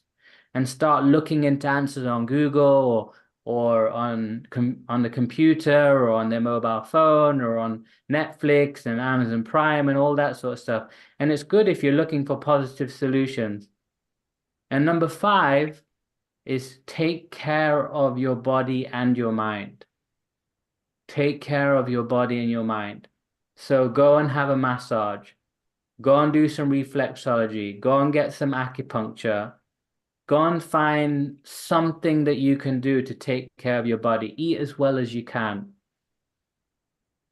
and start looking into answers on Google or on the computer or on their mobile phone or on Netflix and Amazon Prime and all that sort of stuff. And it's good if you're looking for positive solutions. And number five is take care of your body and your mind. Take care of your body and your mind. So go and have a massage. Go and do some reflexology. Go and get some acupuncture. Go and find something that you can do to take care of your body. Eat as well as you can.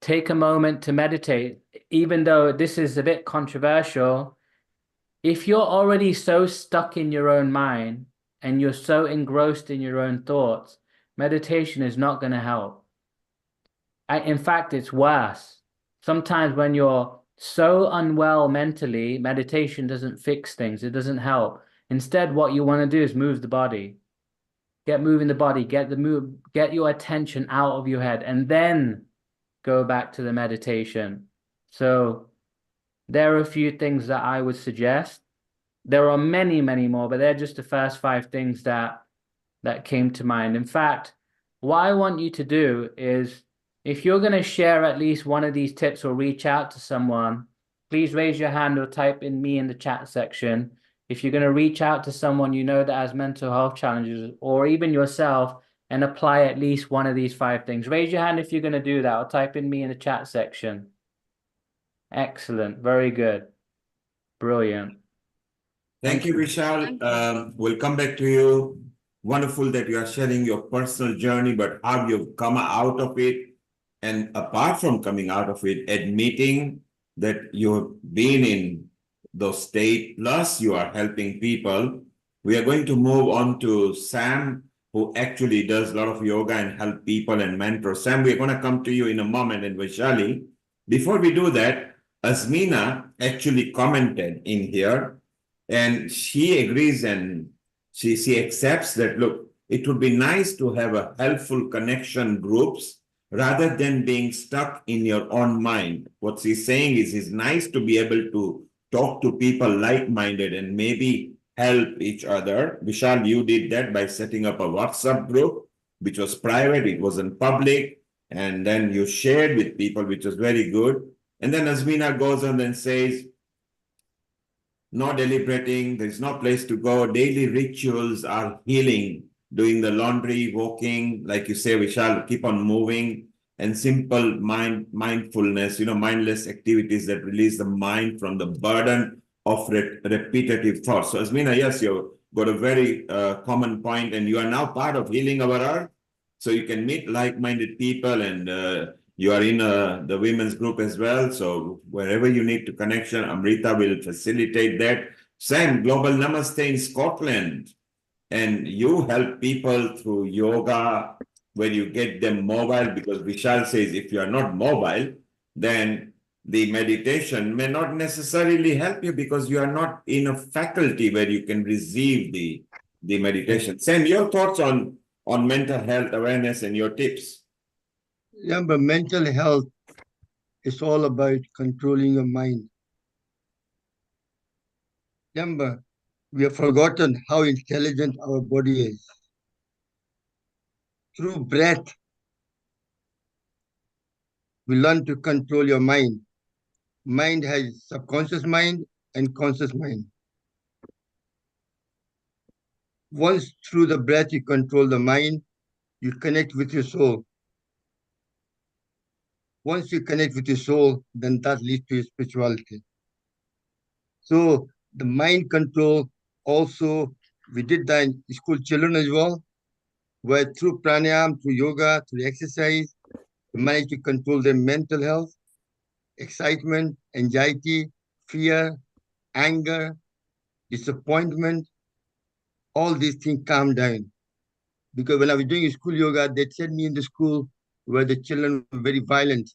Take a moment to meditate. Even though this is a bit controversial, if you're already so stuck in your own mind and you're so engrossed in your own thoughts, meditation is not going to help. In fact, it's worse. Sometimes when you're so unwell mentally, meditation doesn't fix things. It doesn't help. Instead, what you want to do is move the body. Get moving the body, get your attention out of your head, and then go back to the meditation. So there are a few things that I would suggest. There are many, many more, but they're just the first 5 things that came to mind. In fact, what I want you to do is, if you're going to share at least one of these tips or reach out to someone, please raise your hand or type in me in the chat section. If you're going to reach out to someone you know that has mental health challenges, or even yourself, and apply at least one of these 5 things, raise your hand if you're going to do that, or type in me in the chat section. Excellent. Very good. Brilliant.
Thank you, Vishal. We'll come back to you. Wonderful that you are sharing your personal journey, but how you've come out of it. And apart from coming out of it, admitting that you've been in those state, plus you are helping people. We are going to move on to Sam, who actually does a lot of yoga and help people and mentor. Sam, we're going to come to you in a moment, and Vaishali. Before we do that, Azmina actually commented in here, and she agrees and she accepts that, look, it would be nice to have a helpful connection groups rather than being stuck in your own mind. What she's saying is it's nice to be able to talk to people like-minded and maybe help each other. Vishal, you did that by setting up a WhatsApp group, which was private, it wasn't public, and then you shared with people, which was very good. And then Azmina goes on and says, no deliberating, there's no place to go, daily rituals are healing, doing the laundry, walking, like you say, Vishal, keep on moving. and simple mindfulness, mindless activities that release the mind from the burden of repetitive thoughts. So Asmina, yes, you've got a very common point, and you are now part of Healing Our Earth. So you can meet like-minded people, and you are in the women's group as well. So wherever you need to connection, Amrita will facilitate that. Sam, Global Namaste in Scotland. And you help people through yoga where you get them mobile, because Vishal says if you are not mobile, then the meditation may not necessarily help you because you are not in a faculty where you can receive the meditation. Sam, your thoughts on mental health awareness and your tips?
Yeah, but mental health is all about controlling your mind. Remember, we have forgotten how intelligent our body is. Through breath, we learn to control your mind. Mind has subconscious mind and conscious mind. Once through the breath you control the mind, you connect with your soul. Once you connect with your soul, then that leads to your spirituality. So the mind control also, we did that in school children as well, where through pranayama, through yoga, through exercise, we manage to control their mental health, excitement, anxiety, fear, anger, disappointment, all these things calm down. Because when I was doing school yoga, they sent me in the school where the children were very violent.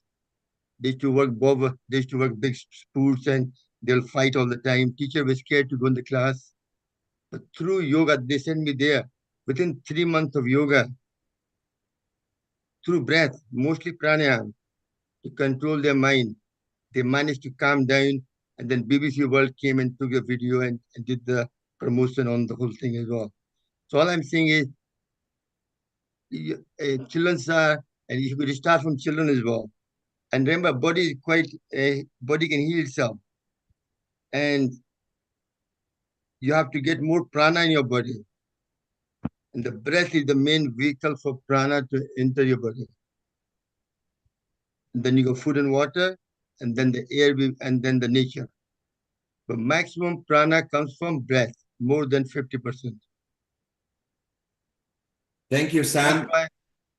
They used to work they used to work big sports, and they'll fight all the time. Teacher was scared to go in the class. But through yoga, they sent me there. Within 3 months of yoga, through breath, mostly pranayama, to control their mind, they managed to calm down. And then BBC World came and took a video and did the promotion on the whole thing as well. So all I'm saying is, children's are, and you could start from children as well. And remember, body is quite, body can heal itself. And you have to get more prana in your body. And the breath is the main vehicle for prana to enter your body. And then you go food and water, and then the air, and then the nature. But maximum prana comes from breath, more than 50%.
Thank you, Sam.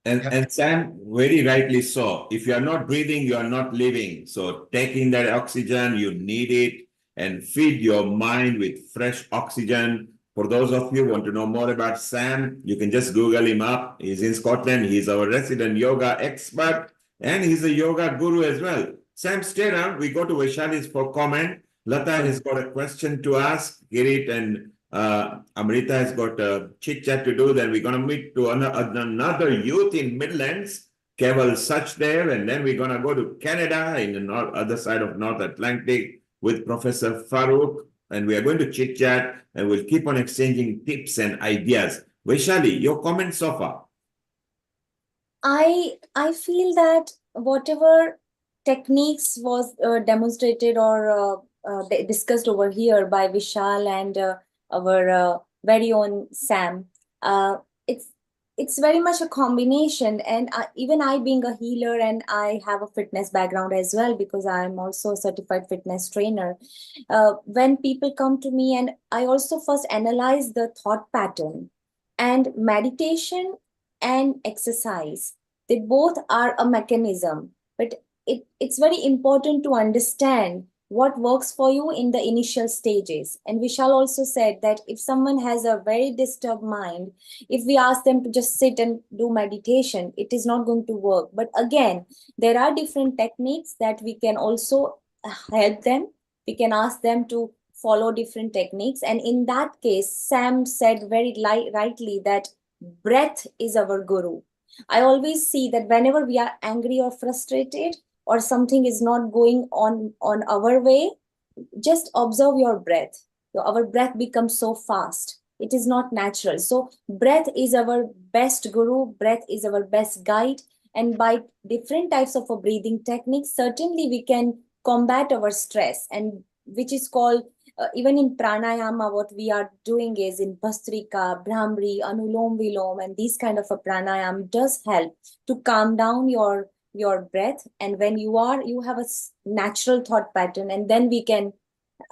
And Sam, very rightly so. If you are not breathing, you are not living. So take in that oxygen, you need it, and feed your mind with fresh oxygen. For those of you who want to know more about Sam, you can just Google him up. He's in Scotland. He's our resident yoga expert, and he's a yoga guru as well. Sam, stay around. We go to Vaishali's for comment. Lata has got a question to ask. Girit and Amrita has got a chit chat to do. Then we're going to meet to another youth in Midlands, Keval Such there, and then we're going to go to Canada in the other side of North Atlantic with Professor Farooq, and we are going to chit chat, and we'll keep on exchanging tips and ideas. Vaishali, your comment so far?
I feel that whatever techniques was demonstrated or discussed over here by Vishal and our very own Sam, it's very much a combination. And even I being a healer, and I have a fitness background as well, because I'm also a certified fitness trainer. When people come to me, and I also first analyze the thought pattern, and meditation and exercise, they both are a mechanism, but it's very important to understand what works for you in the initial stages. And Vishal also said that if someone has a very disturbed mind, if we ask them to just sit and do meditation, it is not going to work. But again, there are different techniques that we can also help them. We can ask them to follow different techniques. And in that case, Sam said very rightly that breath is our guru. I always see that whenever we are angry or frustrated, or something is not going on our way, just observe your breath. Our breath becomes so fast. It is not natural. So breath is our best guru. Breath is our best guide. And by different types of breathing techniques, certainly we can combat our stress, and which is called, even in pranayama, what we are doing is in Bhastrika, Brahmari, Anulom Vilom, and these kind of a pranayama does help to calm down your your breath, and when you have a natural thought pattern, and then we can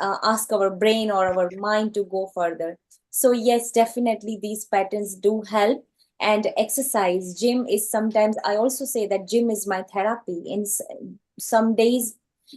ask our brain or our mind to go further. So yes, definitely these patterns do help. And exercise, gym is sometimes, I also say that gym is my therapy. In some days,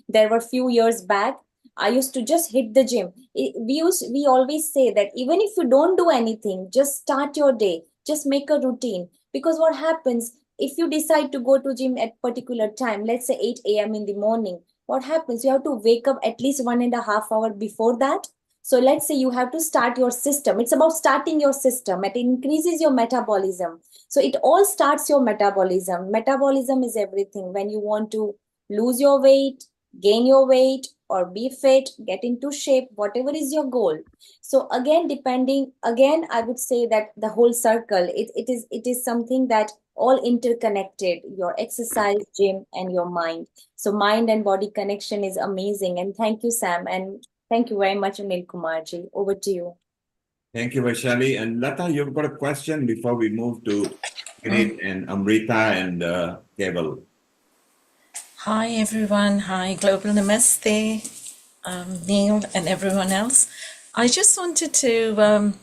there were few years back, I used to just hit the gym. We always say that even if you don't do anything, just start your day, just make a routine. Because what happens if you decide to go to gym at particular time, let's say 8 a.m. in the morning, what happens? You have to wake up at least 1.5 hours before that. So let's say you have to start your system. It's about starting your system. It increases your metabolism. So it all starts your metabolism. Metabolism is everything. When you want to lose your weight, gain your weight, or be fit, get into shape, whatever is your goal. So again, I would say that the whole circle, it is something that all interconnected, your exercise, gym, and your mind. So mind and body connection is amazing. And thank you, Sam. And thank you very much, Anil Kumarji. Over to you.
Thank you, Vaishali. And Lata, you've got a question before we move to Kirit and Amrita and Keval.
Hi, everyone. Hi, Global Namaste, Neil, and everyone else. I just wanted to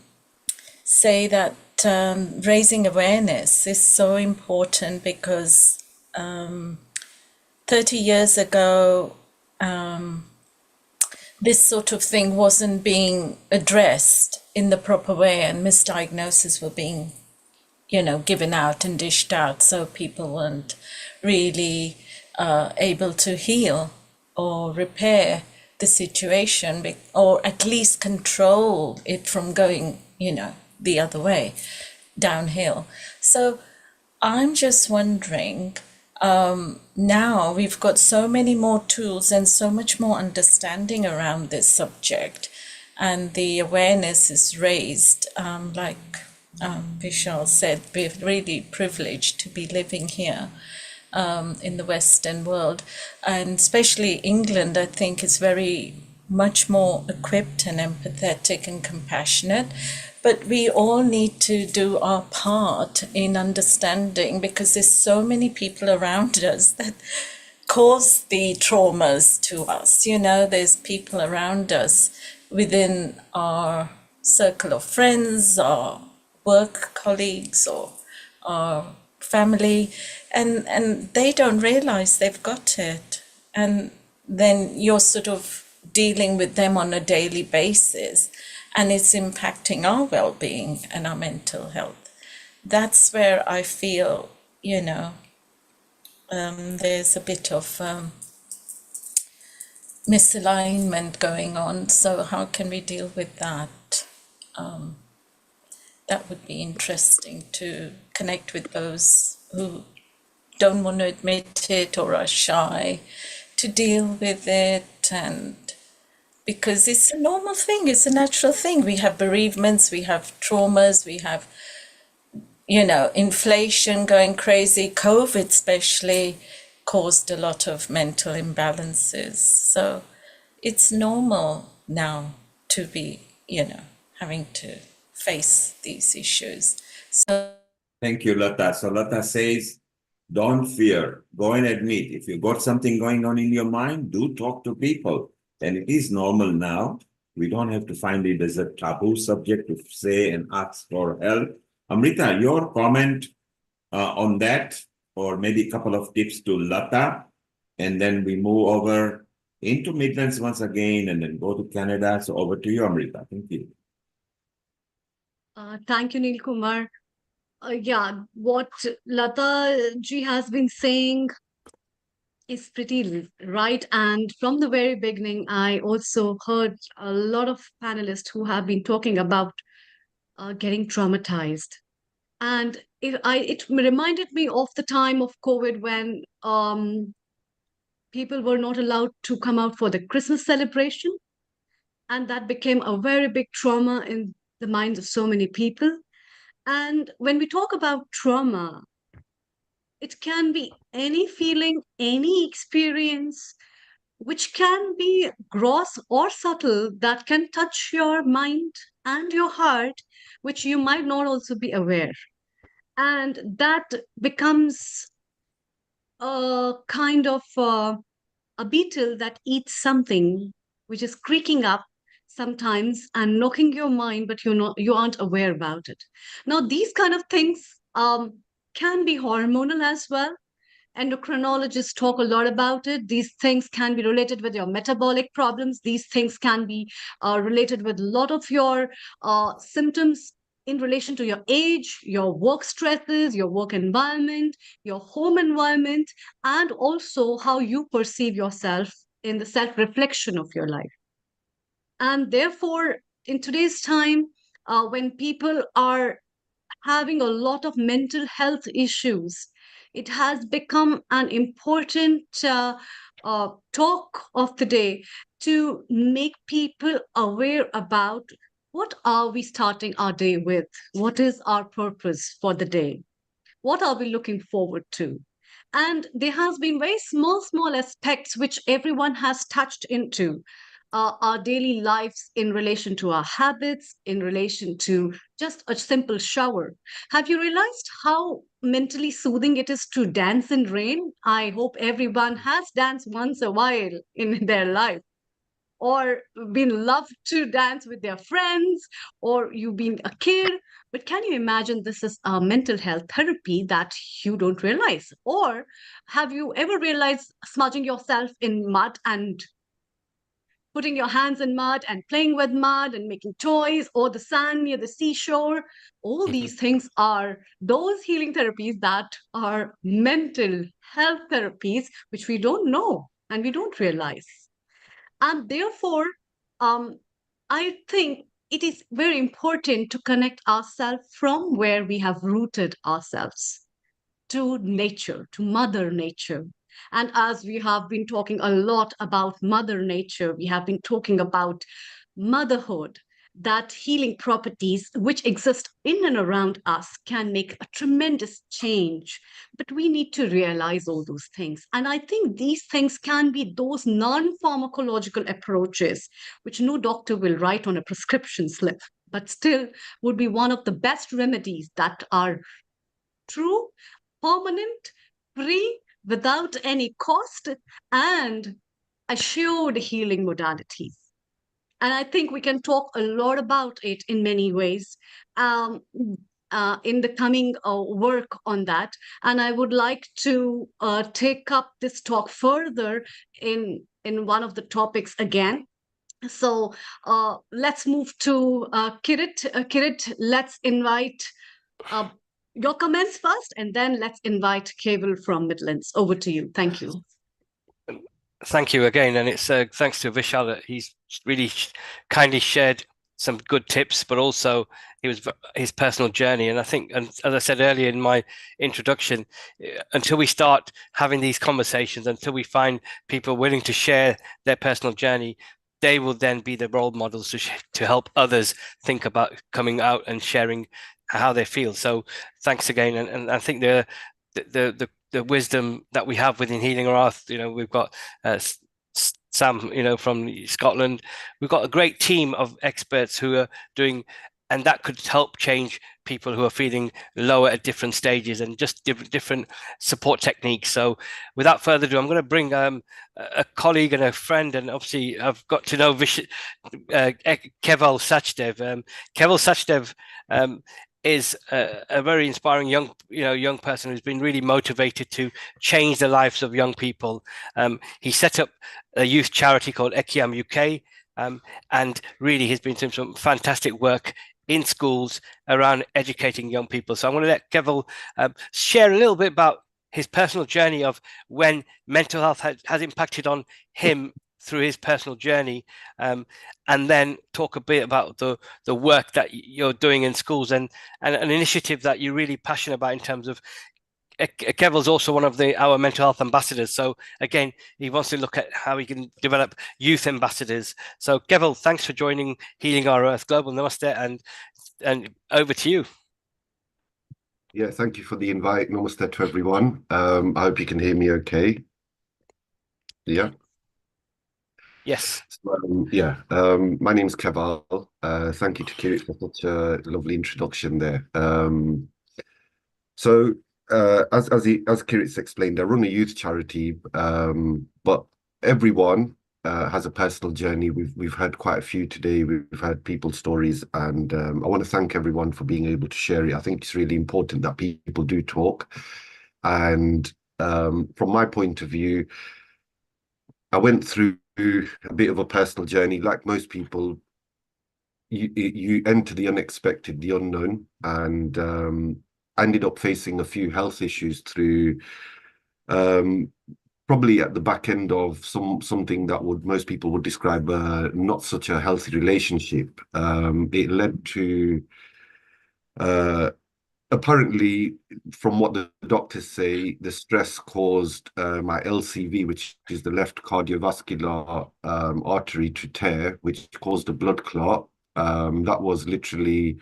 say that raising awareness is so important because 30 years ago, this sort of thing wasn't being addressed in the proper way, and misdiagnoses were being, given out and dished out, so people weren't really able to heal or repair the situation, or at least control it from going, the other way, downhill. So I'm just wondering, now we've got so many more tools and so much more understanding around this subject, and the awareness is raised. Like Vishal said, we're really privileged to be living here in the Western world, and especially England, I think, is very much more equipped and empathetic and compassionate. But we all need to do our part in understanding, because there's so many people around us that cause the traumas to us. There's people around us within our circle of friends, our work colleagues, or our family, and they don't realize they've got it. And then you're sort of dealing with them on a daily basis, and it's impacting our well-being and our mental health. That's where I feel, there's a bit of misalignment going on. So how can we deal with that? That would be interesting to connect with those who don't want to admit it or are shy to deal with it. And because it's a normal thing, it's a natural thing. We have bereavements, we have traumas, we have, inflation going crazy. COVID especially caused a lot of mental imbalances. So it's normal now to be, having to face these issues. So
Thank you, Lata. So Lata says, don't fear. Go and admit. If you got something going on in your mind, do talk to people. And it is normal now. We don't have to find it as a taboo subject to say and ask for help. Amrita, your comment on that, or maybe a couple of tips to Lata, and then we move over into Midlands once again and then go to Canada. So over to you, Amrita. Thank you.
Thank you, Neil Kumar. Yeah, what Lata ji has been saying is pretty right. And from the very beginning, I also heard a lot of panelists who have been talking about getting traumatized. And it reminded me of the time of COVID when people were not allowed to come out for the Christmas celebration. And that became a very big trauma in the minds of so many people. And when we talk about trauma, it can be any feeling, any experience, which can be gross or subtle, that can touch your mind and your heart, which you might not also be aware. And that becomes a kind of a beetle that eats something which is creaking up sometimes and knocking your mind, but you aren't aware about it. Now, these kind of things can be hormonal as well. Endocrinologists talk a lot about it. These things can be related with your metabolic problems. These things can be related with a lot of your symptoms in relation to your age, your work stresses, your work environment, your home environment, and also how you perceive yourself in the self reflection of your life. And therefore, in today's time, when people are having a lot of mental health issues, it has become an important talk of the day to make people aware about what are we starting our day with, what is our purpose for the day, what are we looking forward to. And there has been very small aspects which everyone has touched into our daily lives in relation to our habits, in relation to just a simple shower. Have you realized how mentally soothing it is to dance in rain? I hope everyone has danced once a while in their life, or been loved to dance with their friends, or you've been a kid. But can you imagine this is a mental health therapy that you don't realize? Or have you ever realized smudging yourself in mud and putting your hands in mud and playing with mud and making toys, or the sand near the seashore? All these things are those healing therapies that are mental health therapies, which we don't know and we don't realize. And therefore, I think it is very important to connect ourselves from where we have rooted ourselves to nature, to Mother Nature. And as we have been talking a lot about Mother Nature, we have been talking about motherhood, that healing properties which exist in and around us can make a tremendous change. But we need to realize all those things. And I think these things can be those non pharmacological approaches, which no doctor will write on a prescription slip, but still would be one of the best remedies that are true, permanent, free, without any cost, and assured healing modalities. And I think we can talk a lot about it in many ways in the coming work on that. And I would like to take up this talk further in one of the topics again. So let's move to Kirit. Kirit, let's invite your comments first, and then let's invite Cable from Midlands. Over to you. Thank you.
Thank you again, and it's thanks to Vishal that he's really kindly shared some good tips, but also his personal journey. And I think, and as I said earlier in my introduction, until we start having these conversations, until we find people willing to share their personal journey, they will then be the role models to help others think about coming out and sharing how they feel. So thanks again, and I think the wisdom that we have within Healing Our Earth, we've got Sam, from Scotland. We've got a great team of experts who are doing, and that could help change people who are feeling lower at different stages, and just different support techniques. So without further ado, I'm going to bring a colleague and a friend, and obviously I've got to know Keval Sachdev. Keval Sachdev is a very inspiring young person who's been really motivated to change the lives of young people. He set up a youth charity called Ekiam UK, and really has been doing some fantastic work in schools around educating young people. So I'm going to let Keval share a little bit about his personal journey of when mental health has impacted on him through his personal journey, and then talk a bit about the work that you're doing in schools and an initiative that you're really passionate about in terms of. Keval's also one of our mental health ambassadors. So again, he wants to look at how we can develop youth ambassadors. So Keval, thanks for joining Healing Our Earth Global. Namaste, and over to you.
Yeah, thank you for the invite. Namaste to everyone. I hope you can hear me okay. Yeah.
Yes.
My name is Keval. Thank you to Kirit for such a lovely introduction there. So as Kirit's explained, I run a youth charity, but everyone has a personal journey. We've had quite a few today. We've had people's stories, and I want to thank everyone for being able to share it. I think it's really important that people do talk. And from my point of view, I went through a bit of a personal journey, like most people. You enter the unexpected, the unknown, and ended up facing a few health issues through probably at the back end of something that most people would describe not such a healthy relationship. It led to apparently, from what the doctors say, the stress caused my LCV, which is the left cardiovascular artery, to tear, which caused a blood clot. That was literally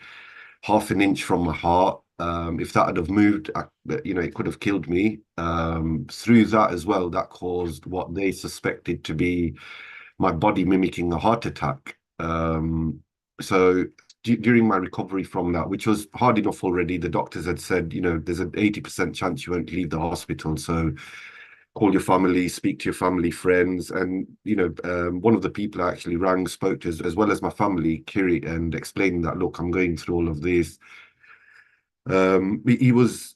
half an inch from my heart. If that had have moved, it could have killed me. Through that as well, that caused what they suspected to be my body mimicking a heart attack. So during my recovery from that, which was hard enough already, the doctors had said, there's an 80% chance you won't leave the hospital. So call your family, speak to your family, friends. And, one of the people I actually rang, spoke to, as well as my family, Kirit, and explained that, look, I'm going through all of this. He was,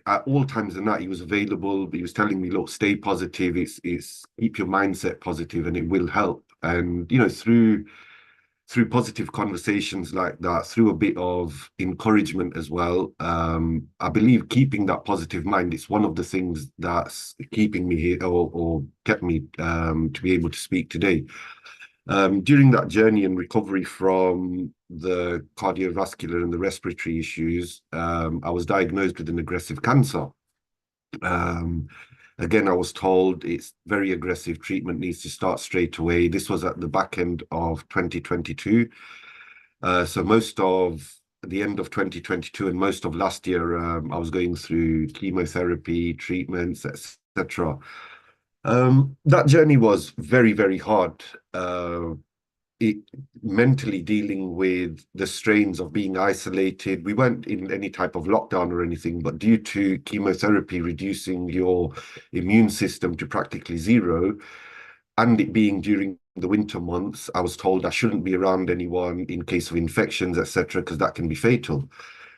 at all times in that, he was available. He was telling me, look, stay positive. It's keep your mindset positive and it will help. And, through positive conversations like that, through a bit of encouragement as well, I believe keeping that positive mind, it's one of the things that's keeping me here or kept me to be able to speak today. During that journey and recovery from the cardiovascular and the respiratory issues, I was diagnosed with an aggressive cancer. Again, I was told it's very aggressive, treatment needs to start straight away. This was at the back end of 2022. So most of the end of 2022 and most of last year, I was going through chemotherapy, treatments, etc. That journey was very, very hard. Mentally dealing with the strains of being isolated. We weren't in any type of lockdown or anything, but due to chemotherapy reducing your immune system to practically zero, and it being during the winter months, I was told I shouldn't be around anyone in case of infections, etc., because that can be fatal.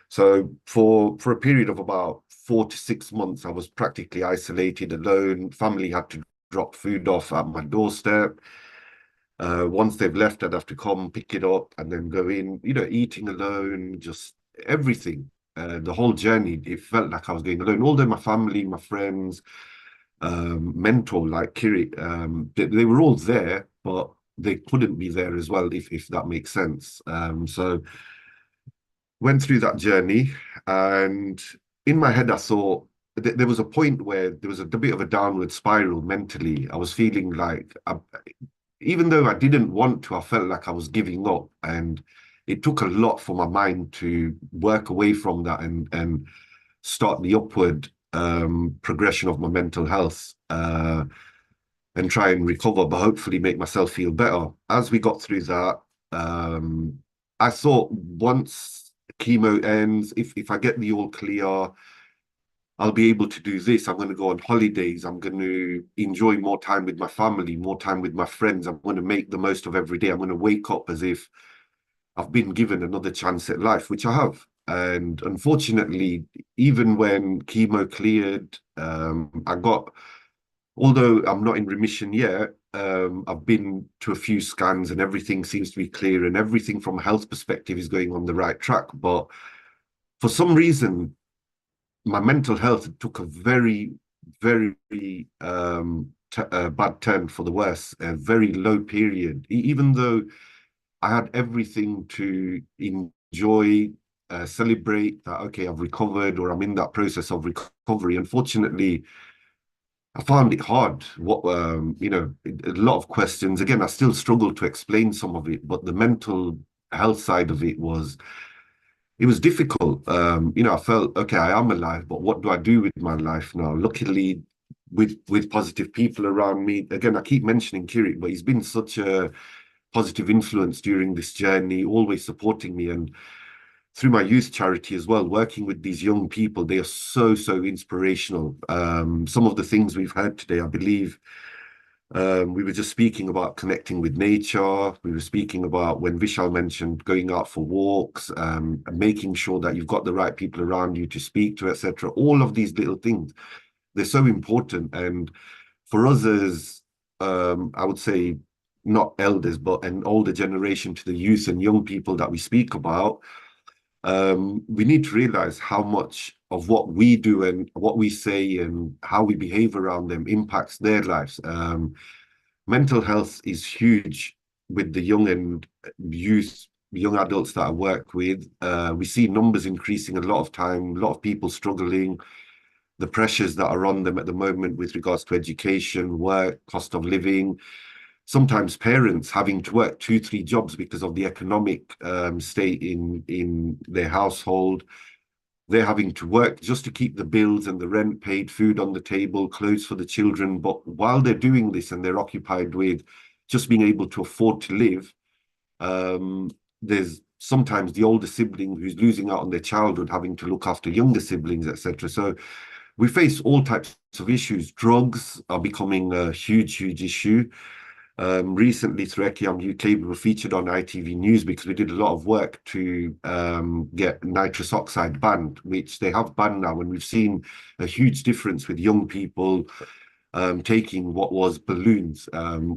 So for a period of about 4 to 6 months, I was practically isolated, alone. Family had to drop food off at my doorstep. Once they've left, I'd have to come pick it up and then go in, eating alone, just everything. The whole journey, it felt like I was going alone. Although my family, my friends, mentor like Kirit, they were all there, but they couldn't be there as well, if that makes sense. So went through that journey, and in my head, I thought there was a point where there was a bit of a downward spiral mentally. I was feeling like, even though I didn't want to, I felt like I was giving up, and it took a lot for my mind to work away from that and start the upward progression of my mental health and try and recover, but hopefully make myself feel better. As we got through that, I thought once chemo ends, if I get the all clear, I'll be able to do this. I'm going to go on holidays. I'm going to enjoy more time with my family, more time with my friends. I'm going to make the most of every day. I'm going to wake up as if I've been given another chance at life, which I have. And unfortunately, even when chemo cleared, although I'm not in remission yet, I've been to a few scans and everything seems to be clear and everything from a health perspective is going on the right track. But for some reason, my mental health took a very, very bad turn for the worse, a very low period. Even though I had everything to enjoy, celebrate that, okay, I've recovered or I'm in that process of recovery. Unfortunately, I found it hard. A lot of questions. Again, I still struggle to explain some of it, but the mental health side of it was difficult. I felt, okay, I am alive, but what do I do with my life now? Luckily, with positive people around me. Again, I keep mentioning Kirit, but he's been such a positive influence during this journey, always supporting me. And through my youth charity as well, working with these young people. They are so, so inspirational. Some of the things we've heard today, I believe, we were just speaking about connecting with nature. We were speaking about, when Vishal mentioned going out for walks, and making sure that you've got the right people around you to speak to, etc. All of these little things, they're so important. And for us as, I would say, not elders, but an older generation, to the youth and young people that we speak about, we need to realize how much of what we do and what we say and how we behave around them impacts their lives. Mental health is huge with the young and youth, young adults that I work with. We see numbers increasing a lot of time, a lot of people struggling, the pressures that are on them at the moment with regards to education, work, cost of living. Sometimes parents having to work 2-3 jobs because of the economic state in their household. They're having to work just to keep the bills and the rent paid, food on the table, clothes for the children. But while they're doing this and they're occupied with just being able to afford to live, there's sometimes the older sibling who's losing out on their childhood, having to look after younger siblings, etc. So we face all types of issues. Drugs are becoming a huge, huge issue. Recently, through Ekiam UK, we were featured on ITV News because we did a lot of work to get nitrous oxide banned, which they have banned now. And we've seen a huge difference with young people taking what was balloons,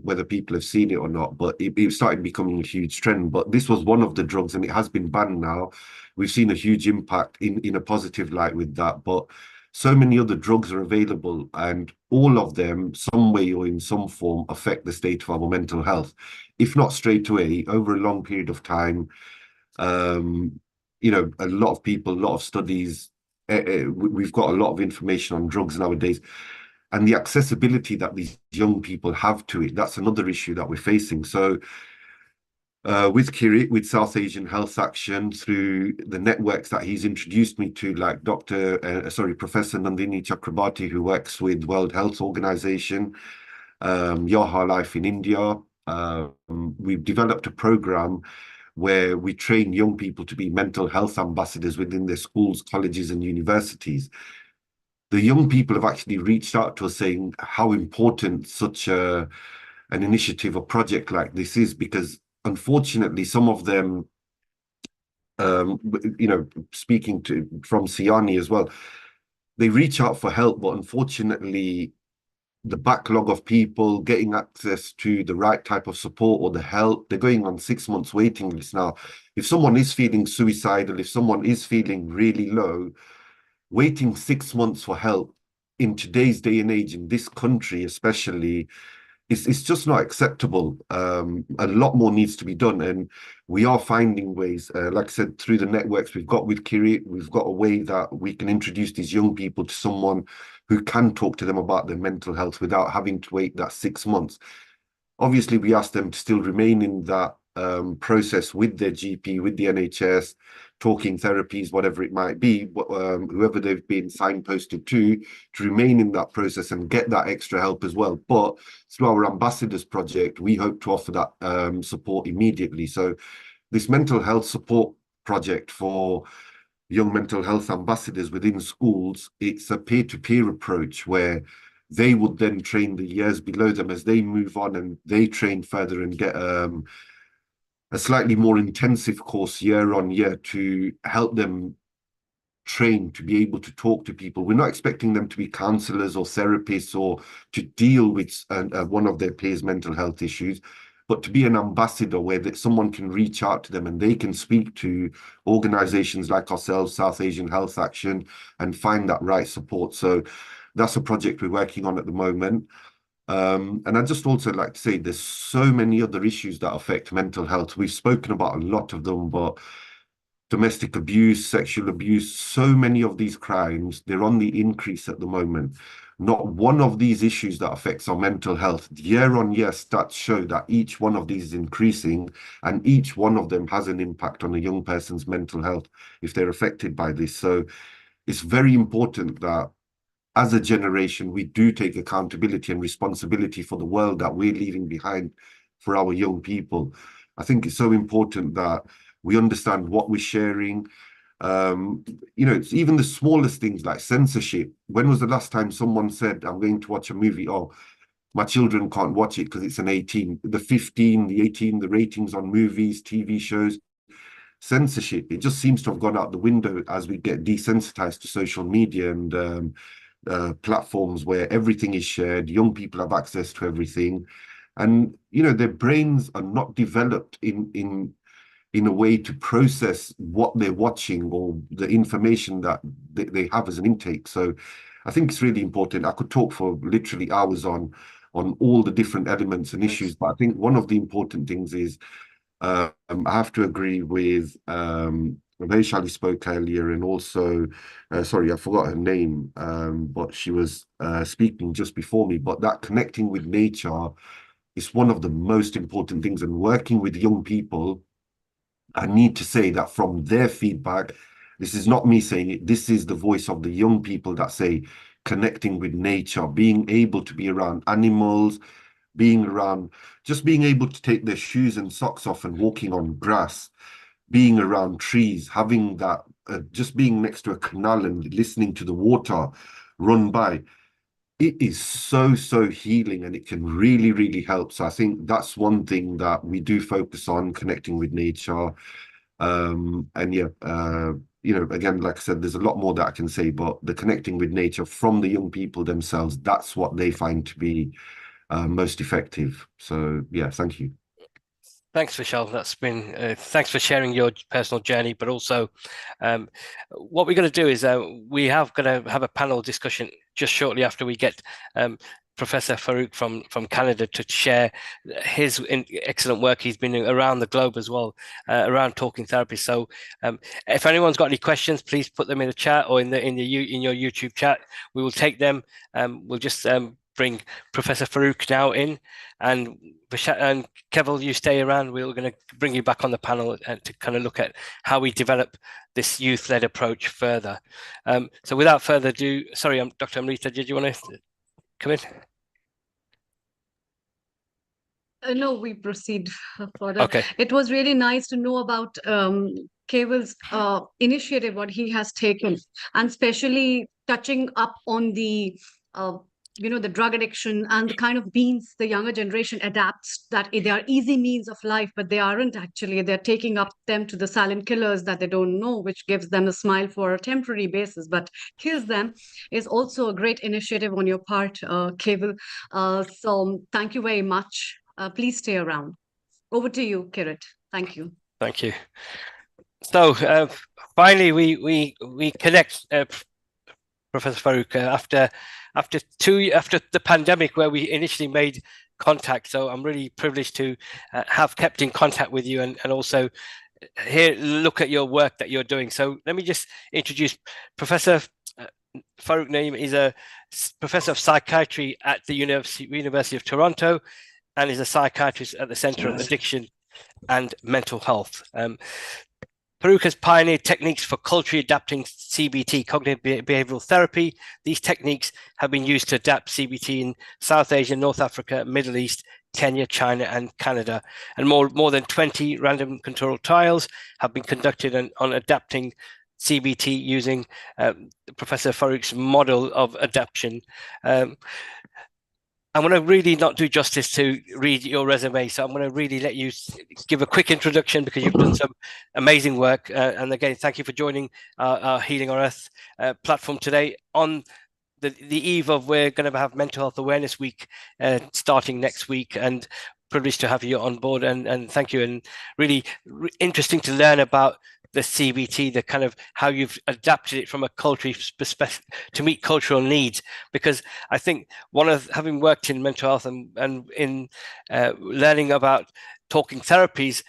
whether people have seen it or not. But it started becoming a huge trend. But this was one of the drugs, and it has been banned now. We've seen a huge impact in a positive light with that. But so many other drugs are available, and all of them, some way or in some form, affect the state of our mental health. If not straight away, over a long period of time. You know, a lot of people, a lot of studies, we've got a lot of information on drugs nowadays. And the accessibility that these young people have to it, that's another issue that we're facing. So with Kirit, with South Asian Health Action, through the networks that he's introduced me to, like Professor Nandini Chakrabarti, who works with World Health Organization, Yaha Life in India. We've developed a program where we train young people to be mental health ambassadors within their schools, colleges, and universities. The young people have actually reached out to us saying how important such an initiative, a project like this is, because unfortunately, some of them, you know, speaking from Siani as well, they reach out for help, but unfortunately, the backlog of people getting access to the right type of support or the help, they're going on 6 months waiting list now. If someone is feeling suicidal, if someone is feeling really low, waiting 6 months for help in today's day and age, in this country especially, it's just not acceptable. A lot more needs to be done, and we are finding ways. Like I said, through the networks we've got with Kirit, we've got a way that we can introduce these young people to someone who can talk to them about their mental health without having to wait that 6 months. Obviously, we ask them to still remain in that process with their GP, with the NHS, talking therapies, whatever it might be, whoever they've been signposted to remain in that process and get that extra help as well. But through our ambassadors project, we hope to offer that support immediately. So this mental health support project for young mental health ambassadors within schools, it's a peer-to-peer approach where they would then train the years below them as they move on and they train further and get a slightly more intensive course year on year to help them train to be able to talk to people. We're not expecting them to be counselors or therapists or to deal with one of their peers' mental health issues, but to be an ambassador where someone can reach out to them and they can speak to organizations like ourselves, South Asian Health Action, and find that right support. So that's a project we're working on at the moment. And I just also like to say there's so many other issues that affect mental health. We've spoken about a lot of them, but domestic abuse, sexual abuse, so many of these crimes, they're on the increase at the moment. Not one of these issues that affects our mental health, year on year stats show that each one of these is increasing, and each one of them has an impact on a young person's mental health if they're affected by this. So it's very important that as a generation, we do take accountability and responsibility for the world that we're leaving behind for our young people. I think it's so important that we understand what we're sharing. It's even the smallest things like censorship. When was the last time someone said, I'm going to watch a movie? Oh, my children can't watch it because it's an 18. The 15, the 18, the ratings on movies, TV shows, censorship, it just seems to have gone out the window as we get desensitized to social media and platforms where everything is shared. Young people have access to everything. And, their brains are not developed in a way to process what they're watching or the information that they have as an intake. So I think it's really important. I could talk for literally hours on all the different elements and issues, but I think one of the important things is I have to agree with Vaishali spoke earlier, and also, sorry, I forgot her name, but she was speaking just before me, but that connecting with nature is one of the most important things, and working with young people, I need to say that from their feedback, this is not me saying it, this is the voice of the young people that say connecting with nature, being able to be around animals, just being able to take their shoes and socks off and walking on grass, being around trees, having that, just being next to a canal and listening to the water run by. It is so healing, and it can really, really help. So I think that's one thing that we do focus on, connecting with nature. Again, like I said, there's a lot more that I can say, but the connecting with nature from the young people themselves, that's what they find to be most effective. So yeah, thank you.
Thanks, Vishal. That's been thanks for sharing your personal journey, but also what we're going to do is we have going to have a panel discussion just shortly after we get Professor Farooq from Canada to share his excellent work. He's been around the globe as well, around talking therapy. So if anyone's got any questions, please put them in the chat or in your YouTube chat. We will take them. We'll just bring Professor Farooq now in, and Keval, you stay around. We're going to bring you back on the panel to kind of look at how we develop this youth-led approach further. So without further ado, sorry, Dr. Amrita, did you want to come in?
No, we proceed further.
Okay.
It was really nice to know about Keval's initiative, what he has taken, and especially touching up on the the drug addiction and the kind of means the younger generation adapts, that they are easy means of life, but they aren't actually. They're taking up them to the silent killers that they don't know, which gives them a smile for a temporary basis, but kills them, is also a great initiative on your part, Keval. So thank you very much. Please stay around. Over to you, Kirit. Thank you.
Thank you. So finally, we connect, Professor Farooq, after the pandemic, where we initially made contact. So I'm really privileged to have kept in contact with you and also look at your work that you're doing. So let me just introduce Professor Farooq Naeem. Is a professor of psychiatry at the University of Toronto, and is a psychiatrist at the Center of Addiction and Mental Health. Farooq has pioneered techniques for culturally adapting CBT, cognitive behavioral therapy. These techniques have been used to adapt CBT in South Asia, North Africa, Middle East, Kenya, China, and Canada. And more than 20 random controlled trials have been conducted on adapting CBT using Professor Farooq's model of adaptation. I'm going to really not do justice to read your resume, so I'm going to really let you give a quick introduction, because you've done some amazing work. And again, thank you for joining our Healing Our Earth platform today on the eve of, we're going to have Mental Health Awareness Week starting next week, and privileged to have you on board. And thank you, and really interesting to learn about the CBT, the kind of how you've adapted it from a cultural perspective to meet cultural needs. Because I think one of, having worked in mental health and in learning about talking therapies,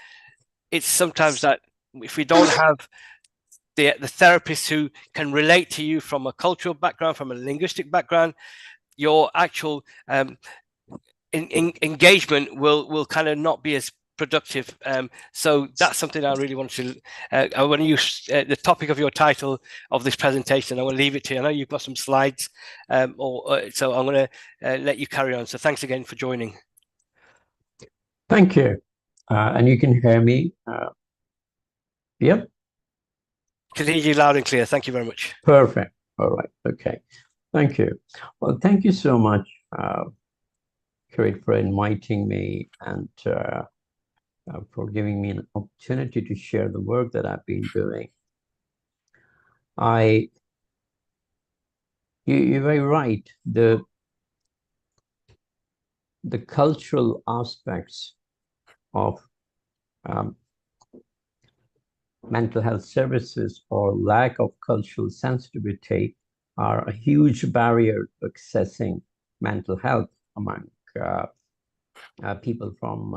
it's sometimes that if we don't have the therapists who can relate to you from a cultural background, from a linguistic background, your actual engagement will kind of not be as productive. So that's something I really want to I want to use the topic of your title of this presentation. I want to leave it to you. I know you've got some slides, so I'm going to let you carry on. So thanks again for joining.
Thank you. And you can hear me Yep.
Can hear you loud and clear. Thank you very much.
Perfect. All right. Okay. Thank you. Well, thank you so much, Kirit, for inviting me and for giving me an opportunity to share the work that I've been doing. You're very right. The cultural aspects of mental health services or lack of cultural sensitivity are a huge barrier to accessing mental health among people from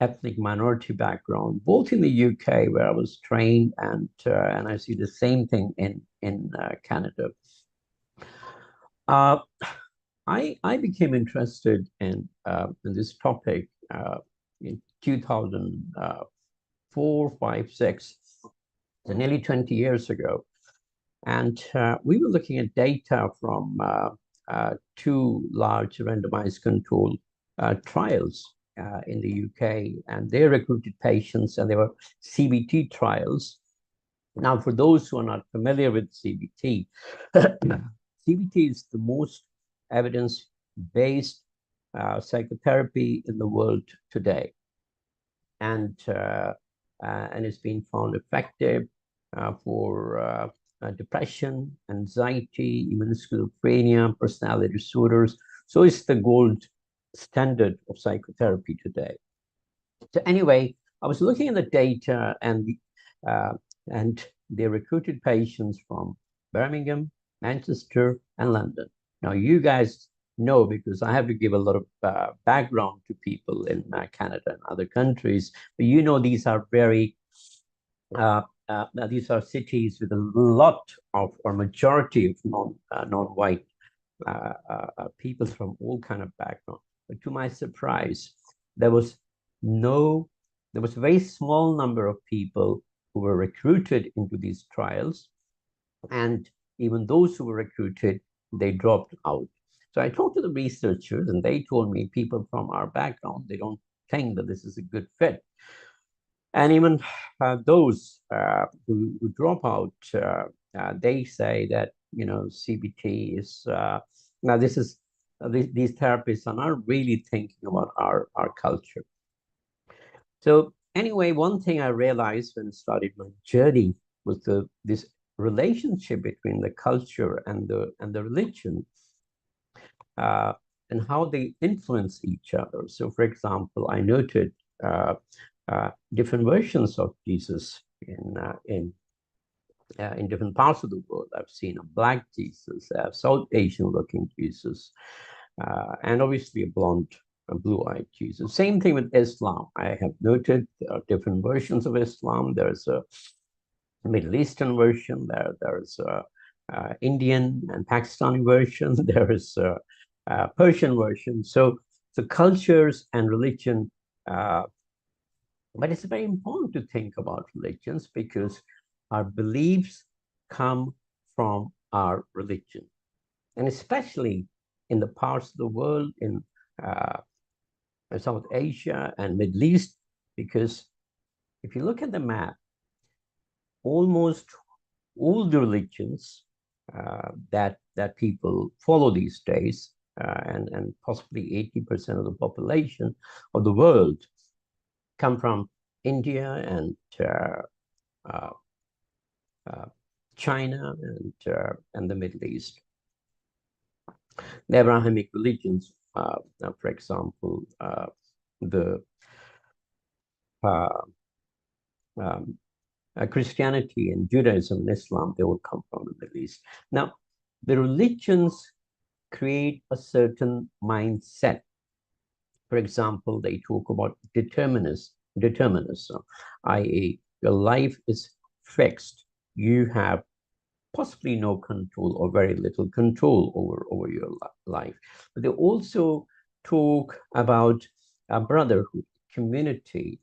ethnic minority background, both in the UK where I was trained and I see the same thing in Canada. I became interested in this topic in 2004, 5, 6, so nearly 20 years ago. And we were looking at data from 2 large randomized controlled trials in the UK, and they recruited patients, and they were CBT trials. Now, for those who are not familiar with CBT, CBT is the most evidence-based psychotherapy in the world today, and it's been found effective for depression, anxiety, even schizophrenia, personality disorders. So it's the gold standard of psychotherapy today. So anyway, I was looking at the data, and they recruited patients from Birmingham, Manchester, and London. Now, you guys know, because I have to give a lot of background to people in Canada and other countries, but you know these are very these are cities with a lot of, or majority of non-white people from all kind of background. But to my surprise, there was a very small number of people who were recruited into these trials, and even those who were recruited, they dropped out. So I talked to the researchers, and they told me people from our background, they don't think that this is a good fit. And even those who drop out, they say that, you know, CBT is, now this is, these therapists are not really thinking about our culture. So anyway, one thing I realized when I started my journey was this relationship between the culture and the religion, and how they influence each other. So for example, I noted different versions of Jesus in different parts of the world. I've seen a black Jesus, a South Asian looking Jesus, and obviously a blonde, a blue-eyed Jesus. Same thing with Islam. I have noted there are different versions of Islam. There's a Middle Eastern version, there's a Indian and Pakistani version, there is a Persian version. So cultures and religion, but it's very important to think about religions, because our beliefs come from our religion, and especially in the parts of the world in South Asia and Middle East, because if you look at the map, almost all the religions that people follow these days, and possibly 80% of the population of the world, come from India and China and the Middle East. The Abrahamic religions, for example, Christianity and Judaism and Islam, they all come from the Middle East. Now, the religions create a certain mindset. For example, they talk about determinism, i.e., your life is fixed. You have possibly no control or very little control over your life. But they also talk about brotherhood, community,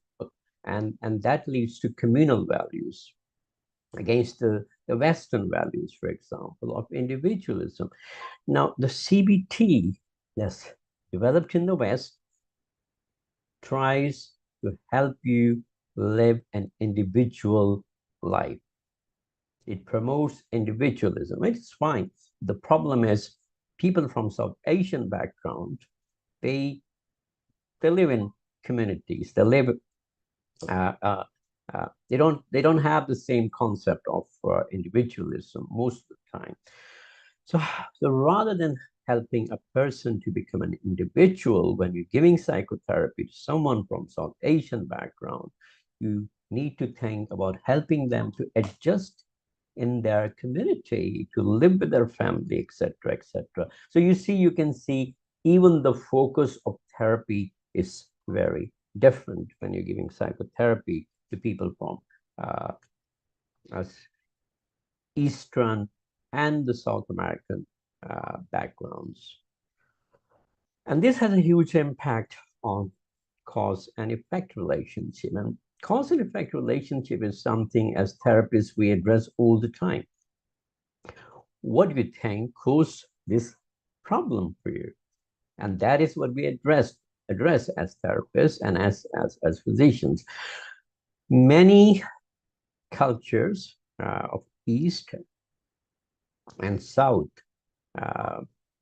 and that leads to communal values against the Western values, for example, of individualism. Now, the CBT that's developed in the West tries to help you live an individual life. It promotes individualism. It's fine. The problem is people from South Asian background, they live in communities. They live they don't have the same concept of individualism most of the time. So rather than helping a person to become an individual, when you're giving psychotherapy to someone from South Asian background, you need to think about helping them to adjust in their community, to live with their family, etc., etc. So you can see even the focus of therapy is very different when you're giving psychotherapy to people from Eastern and the South American backgrounds. And this has a huge impact on cause and effect relationship. And cause and effect relationship is something as therapists we address all the time. What do you think caused this problem for you? And that is what we address as therapists and as physicians. Many cultures of East and South,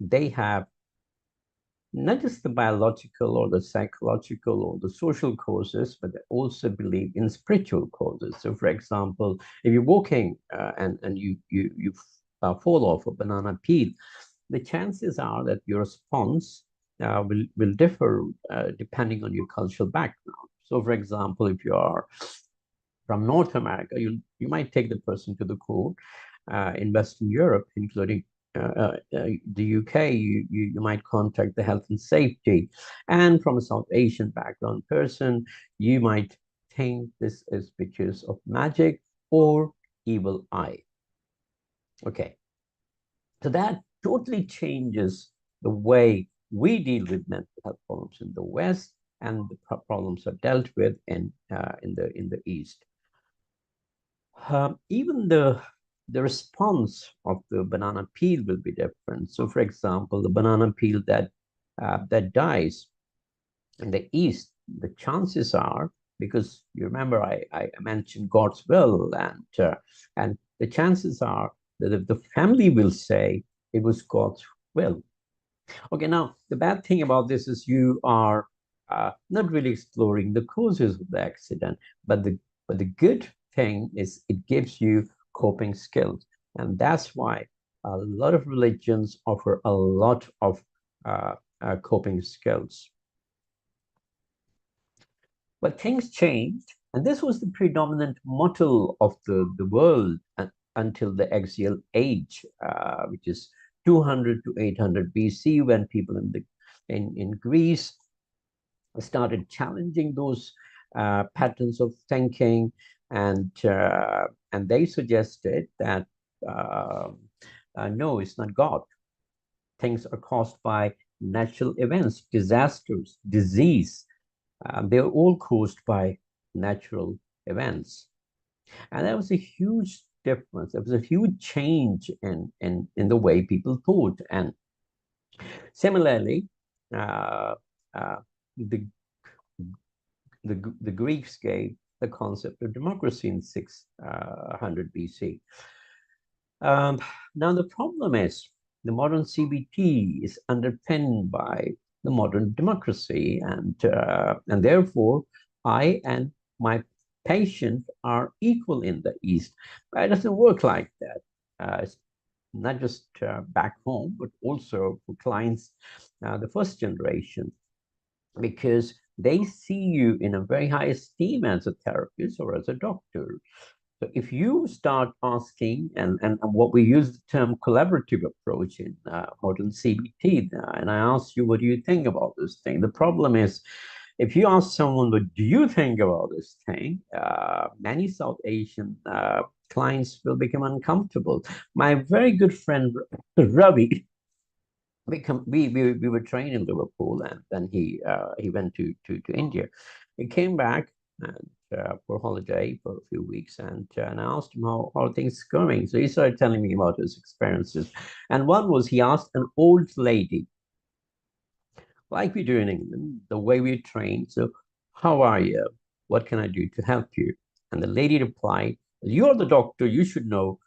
they have not just the biological or the psychological or the social causes, but they also believe in spiritual causes. So, for example, if you're walking and you fall off a banana peel, the chances are that your response will differ depending on your cultural background. So, for example, if you are from North America, you might take the person to the court. In Western Europe, including the UK, you might contact the health and safety. And from a South Asian background person, you might think this is because of magic or evil eye. Okay. So that totally changes the way we deal with mental health problems in the West, and the problems are dealt with in the East. Even the response of the banana peel will be different. So, for example, the banana peel that dies in the East, the chances are, because you remember I mentioned God's will, and the chances are that if the family will say it was God's will. Okay, now the bad thing about this is you are not really exploring the causes of the accident, but the good thing is it gives you coping skills, and that's why a lot of religions offer a lot of coping skills. But things changed, and this was the predominant motto of the world until the axial age, which is 200 to 800 BC, when people in Greece started challenging those patterns of thinking, and they suggested that no, it's not God. Things are caused by natural events, disasters, disease. They're all caused by natural events. And that was a huge difference. There was a huge change in the way people thought. And similarly, the Greeks gave the concept of democracy in 600 BC. Now the problem is the modern CBT is underpinned by the modern democracy, and therefore I and my patient are equal in the East. But it doesn't work like that. It's not just back home, but also for clients, the first generation, because they see you in a very high esteem as a therapist or as a doctor. So if you start asking, and what we use the term collaborative approach in modern CBT, and I ask you, what do you think about this thing? The problem is, if you ask someone, what do you think about this thing? Many South Asian clients will become uncomfortable. My very good friend, Ravi, we were trained in Liverpool, and then he went to India. He came back and for holiday for a few weeks, and I asked him how things going. So he started telling me about his experiences, and one was he asked an old lady, like we do in England, the way we train. So, how are you? what can I do to help you? And the lady replied, you're the doctor, you should know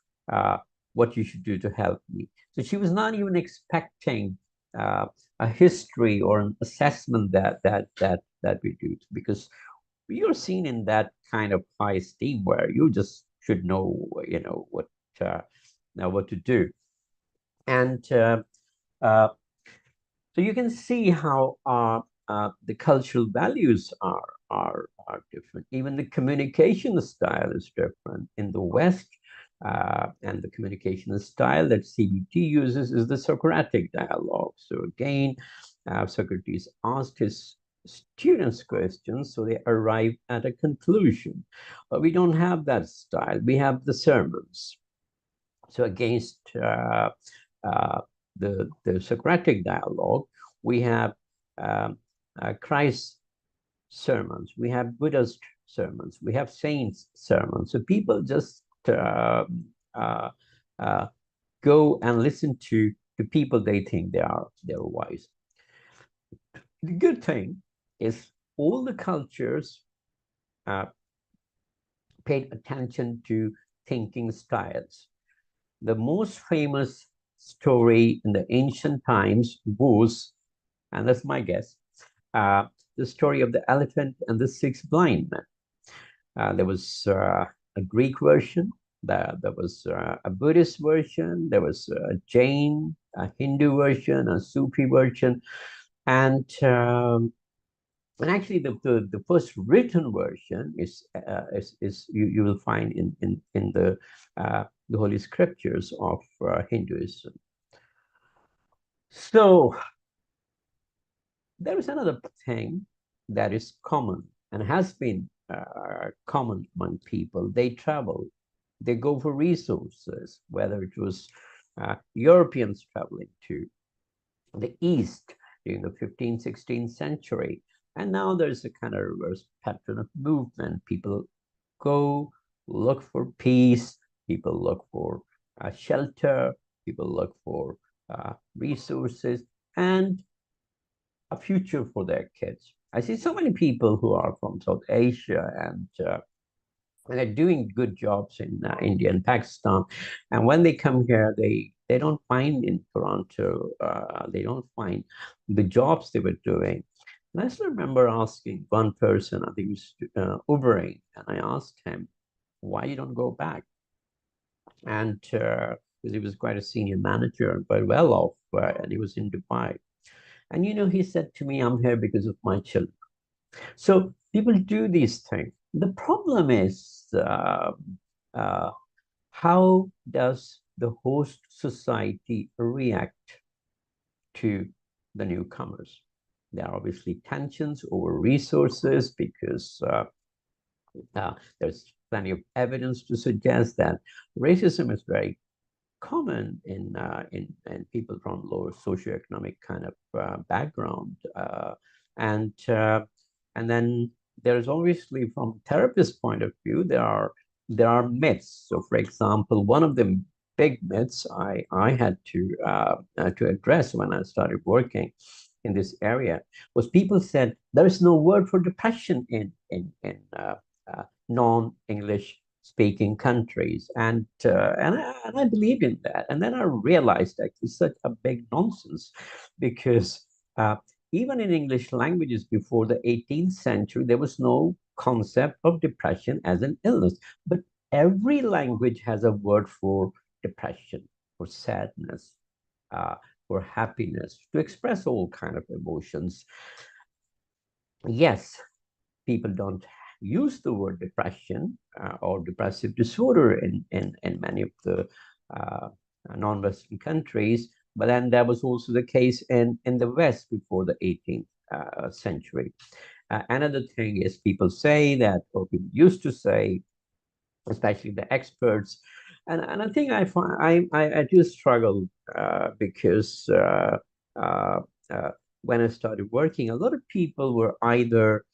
what you should do to help me. So she was not even expecting a history or an assessment that we do, because you're seen in that kind of high esteem where you just should know, what to do. And so you can see how the cultural values are different. Even the communication style is different in the West. And the communication style that CBT uses is the Socratic dialogue. So again, Socrates asked his students questions, so they arrive at a conclusion. But we don't have that style. We have the sermons. So against the Socratic dialogue, we have Christ's sermons, we have Buddha's sermons, we have saints' sermons. So people just go and listen to the people they think they're wise. The good thing is all the cultures paid attention to thinking styles. The most famous story in the ancient times was, and that's my guess, the story of the elephant and the six blind men. There was a Greek version, there was a Buddhist version, there was a Jain, a Hindu version, a Sufi version, and actually the first written version is you will find in the Holy Scriptures of Hinduism. So there is another thing that is common and has been common among people. They travel, they go for resources, whether it was Europeans traveling to the East during the 15th, 16th century. And now there's a kind of reverse pattern of movement. People go look for peace, people look for shelter, people look for resources and a future for their kids. I see so many people who are from South Asia and they're doing good jobs in India and Pakistan. And when they come here, they don't find in Toronto, they don't find the jobs they were doing. And I still remember asking one person, I think he was Ubering, and I asked him, why you don't go back? And because he was quite a senior manager, quite well off, and he was in Dubai. And he said to me, I'm here because of my children. So people do these things. The problem is, how does the host society react to the newcomers? There are obviously tensions over resources because there's plenty of evidence to suggest that racism is very common in people from lower socioeconomic kind of background, and then there's obviously from therapist point of view there are myths. So, for example, one of the big myths I had to address when I started working in this area was people said there is no word for depression in non-English speaking countries, and I believed in that. And then I realized that it's such a big nonsense, because even in English languages before the 18th century, there was no concept of depression as an illness. But every language has a word for depression, for sadness, for happiness, to express all kind of emotions. Yes, people don't use the word depression or depressive disorder in many of the non-Western countries, but then that was also the case in the West before the 18th century. Another thing is people say that, or people used to say, especially the experts, and I think I do struggle because when I started working, a lot of people were either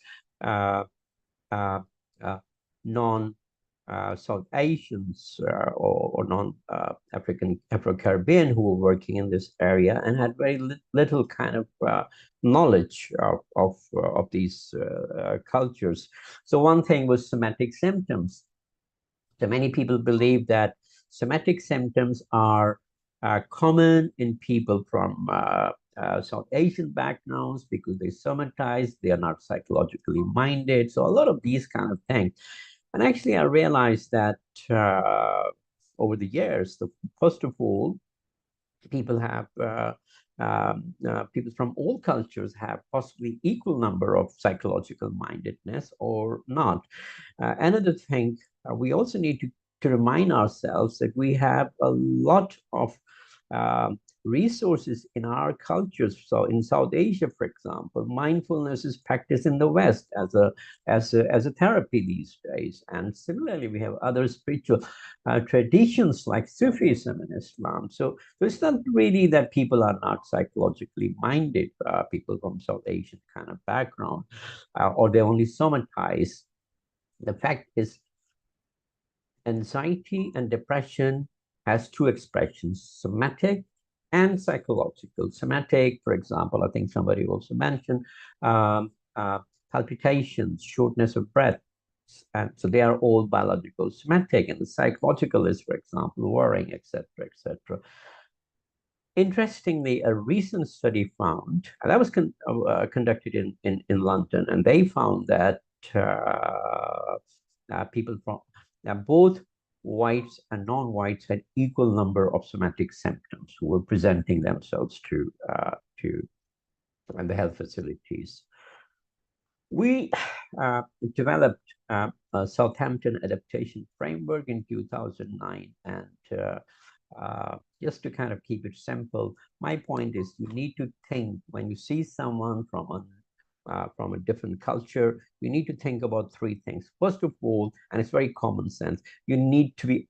non South Asians or non-African Afro-Caribbean who were working in this area and had very little kind of knowledge of these cultures. So one thing was somatic symptoms. So many people believe that somatic symptoms are common in people from South Asian backgrounds because they somatize, they are not psychologically minded. So a lot of these kind of things. And actually, I realized that over the years, first of all, people have people from all cultures have possibly equal number of psychological mindedness or not. Another thing, we also need to remind ourselves that we have a lot of resources in our cultures. So in South Asia, for example, mindfulness is practiced in the West as a therapy these days. And similarly, we have other spiritual traditions like Sufism in Islam. So it's not really that people are not psychologically minded, people from South Asian kind of background, or they only somatize. The fact is, anxiety and depression has two expressions, somatic and psychological. Somatic, for example, I think somebody also mentioned, palpitations, shortness of breath. And so they are all biological. Somatic, and the psychological is, for example, worrying, etc., etc. Interestingly, a recent study found, and that was conducted in London, and they found that people from both whites and non-whites had equal number of somatic symptoms who were presenting themselves to the health facilities. We developed a Southampton adaptation framework in 2009, and just to kind of keep it simple, my point is you need to think when you see someone from a different culture, you need to think about three things. First of all, and it's very common sense, you need to be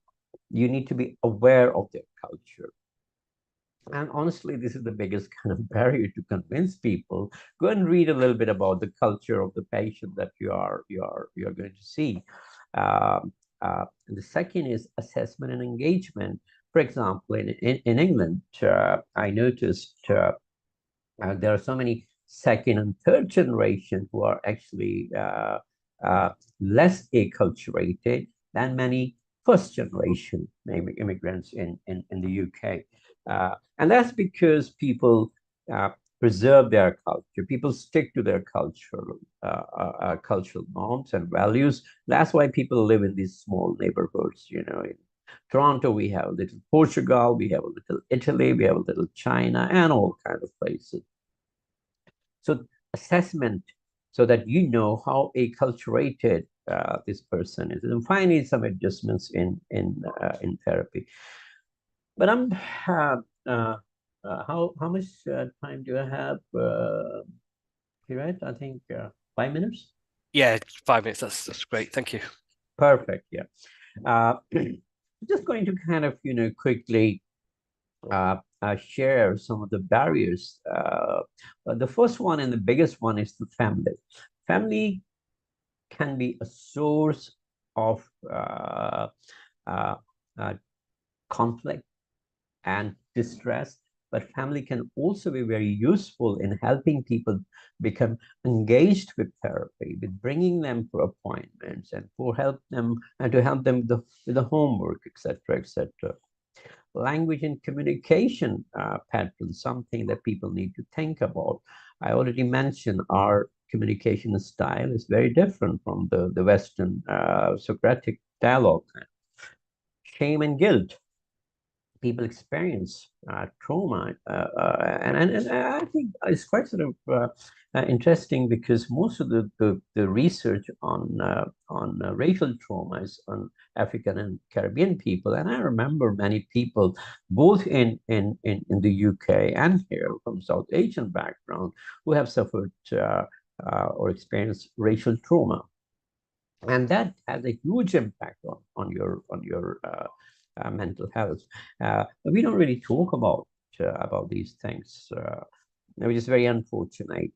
aware of their culture. And honestly, this is the biggest kind of barrier to convince people. Go and read a little bit about the culture of the patient that you are going to see. And the second is assessment and engagement. For example, in England, I noticed there are so many second and third generation who are actually less acculturated than many first generation immigrants in the UK. And that's because people preserve their culture. People stick to their cultural norms and values. That's why people live in these small neighborhoods. You know, in Toronto, we have a little Portugal, we have a little Italy, we have a little China, and all kinds of places. So assessment, so that you know how acculturated this person is, and finally some adjustments in therapy. But how much time do I have? Right, I think 5 minutes.
Yeah, 5 minutes. That's great. Thank you.
Perfect. Yeah. Just going to kind of quickly share some of the barriers. The first one and the biggest one is the family. Family can be a source of conflict and distress, but family can also be very useful in helping people become engaged with therapy, with bringing them for appointments and to help them with the homework, etc., etc. Language and communication patterns, something that people need to think about. I already mentioned our communication style is very different from the Western Socratic dialogue. Shame and guilt. People experience trauma, and I think it's quite sort of interesting because most of the research on racial trauma is on African and Caribbean people, and I remember many people both in the UK and here from South Asian background who have suffered or experienced racial trauma, and that has a huge impact on your mental health. We don't really talk about these things, which is very unfortunate.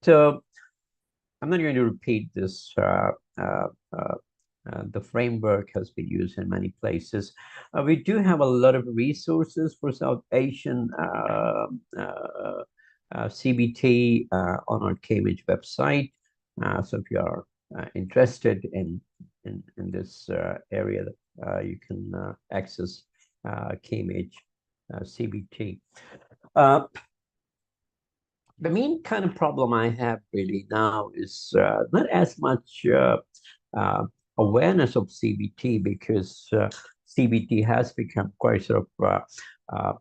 So I'm not going to repeat this. The framework has been used in many places. We do have a lot of resources for South Asian CBT on our Cambridge website. So if you are interested in this area, you can access Cambridge CBT. The main kind of problem I have really now is not as much awareness of CBT, because CBT has become quite sort of a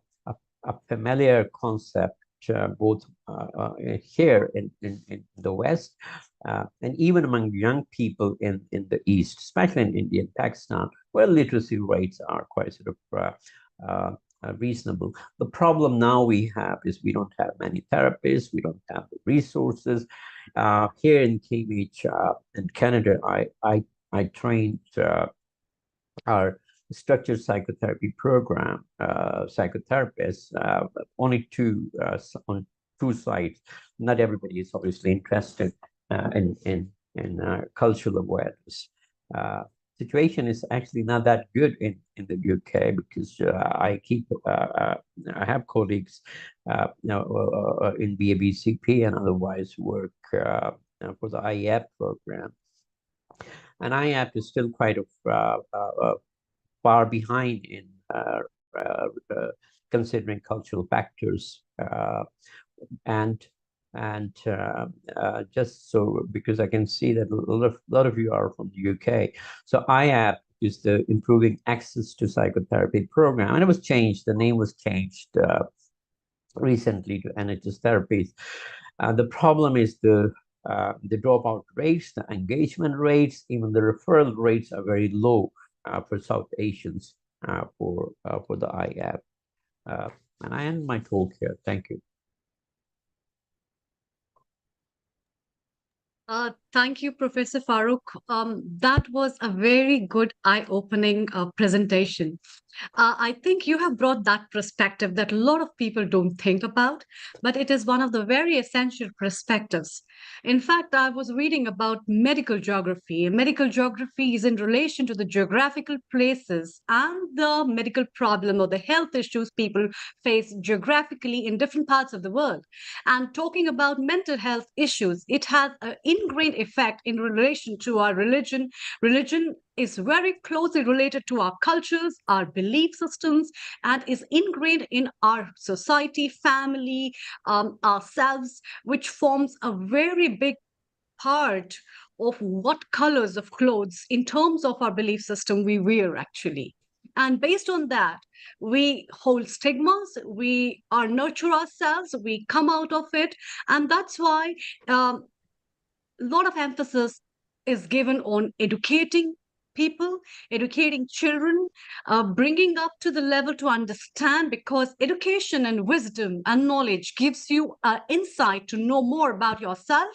familiar concept both here in the West and even among young people in the East, especially in India and Pakistan, where literacy rates are quite sort of reasonable. The problem now we have is we don't have many therapists, we don't have the resources. Here in Cambridge, in Canada, I trained our structured psychotherapy program psychotherapists only on two sites. Not everybody is obviously interested in cultural awareness. Situation is actually not that good in the UK, because I have colleagues in BABCP and otherwise work for the IEP program, and IEP is still quite far behind in considering cultural factors, and just so, because I can see that a lot of you are from the UK. So IAP is the Improving Access to Psychotherapy program, and it was changed. The name was changed recently to NHS Therapies. The problem is the dropout rates, the engagement rates, even the referral rates are very low for South Asians for the IAP. And I end my talk here. Thank you.
Thank you, Professor Farooq. That was a very good eye-opening presentation. I think you have brought that perspective that a lot of people don't think about, but it is one of the very essential perspectives. In fact, I was reading about medical geography. Medical geography is in relation to the geographical places and the medical problem or the health issues people face geographically in different parts of the world. And talking about mental health issues, it has an ingrained effect in relation to our religion. Religion is very closely related to our cultures, our belief systems, and is ingrained in our society, family, ourselves, which forms a very big part of what colors of clothes in terms of our belief system we wear actually. And based on that, we hold stigmas, we are nurture ourselves, we come out of it. And that's why a lot of emphasis is given on educating people, educating children, bringing up to the level to understand, because education and wisdom and knowledge gives you insight to know more about yourself,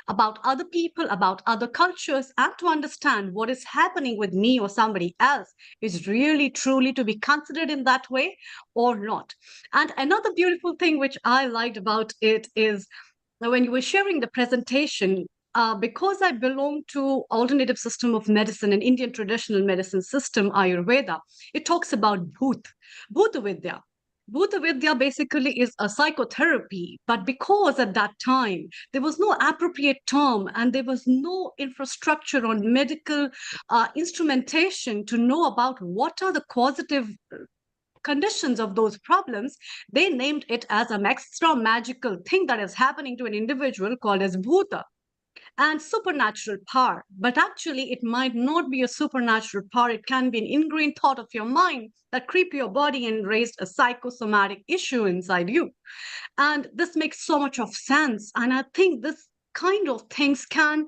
about other people, about other cultures, and to understand what is happening with me or somebody else is really truly to be considered in that way or not. And another beautiful thing which I liked about it is when you were sharing the presentation, because I belong to alternative system of medicine and Indian traditional medicine system, Ayurveda, it talks about Bhuta Vidya. Bhuta Vidya basically is a psychotherapy, but because at that time there was no appropriate term and there was no infrastructure on medical instrumentation to know about what are the causative conditions of those problems, they named it as an extra magical thing that is happening to an individual called as Bhuta and supernatural power. But actually, it might not be a supernatural power. It can be an ingrained thought of your mind that creep your body and raised a psychosomatic issue inside you. And this makes so much of sense. And I think this kind of things can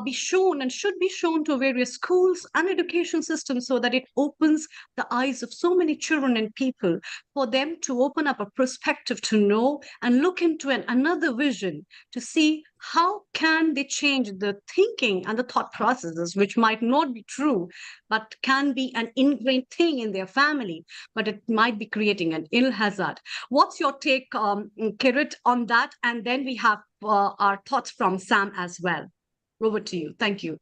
be shown and should be shown to various schools and education systems so that it opens the eyes of so many children and people for them to open up a perspective to know and look into another vision to see how can they change the thinking and the thought processes, which might not be true, but can be an ingrained thing in their family, but it might be creating an ill hazard? What's your take, Kirit, on that? And then we have our thoughts from Sam as well. Over to you. Thank you.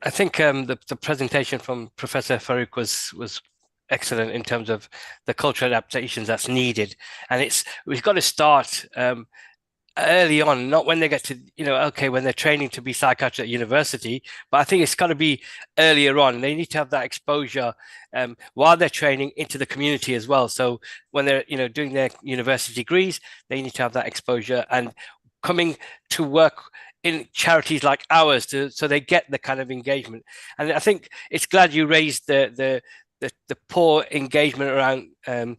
I think the presentation from Professor Farouk was excellent in terms of the cultural adaptations that's needed, and we've got to start early on, not when they get to, okay, when they're training to be psychiatrists at university, but I think it's got to be earlier on. They need to have that exposure while they're training into the community as well. So when they're, doing their university degrees, they need to have that exposure and coming to work in charities like ours so they get the kind of engagement. And I think it's glad you raised the poor engagement around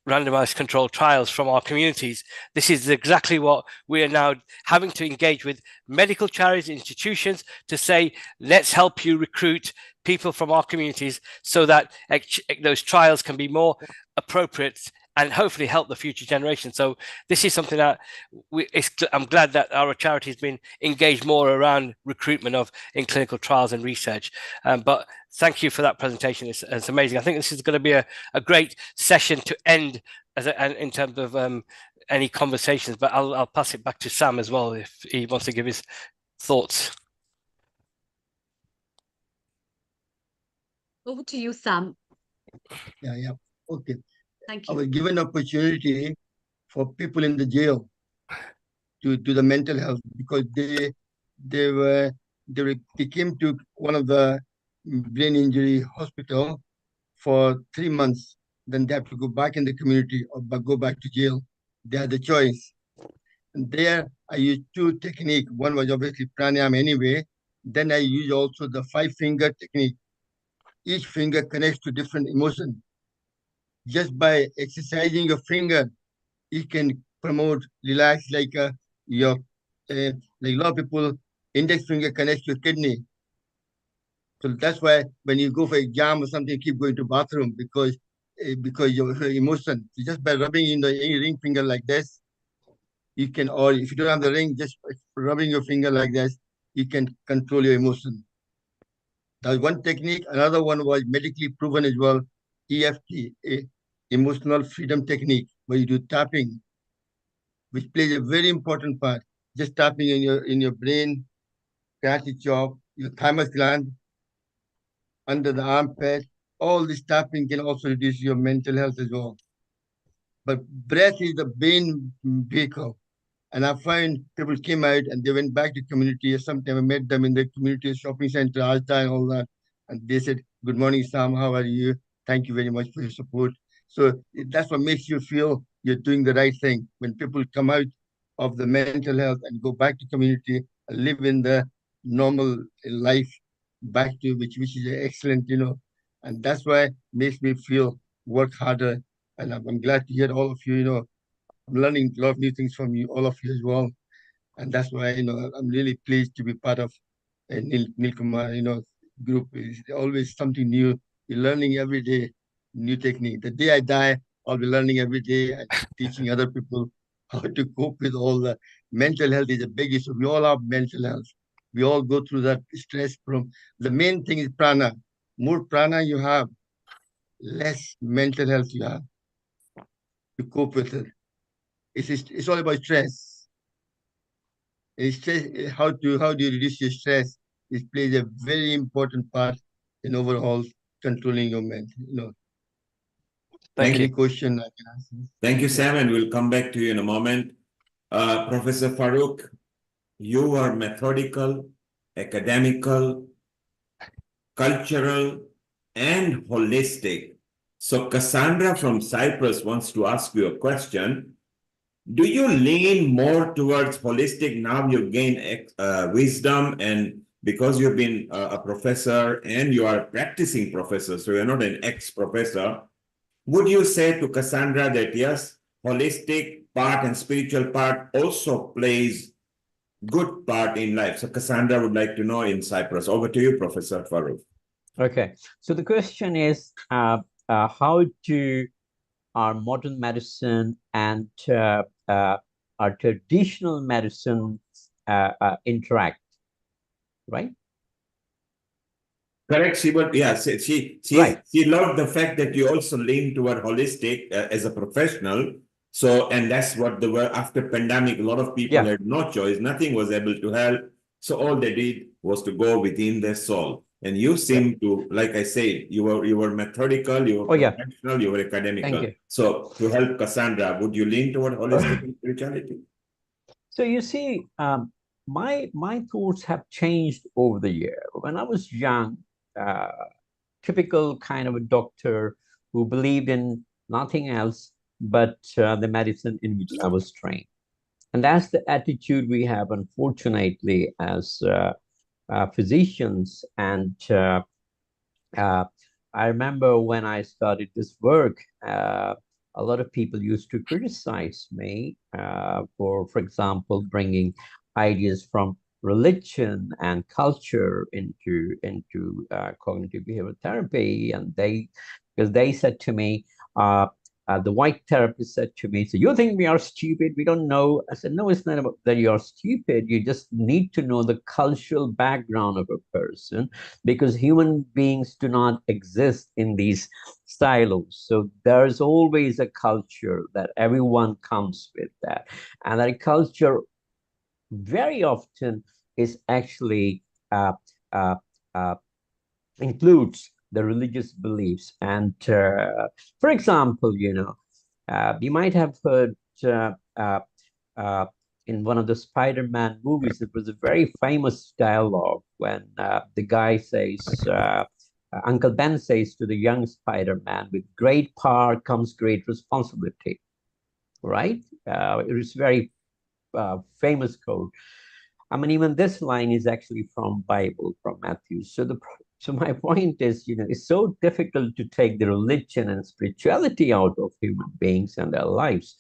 randomized controlled trials from our communities. This is exactly what we are now having to engage with medical charities, institutions to say, let's help you recruit people from our communities so that those trials can be more appropriate and hopefully help the future generation. So this is something that I'm glad that our charity has been engaged more around recruitment in clinical trials and research. But thank you for that presentation. It's amazing. I think this is going to be a great session to end in terms of any conversations, but I'll pass it back to Sam as well if he wants to give his thoughts.
Over to you, Sam.
Yeah. Okay.
Thank you.
I was given opportunity for people in the jail to do the mental health because they came to one of the brain injury hospital for 3 months. Then they have to go back in the community or go back to jail. They had the choice. And there I used 2 techniques. One was obviously pranayama anyway. Then I use also the 5-finger technique. Each finger connects to different emotion. Just by exercising your finger, it can promote relax like a lot of people, index finger connects to your kidney. So that's why when you go for exam or something, keep going to bathroom because your emotion. So just by rubbing in the ring finger like this, you can, or if you don't have the ring, just rubbing your finger like this, you can control your emotion. That's one technique. Another one was medically proven as well, EFT, emotional freedom technique, where you do tapping, which plays a very important part. Just tapping in your brain, creative jaw, your thymus gland, under the armpit. All this tapping can also reduce your mental health as well. But breath is the main vehicle. And I find people came out and they went back to community. Sometimes I met them in the community shopping center, Alta and all that. And they said, "Good morning, Sam. How are you? Thank you very much for your support." So that's what makes you feel you're doing the right thing. When people come out of the mental health and go back to community and live in the normal life back to which is excellent, and that's why it makes me feel work harder. And I'm glad to hear all of you, I'm learning a lot of new things from you, all of you as well. And that's why, I'm really pleased to be part of Neil Kumar, group. It's always something new. You're learning every day, new technique. The day I die, I'll be learning every day and teaching other people how to cope with all the mental health is a big issue. We all have mental health. We all go through that stress from the main thing is prana. More prana you have, less mental health you have to cope with it. It's all about stress. Stress. How do you reduce your stress? It plays a very important part in overall controlling your mental.
Thank
Any
you.
question I can answer?
Thank you, Sam, and we'll come back to you in a moment. Professor Farouk, you are methodical, academical, cultural, and holistic. So Cassandra from Cyprus wants to ask you a question. Do you lean more towards holistic now you gain wisdom, and because you've been a professor and you are a practicing professor, so you're not an ex-professor, would you say to Cassandra that yes, holistic part and spiritual part also plays good part in life? So Cassandra would like to know in Cyprus. Over to you, Professor Farouk.
Okay, so the question is, how do our modern medicine and our traditional medicine interact, right?
Correct, Shibot. Yeah, she loved the fact that you also lean toward holistic as a professional. So, and that's what the word after pandemic, a lot of people had no choice. Nothing was able to help. So all they did was to go within their soul. And you seem to, like I said, you were methodical, you were professional, you were academical.
Thank you.
So to help Cassandra, would you lean toward holistic and spirituality?
So you see, my thoughts have changed over the year. When I was young, typical kind of a doctor who believed in nothing else but the medicine in which I was trained. And that's the attitude we have, unfortunately, as physicians. And I remember when I started this work, a lot of people used to criticize me for example, bringing ideas from religion and culture into cognitive behavioral therapy, and because they said to me, the white therapist said to me, so you think we are stupid? We don't know. I said, no, it's not about that you're stupid. You just need to know the cultural background of a person, because human beings do not exist in these silos. So there's always a culture that everyone comes with that. And that culture very often is actually includes the religious beliefs. And for example, you might have heard in one of the Spider-Man movies, it was a very famous dialogue when the guy says, Uncle Ben says to the young Spider-Man, with great power comes great responsibility, right? It is very famous quote. I mean, even this line is actually from Bible, from Matthew. So my point is, it's so difficult to take the religion and spirituality out of human beings and their lives.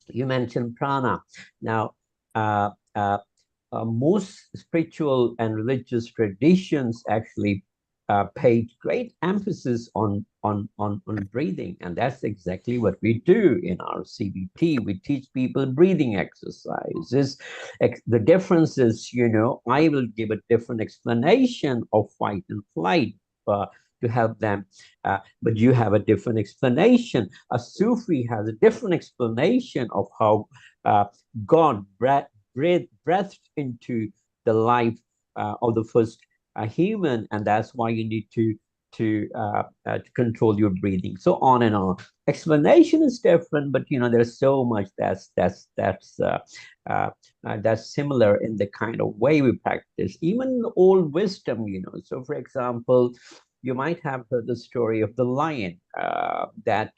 You mentioned prana. Now, most spiritual and religious traditions actually paid great emphasis on breathing, and that's exactly what we do in our CBT. We teach people breathing exercises. The difference is, I will give a different explanation of fight and flight to help them, but you have a different explanation. A Sufi has a different explanation of how God breathed into the life of the first human, and that's why you need to control your breathing, so on and on. Explanation is different, but there's so much that's similar in the kind of way we practice, even old wisdom. So for example, you might have heard the story of the lion that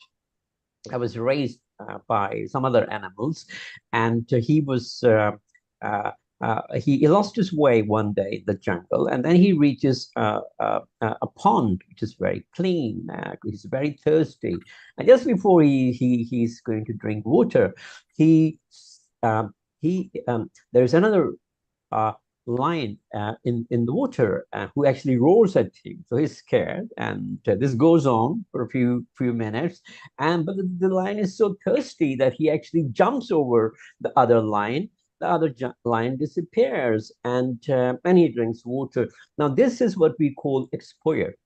I was raised by some other animals, and he was he lost his way one day in the jungle, and then he reaches a pond which is very clean. He's very thirsty, and just before he's going to drink water, there's another lion in the water who actually roars at him. So he's scared, and this goes on for a few minutes. But the lion is so thirsty that he actually jumps over the other lion. The other lion disappears, and he drinks water. Now, this is what we call exposure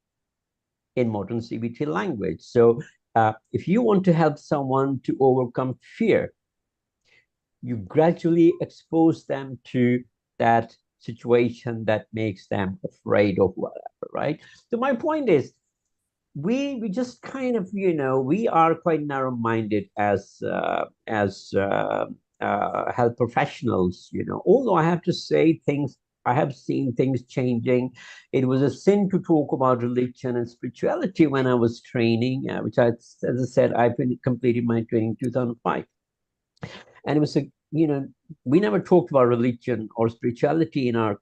in modern CBT language. So if you want to help someone to overcome fear, you gradually expose them to that situation that makes them afraid of whatever, right? So my point is, we just kind of, we are quite narrow-minded as health professionals, although I have to say I have seen things changing. It was a sin to talk about religion and spirituality when I was training, which as I said, I completed my training in 2005. And it was we never talked about religion or spirituality in our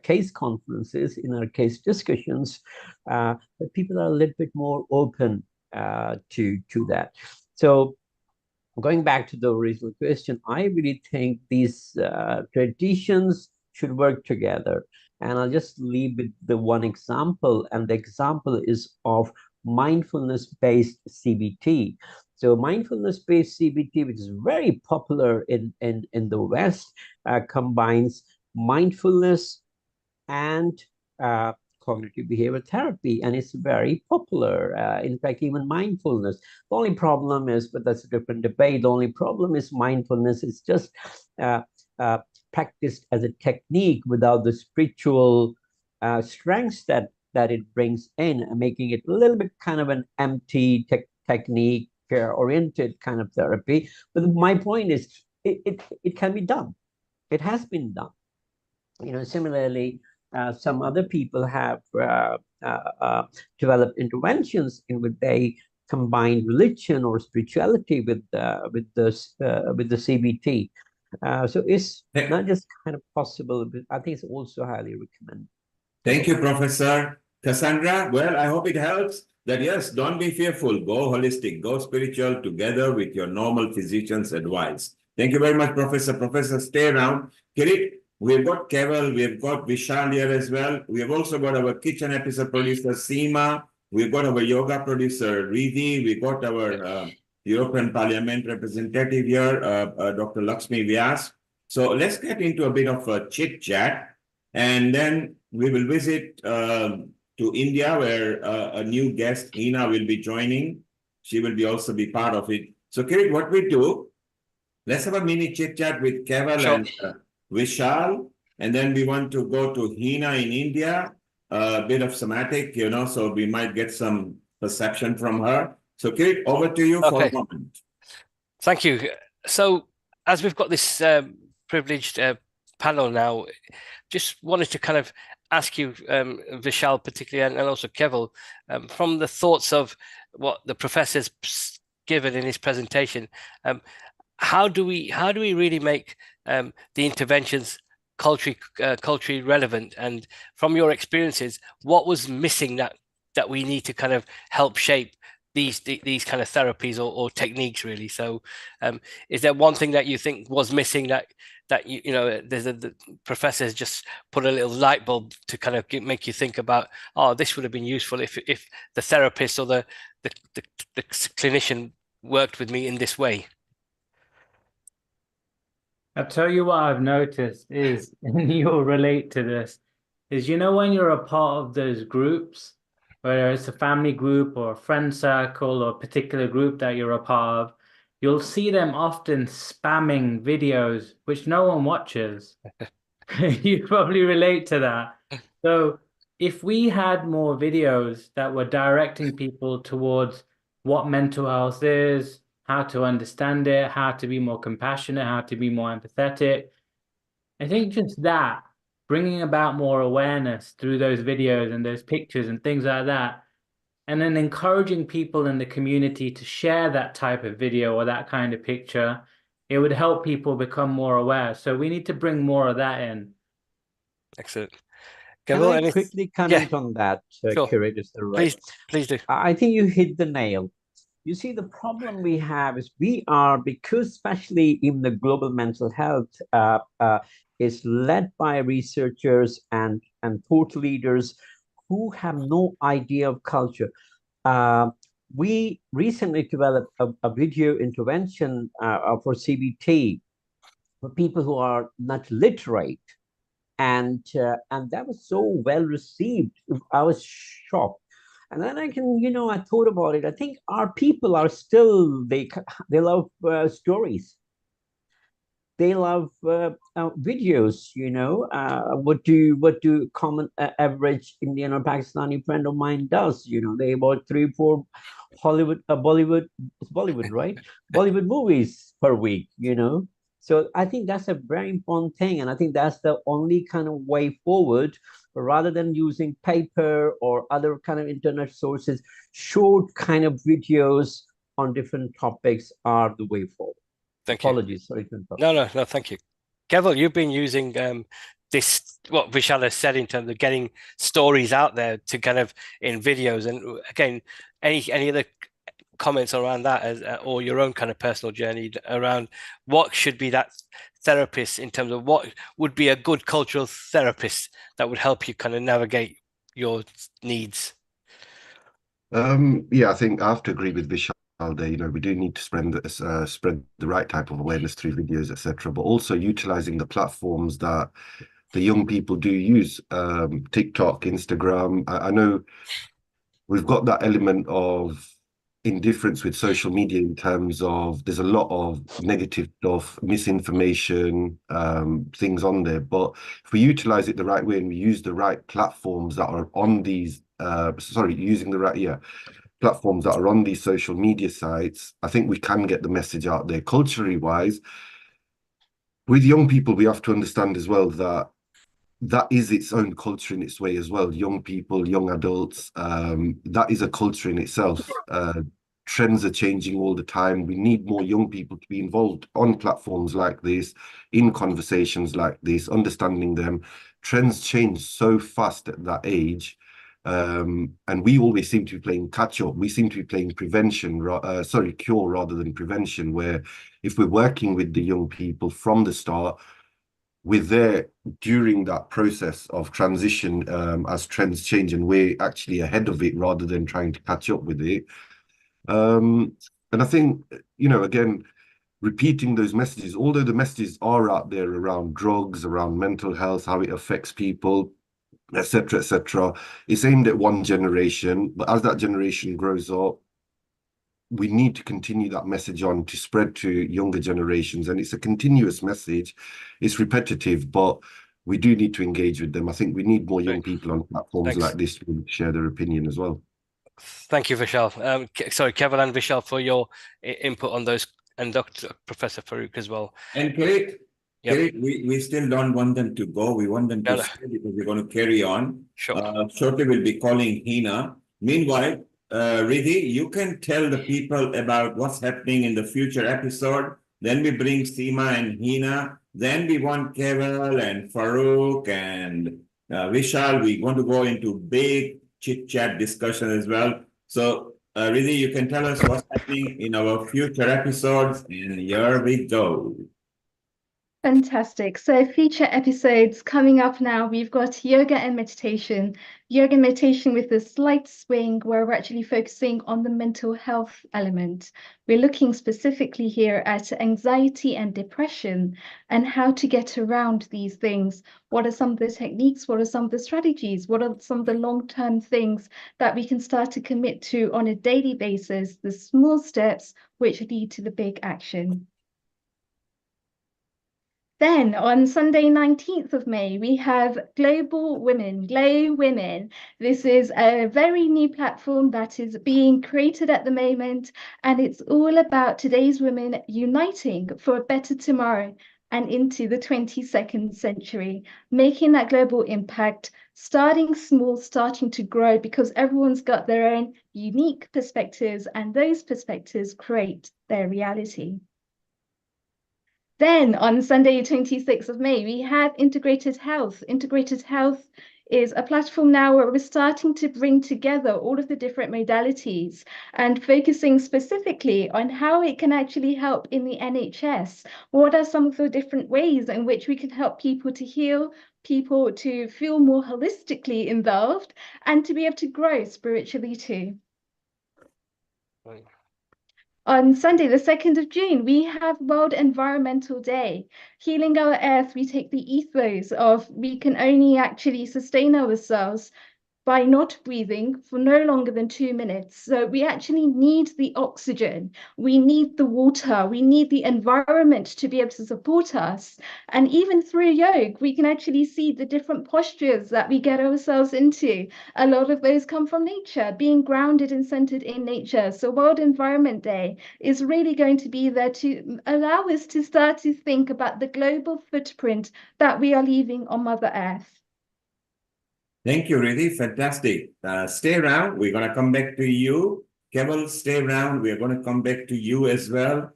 case conferences, in our case discussions, but people are a little bit more open to that. So going back to the original question, I really think these traditions should work together. And I'll just leave with the one example, and the example is of mindfulness-based CBT. So mindfulness-based CBT, which is very popular in the West, combines mindfulness and cognitive behavioral therapy, and it's very popular. In fact, even mindfulness. The only problem is, but that's a different debate. The only problem is mindfulness is just practiced as a technique without the spiritual strengths that it brings in, making it a little bit kind of an empty technique oriented kind of therapy. But my point is, it can be done. It has been done. Similarly, some other people have developed interventions in which they combine religion or spirituality with the CBT. So it's not just kind of possible, but I think it's also highly recommended.
Thank you, Professor. Cassandra, well, I hope it helps that, yes, don't be fearful. Go holistic, go spiritual together with your normal physician's advice. Thank you very much, Professor. Professor, stay around. Kirit, we've got Keval, we've got Vishal here as well. We have also got our kitchen episode producer, Seema. We've got our yoga producer, Riddhi. We've got our European Parliament representative here, Dr. Lakshmi Vyas. So let's get into a bit of a chit chat, and then we will visit to India, where a new guest, Hina, will be joining. She will also be part of it. So, Kirit, what we do, let's have a mini chit chat with Keval and Vishal, and then we want to go to Hina in India, a bit of somatic, so we might get some perception from her. So, Kirit, over to you for a moment.
Thank you. So, as we've got this privileged panel now, just wanted to kind of ask you, Vishal particularly, and also Keval, from the thoughts of what the professor's given in his presentation, how do we really make the interventions culturally relevant? And from your experiences, what was missing that we need to kind of help shape these kind of therapies or techniques, really? So is there one thing that you think was missing that the professors just put a little light bulb to kind of make you think about, this would have been useful if the therapist or the clinician worked with me in this way?
I'll tell you what I've noticed is, and you'll relate to this, is when you're a part of those groups, whether it's a family group or a friend circle or a particular group that you're a part of, you'll see them often spamming videos which no one watches. You probably relate to that. So if we had more videos that were directing people towards what mental health is, how to understand it, how to be more compassionate, how to be more empathetic, I think just that, bringing about more awareness through those videos and those pictures and things like that, and then encouraging people in the community to share that type of video or that kind of picture, it would help people become more aware. So we need to bring more of that in.
Excellent.
Can I quickly comment on that, Kirit? Is that right?
Please do.
I think you hit the nail. You see, the problem we have is because especially in the global mental health is led by researchers and thought leaders who have no idea of culture. We recently developed a video intervention for CBT for people who are not literate. And that was so well received. I was shocked. And then I thought about it. I think our people are still, they love stories. They love videos, what do common average Indian or Pakistani friend of mine does, they watch 3-4 Bollywood, right? Bollywood movies per week, So I think that's a very important thing. And I think that's the only kind of way forward, rather than using paper or other kind of internet sources. Short kind of videos on different topics are the way forward. Apologies, sorry to interrupt.
No, thank you. Keval, you've been using this, what Vishal has said, in terms of getting stories out there to kind of in videos. And again, any other comments around that, or your own kind of personal journey around what should be that therapist, in terms of what would be a good cultural therapist that would help you kind of navigate your needs?
Yeah, I think I have to agree with Vishal there. You know, we do need to spread the right type of awareness through videos, etc., but also utilizing the platforms that the young people do use, TikTok, Instagram. I know we've got that element of indifference with social media in terms of there's a lot of negative stuff, misinformation, things on there. But if we utilize it the right way and we use the right platforms that are on these, using the right, platforms that are on these social media sites, I think we can get the message out there. Culturally wise, with young people, we have to understand as well that that is its own culture in its way as well. Young people, young adults, that is a culture in itself. Trends are changing all the time. We need more young people to be involved on platforms like this, in conversations like this, understanding them. Trends change so fast at that age. And we always seem to be playing catch up. We seem to be playing cure rather than prevention, where if we're working with the young people from the start, we're there during that process of transition as trends change, and we're actually ahead of it rather than trying to catch up with it. And I think, you know, again, repeating those messages, although the messages are out there around drugs, around mental health, how it affects people, etc., etc., it's aimed at one generation, but as that generation grows up, we need to continue that message on to spread to younger generations. And it's a continuous message. It's repetitive, but we do need to engage with them. I think we need more young people on platforms like this to share their opinion as well.
Thank you, Vishal. Sorry, Kevin and Vishal, for your input on those, and Dr. Professor Farooq as well.
And Kirit, we still don't want them to go. We want them to stay because we're going to carry on.
Sure.
Shortly, we'll be calling Hina. Meanwhile, Riddhi, you can tell the people about what's happening in the future episode. Then we bring Seema and Hina. Then we want Keval and Farooq and Vishal. We want to go into big chit-chat discussion as well. So, Riddhi, you can tell us what's happening in our future episodes, and here we go.
Fantastic. So future episodes coming up now, we've got yoga and meditation. Yoga and meditation with a slight swing where we're actually focusing on the mental health element. We're looking specifically here at anxiety and depression and how to get around these things. What are some of the techniques? What are some of the strategies? What are some of the long-term things that we can start to commit to on a daily basis, the small steps which lead to the big action? Then on Sunday, 19th of May, we have Global Women, Glow Women. This is a very new platform that is being created at the moment, and it's all about today's women uniting for a better tomorrow and into the 22nd century, making that global impact, starting small, starting to grow, because everyone's got their own unique perspectives, and those perspectives create their reality. Then on Sunday, 26th of May, we have Integrated Health. Integrated Health is a platform now where we're starting to bring together all of the different modalities and focusing specifically on how it can actually help in the NHS. What are some of the different ways in which we can help people to heal, people to feel more holistically involved, and to be able to grow spiritually too.
Right.
On Sunday, the 2nd of June, we have World Environmental Day. Healing our earth, we take the ethos of we can only actually sustain ourselves by not breathing for no longer than 2 minutes. So we actually need the oxygen, we need the water, we need the environment to be able to support us. And even through yoga, we can actually see the different postures that we get ourselves into. A lot of those come from nature, being grounded and centered in nature. So World Environment Day is really going to be there to allow us to start to think about the global footprint that we are leaving on Mother Earth.
Thank you, Riddhi. Fantastic. Stay around. We're going to come back to you. Keval, stay around. We're going to come back to you as well.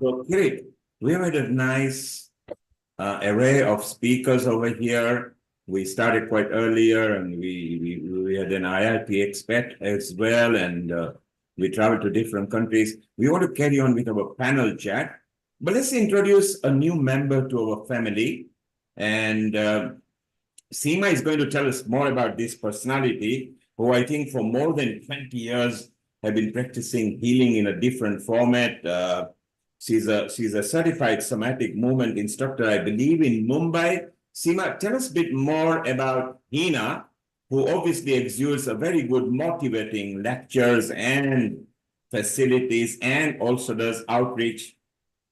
So, Kirit, we have had a nice array of speakers over here. We started quite earlier, and we had an IIT expat as well, and we traveled to different countries. We want to carry on with our panel chat, but let's introduce a new member to our family. And Seema is going to tell us more about this personality, who I think for more than 20 years have been practicing healing in a different format. She's a certified somatic movement instructor, I believe, in Mumbai. Seema, tell us a bit more about Hina, who obviously exudes a very good motivating lectures and facilities, and also does outreach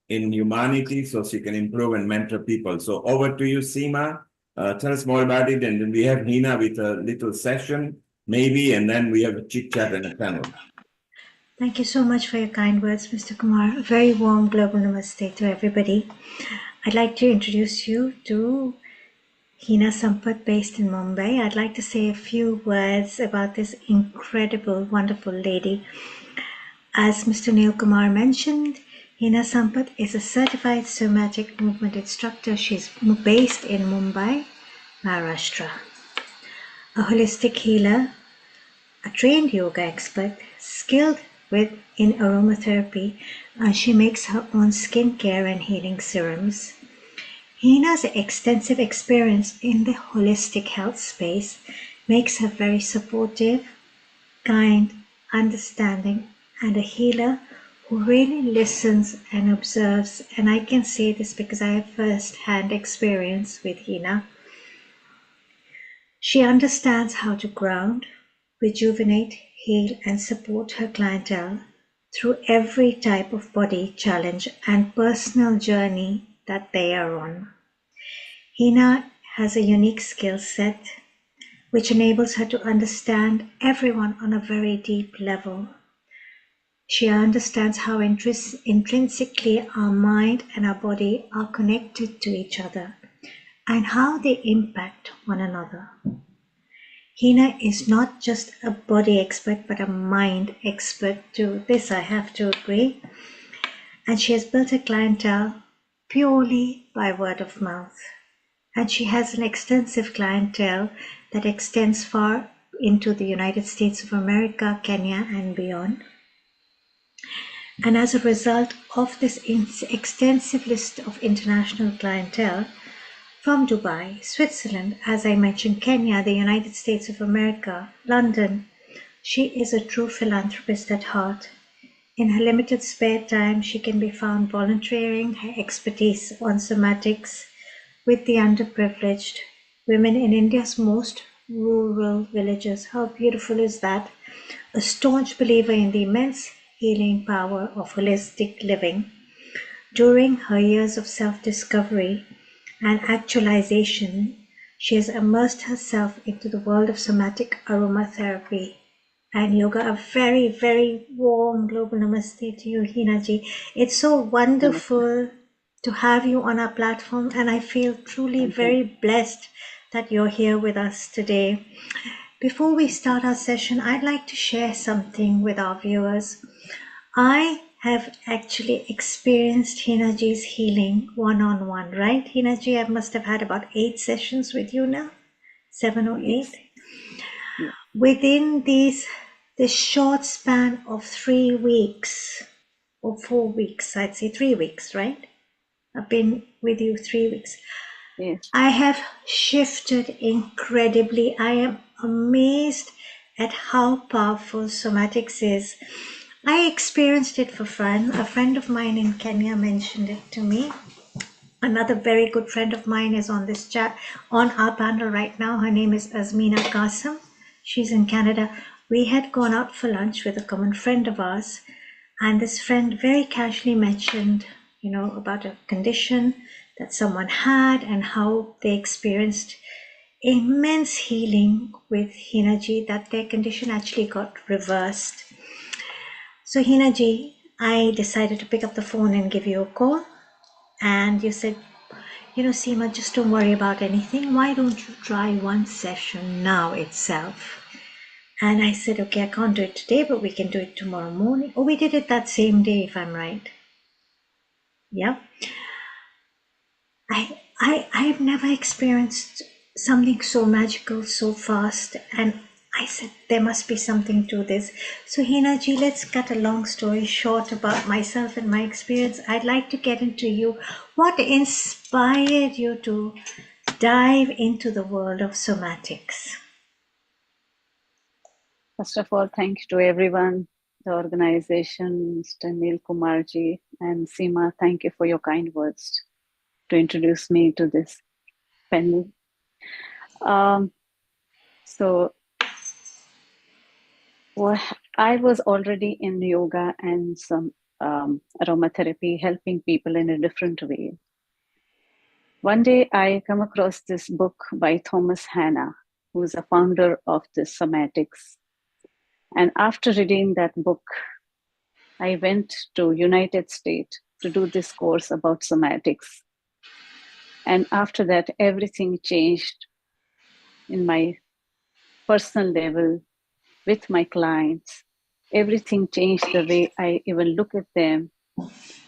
in humanity so she can improve and mentor people. So over to you, Seema. Tell us more about it, and then we have Hina with a little session, maybe, and then we have a chit chat and a panel.
Thank you so much for your kind words, Mr. Kumar. A very warm global namaste to everybody. I'd like to introduce you to Hina Sampath, based in Mumbai. I'd like to say a few words about this incredible, wonderful lady. As Mr. Neil Kumar mentioned, Hina Sampath is a certified somatic movement instructor. She's based in Mumbai, Maharashtra. A holistic healer, a trained yoga expert, skilled in aromatherapy, she makes her own skincare and healing serums. Hina's extensive experience in the holistic health space makes her very supportive, kind, understanding, and a healer who really listens and observes. And I can say this because I have first-hand experience with Hina. She understands how to ground, rejuvenate, heal, and support her clientele through every type of body challenge and personal journey that they are on. Hina has a unique skill set which enables her to understand everyone on a very deep level. She understands how intrinsically our mind and our body are connected to each other and how they impact one another. Hina is not just a body expert, but a mind expert too. This I have to agree. And she has built a clientele purely by word of mouth. And she has an extensive clientele that extends far into the United States of America, Kenya, and beyond. And as a result of this extensive list of international clientele, from Dubai, Switzerland, as I mentioned, Kenya, the United States of America, London, she is a true philanthropist at heart. In her limited spare time, she can be found volunteering her expertise on somatics with the underprivileged women in India's most rural villages. How beautiful is that? A staunch believer in the immense healing power of holistic living. During her years of self-discovery and actualization, she has immersed herself into the world of somatic aromatherapy and yoga. A very, very warm global namaste to you, Hina ji. It's so wonderful to have you on our platform, and I feel truly very blessed that you're here with us today. Before we start our session, I'd like to share something with our viewers. I have actually experienced Hina ji's healing one-on-one, right? Hina ji, I must have had about 8 sessions with you now, 7 or 8.
Yeah.
Within this short span of 3 weeks, or 4 weeks, I'd say 3 weeks, right? I've been with you 3 weeks.
Yes.
I have shifted incredibly. I am amazed at how powerful somatics is. I experienced it for fun. A friend of mine in Kenya mentioned it to me. Another very good friend of mine is on this chat, on our panel right now. Her name is Azmeena Qasim. She's in Canada. We had gone out for lunch with a common friend of ours, and this friend very casually mentioned, about a condition that someone had and how they experienced immense healing with Hina ji, that their condition actually got reversed. So Hina ji, I decided to pick up the phone and give you a call. And you said, Seema, just don't worry about anything. Why don't you try one session now itself? And I said, okay, I can't do it today, but we can do it tomorrow morning. Oh, we did it that same day, if I'm right. Yeah. I've never experienced something so magical so fast, and I said there must be something to this. So Hina ji, let's cut a long story short about myself and my experience. I'd like to get into you. What inspired you to dive into the world of somatics?
First of all, thanks to everyone the organization, Mr. Neil Kumarji, and Seema, thank you for your kind words to introduce me to this panel. Well, I was already in yoga and some aromatherapy, helping people in a different way. One day I come across this book by Thomas Hanna, who is a founder of the somatics. And after reading that book, I went to United States to do this course about somatics. And after that, everything changed in my personal level with my clients. Everything changed the way I even look at them,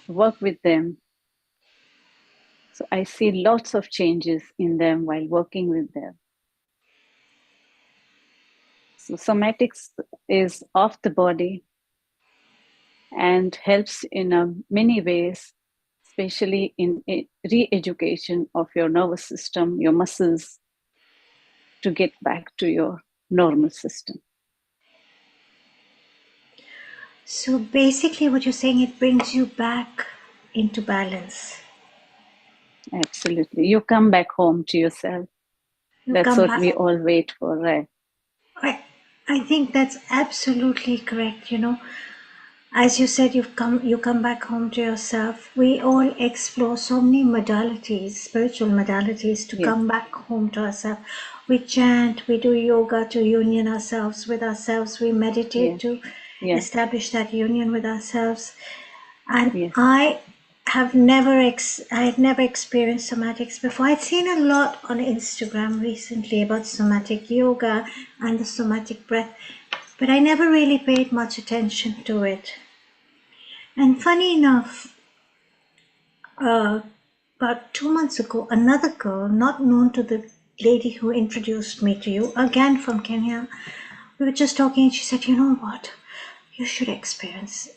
work with them. So I see lots of changes in them while working with them. So somatics is of the body and helps in many ways, especially in re-education of your nervous system, your muscles, to get back to your normal system.
So basically what you're saying, it brings you back into balance.
Absolutely. You come back home to yourself. That's what we all wait for, right?
I think that's absolutely correct. You know, as you said, you come back home to yourself. We all explore so many modalities, spiritual modalities, to come back home to ourselves. We chant, we do yoga to union ourselves with ourselves. We meditate to establish that union with ourselves. And I had never experienced somatics before. I'd seen a lot on Instagram recently about somatic yoga and the somatic breath, but I never really paid much attention to it. And funny enough, about 2 months ago, another girl, not known to the lady who introduced me to you, again from Kenya, we were just talking, and she said, "You know what? You should experience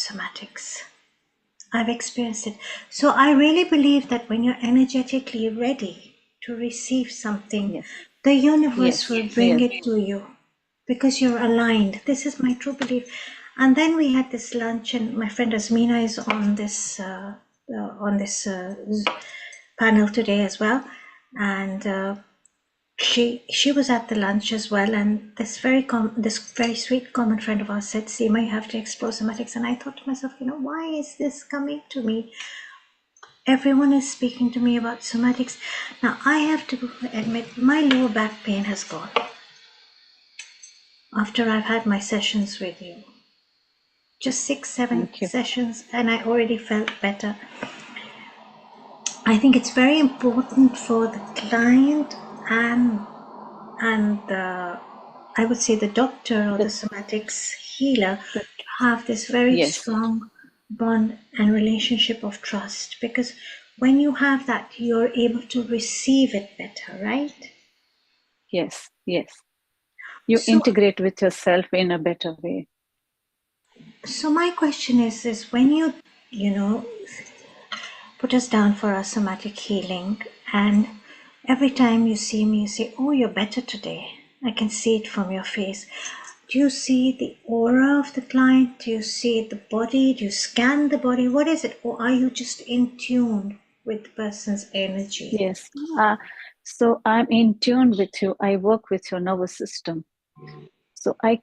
somatics." I've experienced it. So I really believe that when you're energetically ready to receive something, the universe will bring it to you because you're aligned. This is my true belief. And then we had this lunch, and my friend Asmina is on this panel today as well, and she was at the lunch as well. And this very sweet common friend of ours said, "Seema, you have to explore somatics." And I thought to myself, you know, why is this coming to me? Everyone is speaking to me about somatics. Now I have to admit, my lower back pain has gone after I've had my sessions with you. Just 6-7 sessions, and I already felt better. I think it's very important for the client and I would say the doctor or the somatics healer to have this very strong bond and relationship of trust, because when you have that, you're able to receive it better, right?
Yes. You integrate with yourself in a better way.
So my question is when you put us down for our somatic healing, and every time you see me, you say, "Oh, you're better today. I can see it from your face." Do you see the aura of the client? Do you see the body? Do you scan the body? What is it? Or are you just in tune with the person's energy?
Yes. So I'm in tune with you. I work with your nervous system. So I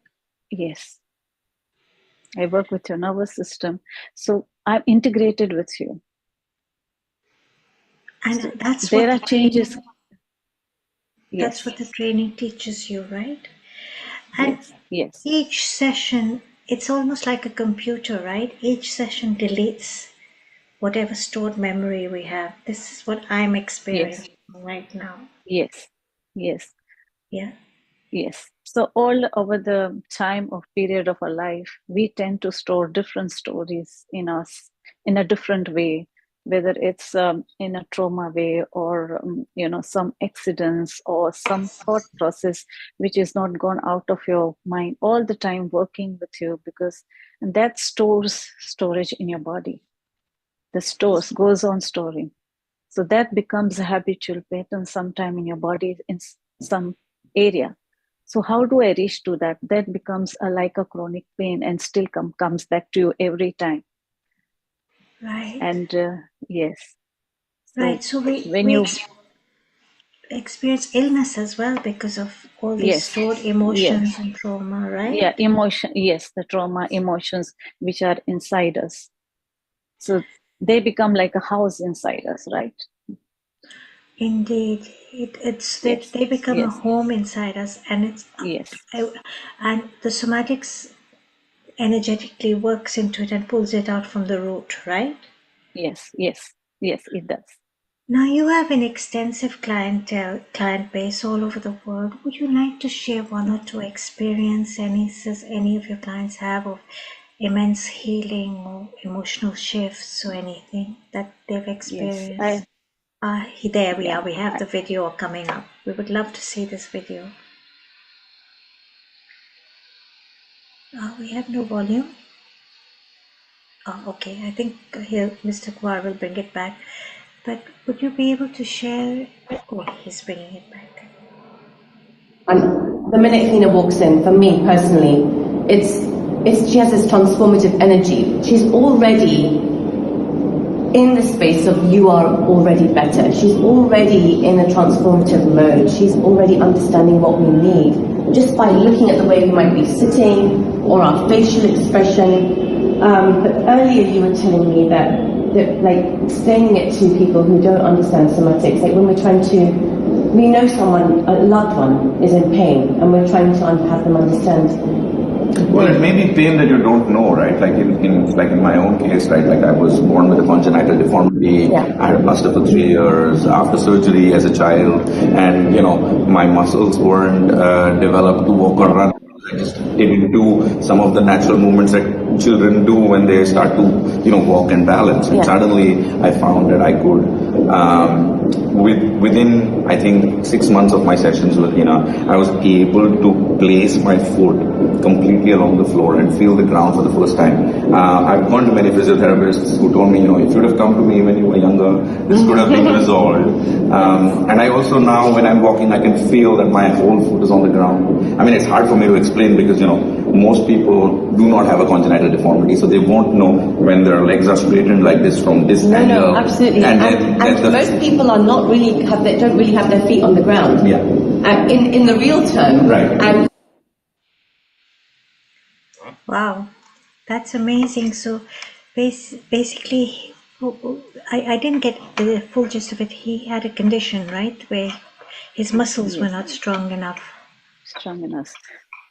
work with your nervous system. So I'm integrated with you.
And
so
that's
there
what
are changes.
That's what the training teaches you, right? And
yes.
Each session, it's almost like a computer, right? Each session deletes whatever stored memory we have. This is what I'm experiencing right now.
Yes.
Yeah.
Yes. So all over the time of period of our life, we tend to store different stories in us in a different way, whether it's in a trauma way or some accidents or some thought process which is not gone out of your mind all the time working with you, because that stores storage in your body. The stores goes on storing. So that becomes a habitual pattern sometime in your body in some area. So how do I reach to that? That becomes like a chronic pain and still comes back to you every time.
Right.
And yes.
Right. So
when you
experience illness as well because of all these stored emotions and trauma, right?
Yeah, the trauma, emotions which are inside us. So they become like a house inside us, right?
Indeed, they become a home inside us, and and the somatics energetically works into it and pulls it out from the root, right?
Yes, it does.
Now you have an extensive client base all over the world. Would you like to share one or two experiences any of your clients have of immense healing or emotional shifts or anything that they've experienced? There we are. We have the video coming up. We would love to see this video. We have no volume. Oh, okay. I think here Mr. Kumar will bring it back. But would you be able to share? Oh, he's bringing it back.
And the minute Hina walks in, for me personally, she has this transformative energy. She's already in the space of you are already better. She's already in a transformative mode. She's already understanding what we need just by looking at the way we might be sitting or our facial expression. But earlier you were telling me that like explaining it to people who don't understand somatics, like when we're trying to, we know someone, a loved one is in pain and we're trying to have them understand.
Well, it may be pain that you don't know, right? Like in my own case, right? Like I was born with a congenital deformity. I had a plaster for 3 years after surgery as a child, and my muscles weren't developed to walk or run. I just didn't do some of the natural movements that children do when they start to walk and balance. And suddenly I found that I could. Within I think 6 months of my sessions with Hina, I was able to place my foot completely along the floor and feel the ground for the first time. I've gone to many physiotherapists who told me, if you'd have come to me when you were younger, this could have been resolved. And I also now, when I'm walking, I can feel that my whole foot is on the ground. I mean, it's hard for me to explain because, most people do not have a congenital deformity, so they won't know when their legs are straightened like this from this angle.
No, absolutely. And most people are not really don't really have their feet on the ground.
Yeah.
In the real term.
Right.
And
wow, that's amazing. So basically, I didn't get the full gist of it. He had a condition, right, where his muscles were not strong enough.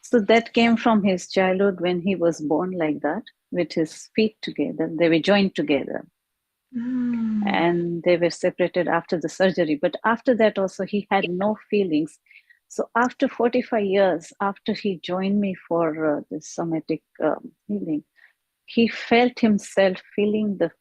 So that came from his childhood when he was born like that, with his feet together. They were joined together. And they were separated after the surgery. But after that also, he had no feelings. So after 45 years, after he joined me for the somatic healing, he felt himself feeling the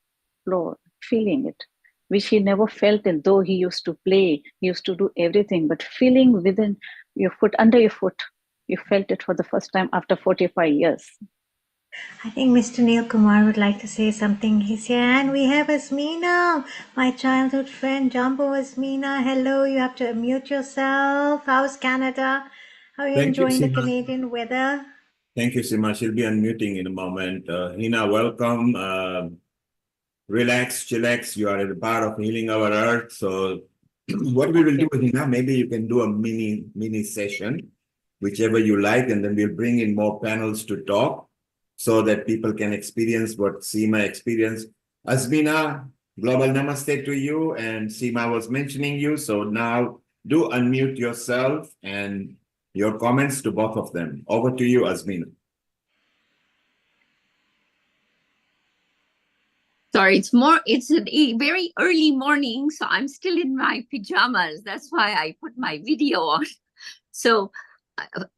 floor, feeling it, which he never felt. And though he used to play, he used to do everything, but feeling within your foot, under your foot, you felt it for the first time after 45 years.
I think Mr. Neil Kumar would like to say something. He's here, and we have Asmina, my childhood friend, Jumbo Asmina. Hello, you have to unmute yourself. How's Canada? How are you enjoying the Canadian weather?
Thank you, Sima. She'll be unmuting in a moment. Hina, welcome. Relax, chillax. You are a part of Healing Our Earth. So what we will do, Hina, maybe you can do a mini session, whichever you like, and then we'll bring in more panels to talk so that people can experience what Seema experienced. Asmina, global namaste to you, and Seema was mentioning you, so now do unmute yourself and your comments to both of them. Over to you, Asmina.
Sorry, it's a very early morning, so I'm still in my pajamas. That's why I put my video on. So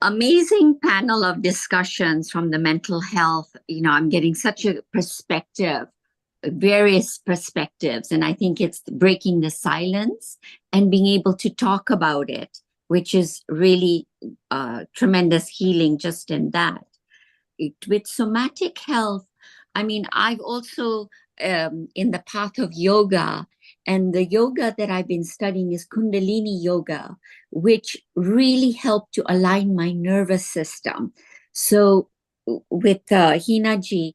amazing panel of discussions from the mental health. I'm getting such a perspective, various perspectives, and I think it's breaking the silence and being able to talk about it, which is really tremendous healing just in that. With somatic health, I mean, I've also in the path of yoga And the yoga that I've been studying is Kundalini yoga, which really helped to align my nervous system. So with Hina ji,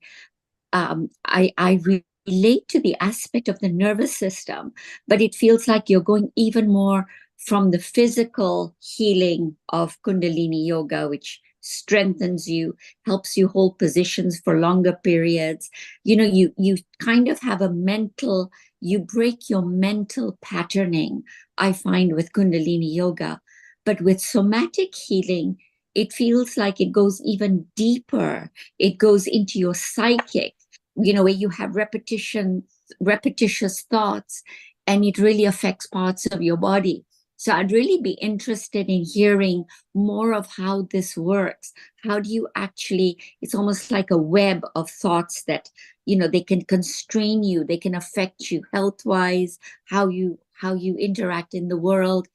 I relate to the aspect of the nervous system, but it feels like you're going even more from the physical healing of Kundalini yoga, which strengthens you, helps you hold positions for longer periods. You know, you kind of have a mental, you break your mental patterning, I find, with Kundalini yoga. But with somatic healing, it feels like it goes even deeper. It goes into your psychic, you know, where you have repetitious thoughts, and it really affects parts of your body. So I'd really be interested in hearing more of how this works. How do you actually, it's almost like a web of thoughts that, you know, they can constrain you, they can affect you health-wise, how you interact in the world.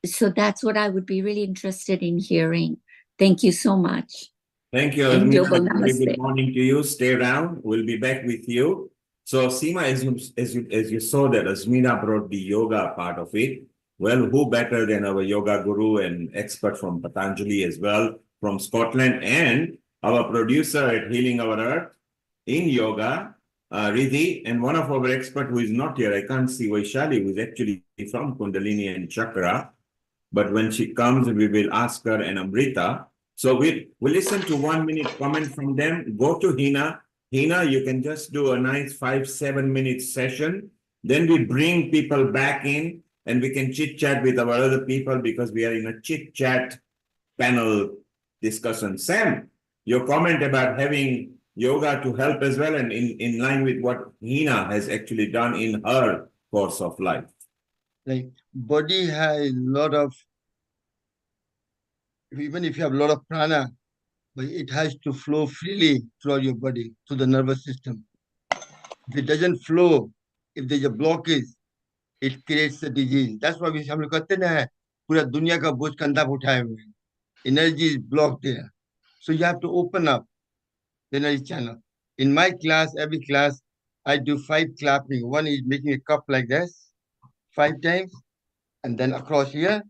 So that's what I would be really interested in hearing. Thank you so much.
Thank you,
And
Azmina.
global
Very good
namaste.
morning to you. Stay around. We'll be back with you. So, Seema, as you saw that Azmina brought the yoga part of it. Well, who better than our yoga guru and expert from Patanjali as well, from Scotland, and our producer at Healing Our Earth in yoga, Riddhi, and one of our experts who is not here, I can't see, Vaishali, who is actually from Kundalini and Chakra. But when she comes, we will ask her, and Amrita. So we'll listen to 1 minute comment from them. Go to Hina. Hina, you can just do a nice 5-7 minute session. Then we bring people back in and we can chit chat with our other people because we are in a chit chat panel discussion. Sam, your comment about having yoga to help as well, and in line with what Hina has actually done in her course of life.
Like body has a lot of, even if you have a lot of prana, but it has to flow freely throughout your body, to the nervous system. If it doesn't flow, if there's a blockage, it creates a disease. That's why हम लोग कहते हैं पूरा दुनिया का बोझ कंधा पे उठाए हुए हैं. Energy is blocked there. So you have to open up the energy channel. In my class, every class, I do 5 clapping. One is making a cup like this 5 times, and then across here,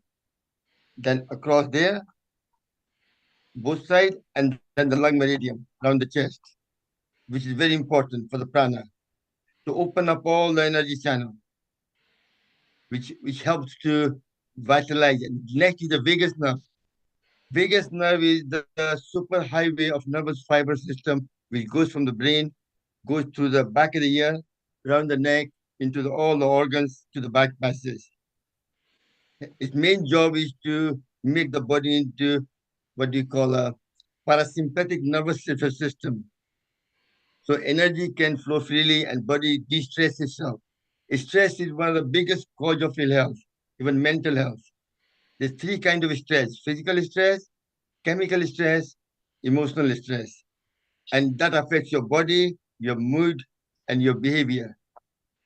then across there, both sides, and then the lung meridian around the chest, which is very important for the prana, to open up all the energy channel, which helps to vitalize it. Next is the vagus nerve. Vagus nerve is the super highway of nervous fiber system, which goes from the brain, goes to the back of the ear, around the neck, into all the organs, to the back passage. Its main job is to make the body into what you call a parasympathetic nervous system. So energy can flow freely and body de-stress itself. Stress is one of the biggest cause of ill health, even mental health. There's 3 kinds of stress: physical stress, chemical stress, emotional stress. And that affects your body, your mood, and your behavior.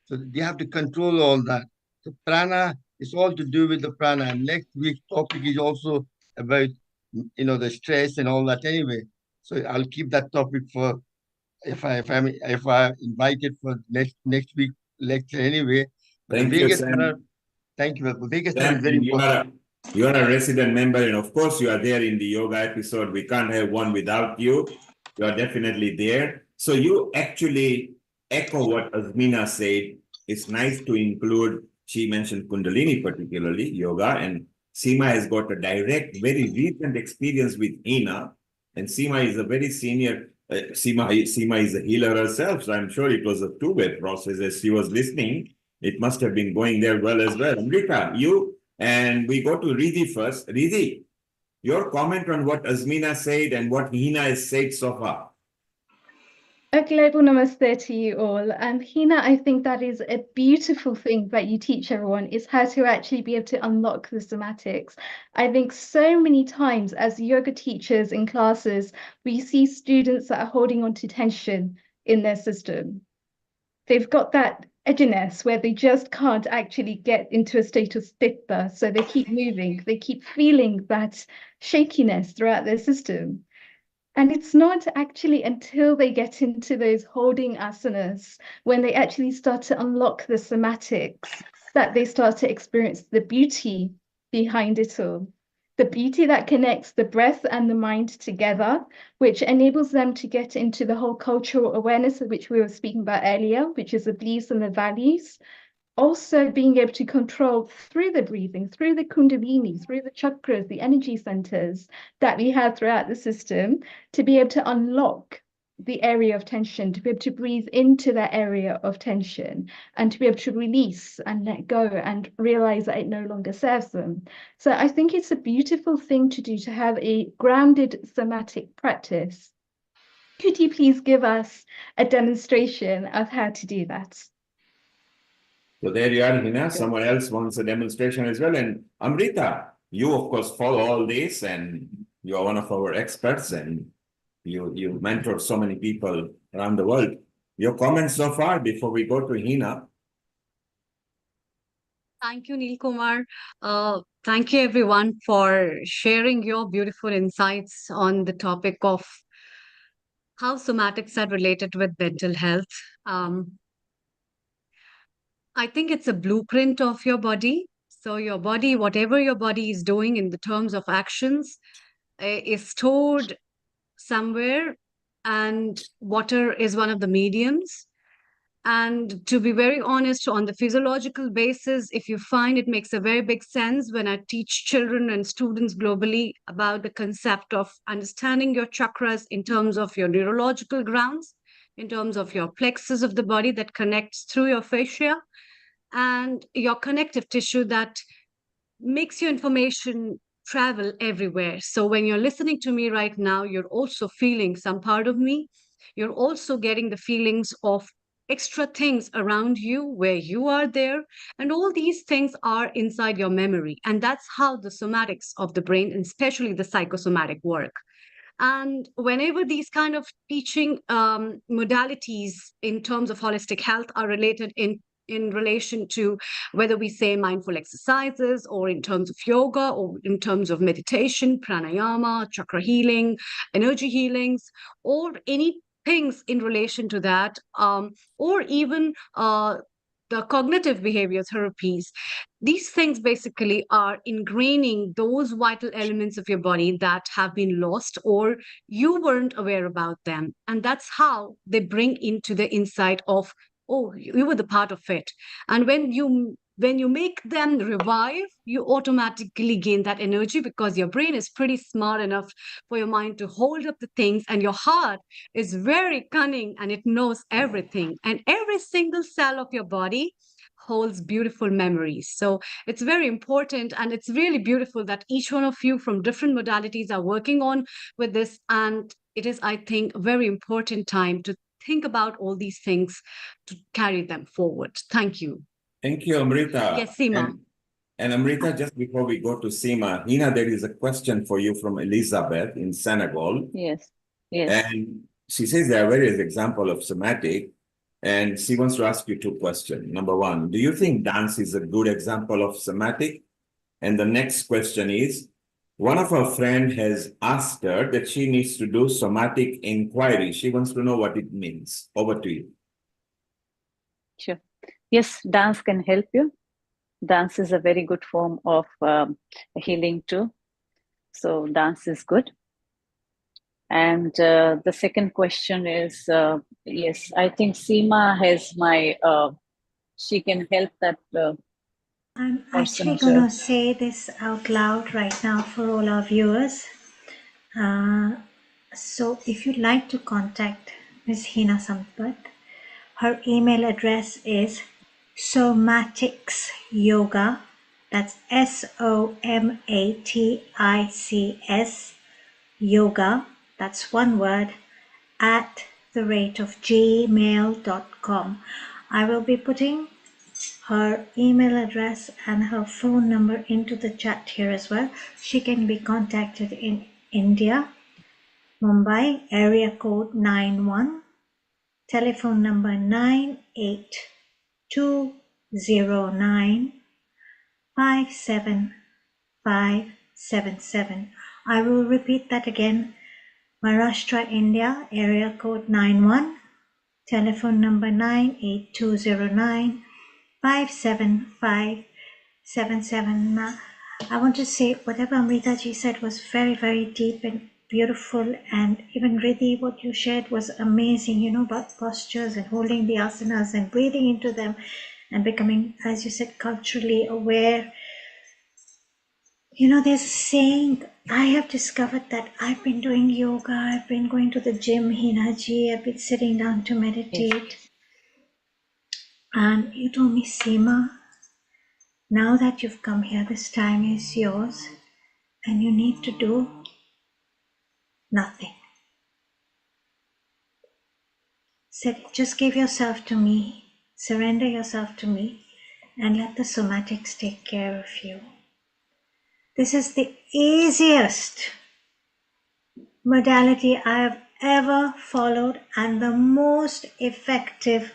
So you have to control all that. So prana is all to do with the prana. And next week's topic is also about, you know, the stress and all that anyway. So I'll keep that topic for if I invited for next week lecture anyway. But
Thank
the
you,
Vegas
Sam.
nerve, thank you. The Vegas nerve
Sam,
is very
and
important.
you are a resident member, and of course you are there in the yoga episode. We can't have one without you. You are definitely there. So you actually echo what Azmina said. It's nice to include, she mentioned Kundalini particularly, yoga, and Seema has got a direct, very recent experience with Hina, and Seema is a very senior, Seema is a healer herself, so I'm sure it was a two-way process as she was listening. It must have been going there well as well. Amrita, you, and we go to Riddhi first. Riddhi, your comment on what Azmina said and what Hina has said so far.
A global namaste to you all. And Hina, I think that is a beautiful thing that you teach everyone, is how to actually be able to unlock the somatics. I think so many times as yoga teachers in classes, we see students that are holding on to tension in their system. They've got that edginess where they just can't actually get into a state of stitha. So they keep moving, they keep feeling that shakiness throughout their system. And it's not actually until they get into those holding asanas, when they actually start to unlock the somatics, that they start to experience the beauty behind it all. The beauty that connects the breath and the mind together, which enables them to get into the whole cultural awareness of which we were speaking about earlier, which is the beliefs and the values. Also being able to control through the breathing, through the kundalini, through the chakras, the energy centers that we have throughout the system, to be able to unlock the area of tension, to be able to breathe into that area of tension, and to be able to release and let go and realize that it no longer serves them. So I think it's a beautiful thing to do, to have a grounded somatic practice. Could you please give us a demonstration of how to do that?
So there you are, Hina. Someone else wants a demonstration as well. And Amrita, you of course follow all this, and you are one of our experts, and you mentor so many people around the world. Your comments so far before we go to Hina?
Thank you, Neil Kumar. Thank you, everyone, for sharing your beautiful insights on the topic of how somatics are related with mental health. I think it's a blueprint of your body. So your body, whatever your body is doing in the terms of actions, is stored somewhere, and water is one of the mediums. And to be very honest, on the physiological basis, if you find, it makes a very big sense when I teach children and students globally about the concept of understanding your chakras in terms of your neurological grounds, in terms of your plexus of the body that connects through your fascia, and your connective tissue that makes your information travel everywhere. So when you're listening to me right now, you're also feeling some part of me. You're also getting the feelings of extra things around you where you are there. And all these things are inside your memory. And that's how the somatics of the brain, and especially the psychosomatic, work. And whenever these kind of teaching modalities in terms of holistic health are related in relation to whether we say mindful exercises, or in terms of yoga, or in terms of meditation, pranayama, chakra healing, energy healings, or any things in relation to that, or even the cognitive behavior therapies. These things basically are ingraining those vital elements of your body that have been lost, or you weren't aware about them. And that's how they bring into the insight of, oh, you were the part of it. And when you make them revive, you automatically gain that energy, because your brain is pretty smart enough for your mind to hold up the things, and your heart is very cunning and it knows everything. And every single cell of your body holds beautiful memories. So it's very important, and it's really beautiful that each one of you from different modalities are working on with this. And it is, I think, a very important time to think about all these things to carry them forward. Thank you.
Thank you, Amrita.
Yes, Seema.
And Amrita, just before we go to Seema, Hina, there is a question for you from Elizabeth in Senegal.
Yes. Yes.
And she says there are various examples of somatic, and she wants to ask you two questions. Number one, do you think dance is a good example of somatic? And the next question is, one of her friends has asked her that she needs to do somatic inquiry. She wants to know what it means. Over to you.
Sure. Yes, dance can help you. Dance is a very good form of healing too. So dance is good. And the second question is, yes, I think Seema has she can help that
I'm
person
actually
as
going
well.
to say this out loud right now for all our viewers. So if you'd like to contact Ms. Hina Sampath, her email address is somaticsyoga, that's SOMATICS yoga, that's one word, @gmail.com. I will be putting her email address and her phone number into the chat here as well. She can be contacted in India, Mumbai, area code 91, telephone number 98209-57577. I will repeat that again. Maharashtra, India, area code 91, telephone number 98209 57577. I want to say whatever Amrita ji said was very, very deep and beautiful, and even Riddhi, what you shared was amazing, about postures and holding the asanas and breathing into them and becoming, as you said, culturally aware. There's a saying, I have discovered that I've been doing yoga, I've been going to the gym, Hina ji, I've been sitting down to meditate. And you told me, Seema, now that you've come here, this time is yours, and you need to do nothing. Said, just give yourself to me, surrender yourself to me, and let the somatics take care of you. This is the easiest modality I have ever followed and the most effective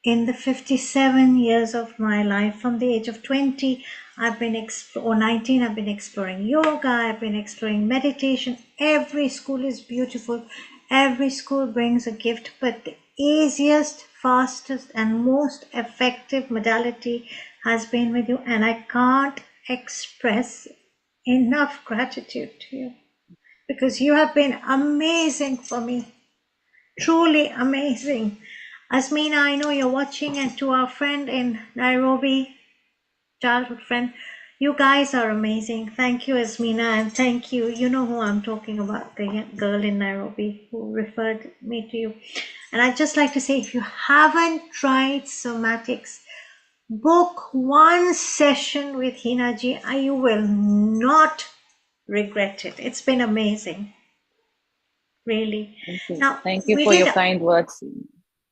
in the 57 years of my life. From the age of 20, or 19, I've been exploring yoga, I've been exploring meditation. Every school is beautiful. Every school brings a gift, but the easiest, fastest, and most effective modality has been with you. And I can't express enough gratitude to you because you have been amazing for me. Truly amazing. Asmina, I know you're watching, and to our friend in Nairobi, childhood friend, you guys are amazing. Thank you, Asmina, and thank you. You know who I'm talking about, the girl in Nairobi who referred me to you. And I'd just like to say, if you haven't tried somatics, book one session with Hinaji, and you will not regret it. It's been amazing, really. Now,
Thank you for your kind words.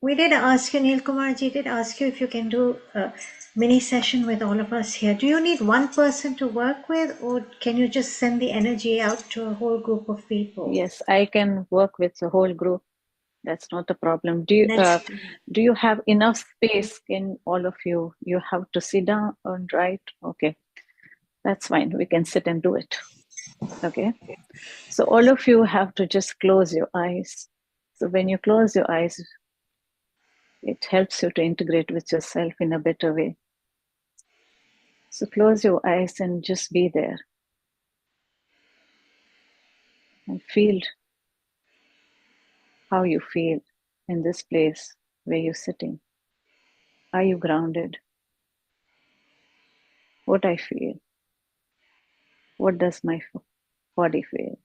we did ask you, Neil Kumar ji did ask you if you can do a mini session with all of us here. Do you need one person to work with, or can you just send the energy out to a whole group of people?
Yes, I can work with the whole group. That's not a problem. Do you have enough space in all of you? You have to sit down and write? Okay, that's fine. We can sit and do it. Okay. So all of you have to just close your eyes. So when you close your eyes, it helps you to integrate with yourself in a better way. So close your eyes and just be there. And feel how you feel in this place where you're sitting. Are you grounded? What I feel? What does my body feel?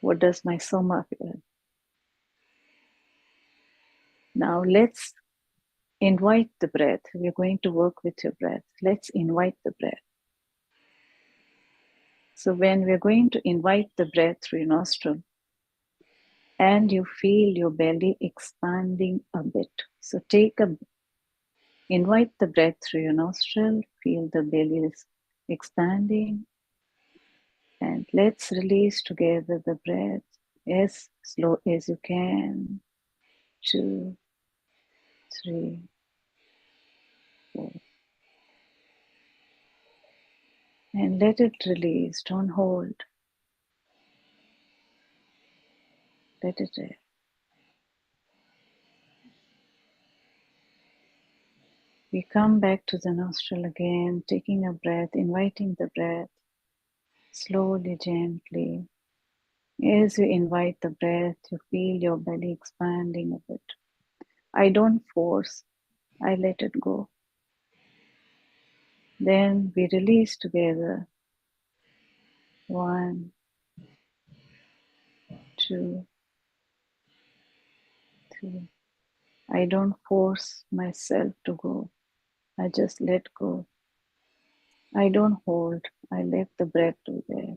What does my soma feel? Now let's invite the breath. We're going to work with your breath. Let's invite the breath. So when we're going to invite the breath through your nostril, and you feel your belly expanding a bit. So invite the breath through your nostril, feel the belly is expanding, and let's release together the breath as slow as you can. 2, 3, 4. And let it release, don't hold. Let it rest. We come back to the nostril again, taking a breath, inviting the breath, slowly, gently. As you invite the breath, you feel your belly expanding a bit. I don't force, I let it go. Then we release together. 1, 2, 3. I don't force myself to go. I just let go. I don't hold. I let the breath do there.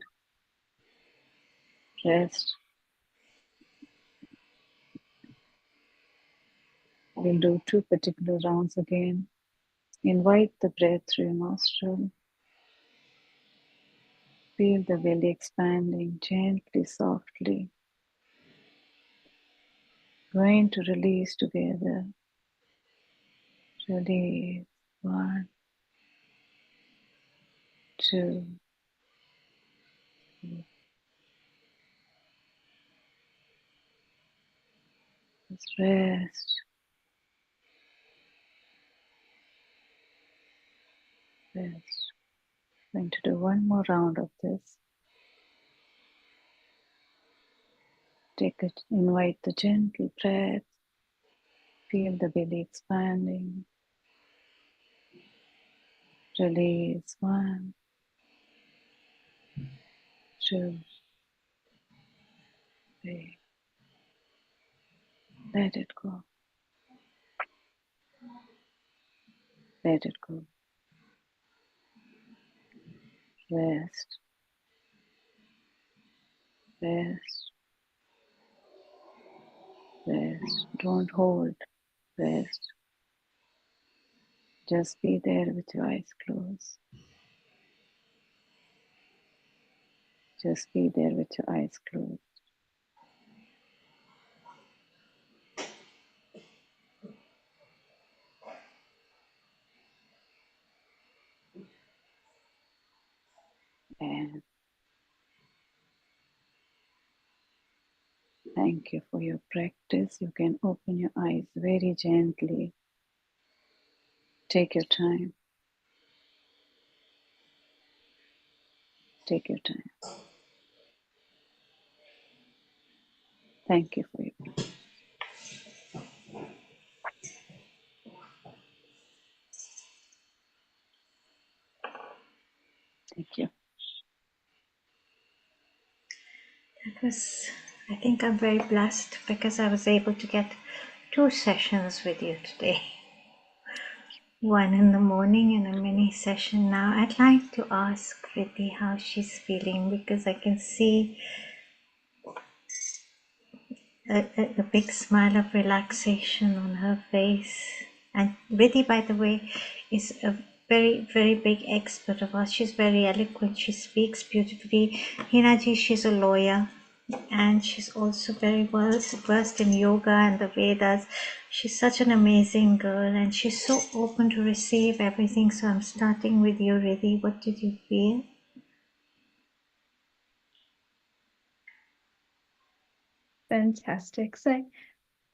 Rest. We'll do 2 particular rounds again. Invite the breath through your nostril. Feel the belly expanding gently, softly. Going to release together. Release. 1, 2, 3. Rest. Rest. Going to do one more round of this. Invite the gentle breath. Feel the belly expanding. Release 1, 2, 3. Let it go. Let it go. Rest. Rest. Rest. Don't hold. Rest. Just be there with your eyes closed. Just be there with your eyes closed. And thank you for your practice. You can open your eyes very gently. Take your time. Take your time. Thank you for your practice. Thank you.
That was, I think I'm very blessed because I was able to get 2 sessions with you today. One in the morning and a mini session now. I'd like to ask Riddhi how she's feeling because I can see a big smile of relaxation on her face. And Riddhi, by the way, is a very, very big expert of ours. She's very eloquent. She speaks beautifully. Hinaji, she's a lawyer. And she's also very well versed in yoga and the Vedas. She's such an amazing girl and she's so open to receive everything. So I'm starting with you, Riddhi. What did you feel?
Fantastic. So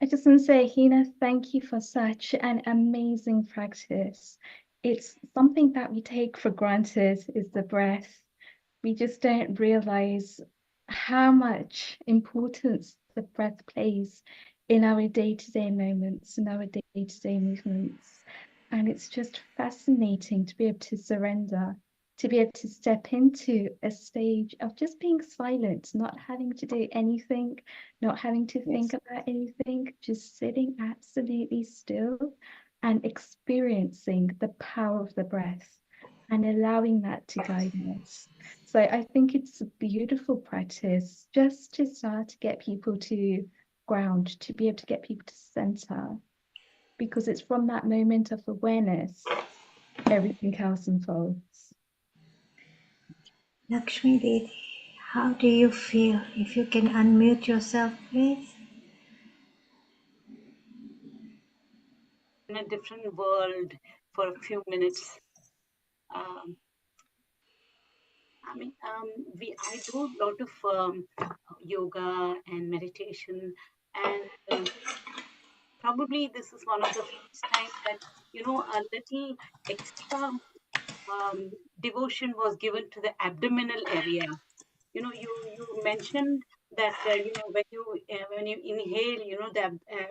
I just want to say, Hina, thank you for such an amazing practice. It's something that we take for granted is the breath. We just don't realize how much importance the breath plays in our day-to-day moments, in our day-to-day movements. And it's just fascinating to be able to surrender, to be able to step into a stage of just being silent, not having to do anything, not having to think about anything, just sitting absolutely still and experiencing the power of the breath and allowing that to guide us. So I think it's a beautiful practice just to start to get people to ground, to be able to get people to center, because it's from that moment of awareness, everything else unfolds.
Lakshmi Devi, how do you feel? If you can unmute yourself, please.
In a different world for a few minutes. I do a lot of yoga and meditation, and probably this is one of the first time that a little extra devotion was given to the abdominal area. You mentioned that when you inhale, the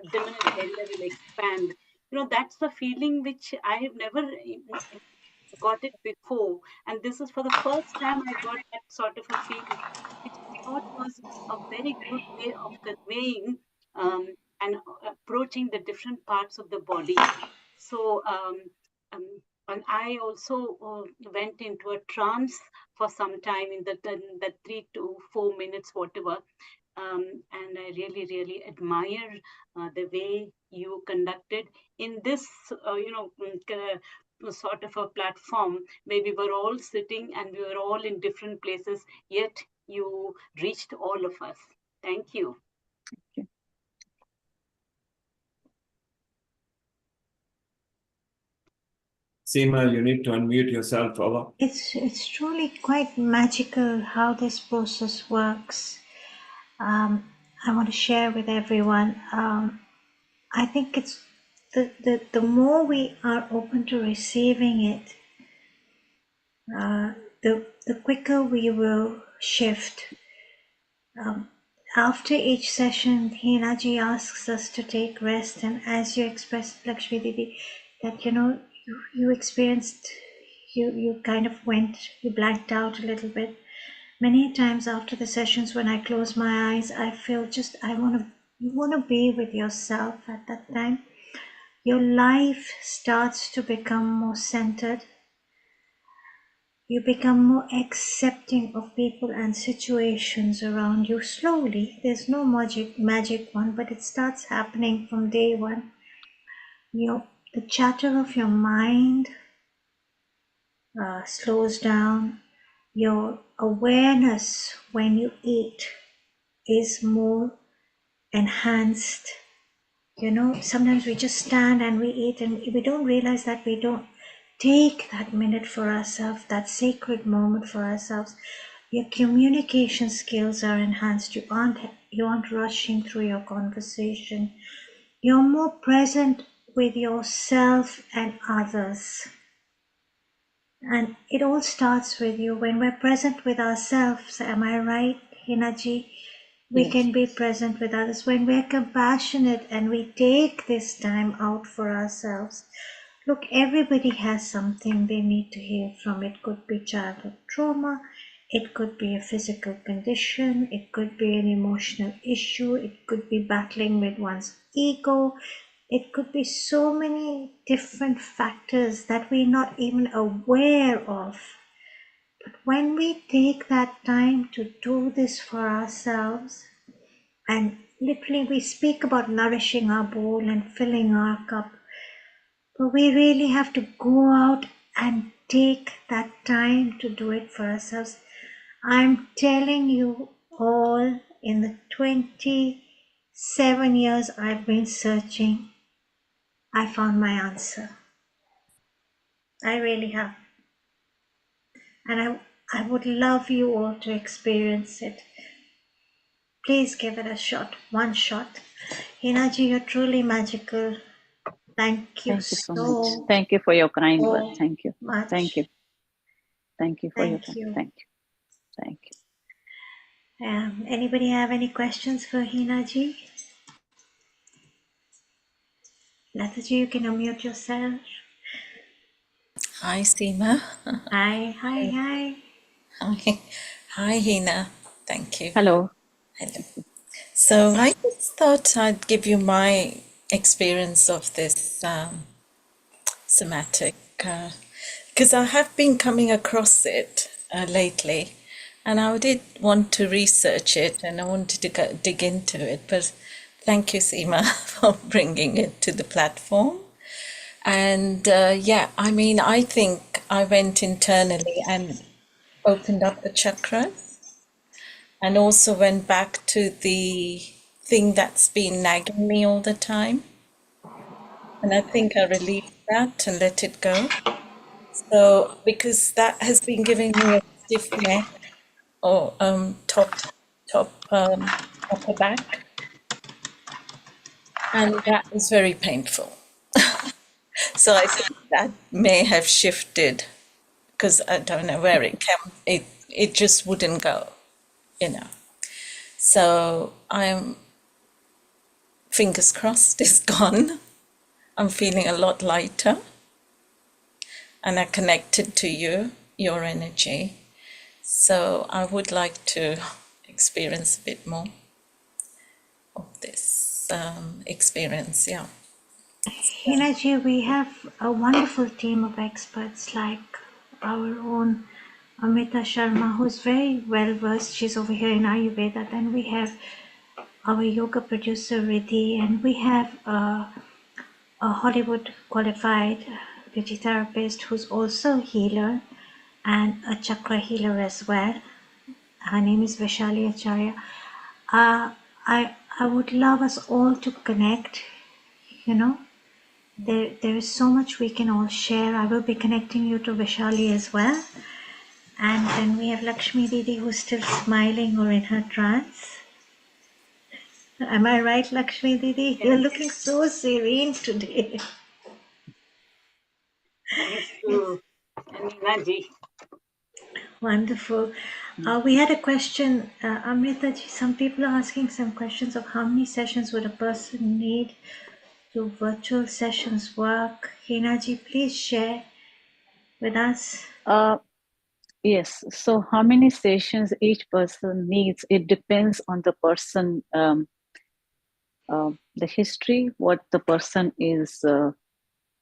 abdominal area will expand. That's the feeling which I have never got it before, and this is for the first time I got that sort of a feeling, which I thought was a very good way of conveying and approaching the different parts of the body. So um, and I also went into a trance for some time in the 3 to 4 minutes, whatever. And I really, really admire the way you conducted in this, sort of a platform where we were all sitting and we were all in different places, yet you reached all of us. Thank you.
Seema, you need to unmute yourself, Ola.
It's truly quite magical how this process works. I want to share with everyone. I think it's the more we are open to receiving it, the quicker we will shift. Um, After each session, Hinaji asks us to take rest, and as you expressed, Lakshmi Didi, that you experienced, you kind of you blanked out a little bit. Many times after the sessions, when I close my eyes, I feel you want to be with yourself at that time. Your life starts to become more centered. You become more accepting of people and situations around you slowly. There's no magic one, but it starts happening from day one. The chatter of your mind slows down. Your awareness when you eat is more enhanced. Sometimes we just stand and we eat and we don't realize that we don't take that minute for ourselves, that sacred moment for ourselves. Your communication skills are enhanced. You aren't rushing through your conversation. You're more present with yourself and others. And it all starts with you. When we're present with ourselves, am I right, Hinaji? We
Yes.
can be present with others. When we're compassionate and we take this time out for ourselves. Look, everybody has something they need to heal from. It could be childhood trauma. It could be a physical condition. It could be an emotional issue. It could be battling with one's ego. It could be so many different factors that we're not even aware of. But when we take that time to do this for ourselves, and literally we speak about nourishing our bowl and filling our cup, but we really have to go out and take that time to do it for ourselves. I'm telling you all, in the 27 years I've been searching, I found my answer. I really have. And I would love you all to experience it. Please give it a shot, one shot. Hinaji, you're truly magical. Thank you
Thank you so much.
so
Thank you for your kind words. Thank you.
much.
Thank you. Thank you for your
Thank
time.
you.
Thank you. Thank you.
Anybody have any questions for Hinaji? Lataji, you can unmute yourself.
Hi, Seema.
Hi.
Hi, hi, Hina. Thank you.
Hello.
Hello. So I just thought I'd give you my experience of this somatic, because I have been coming across it lately, and I did want to research it and I wanted to dig into it. But thank you, Seema, for bringing it to the platform. And I think I went internally and opened up the chakras and also went back to the thing that's been nagging me all the time. And I think I released that and let it go. So, because that has been giving me a stiff neck or upper back, and that is very painful. So I think that may have shifted because I don't know where it came. It just wouldn't go, you know. So I'm fingers crossed it's gone. I'm feeling a lot lighter, and I connected to you, your energy. So I would like to experience a bit more of this experience. Yeah.
Hinaji, we have a wonderful team of experts like our own Amita Sharma, who's very well versed. She's over here in Ayurveda. Then we have our yoga producer Riddhi, and we have a Hollywood qualified beauty therapist who's also a healer and a chakra healer as well. Her name is Vaishali Acharya. I would love us all to connect. There is so much we can all share. I will be connecting you to Vaishali as well. And then we have Lakshmi Didi, who's still smiling or in her trance. Am I right, Lakshmi Didi? You're looking so serene today.
Thanks to Anina ji.
Wonderful. We had a question, Amrita ji. Some people are asking some questions of how many sessions would a person need to virtual sessions work. Hina ji, please share with us.
Yes. So how many sessions each person needs, it depends on the person, the history, what the person is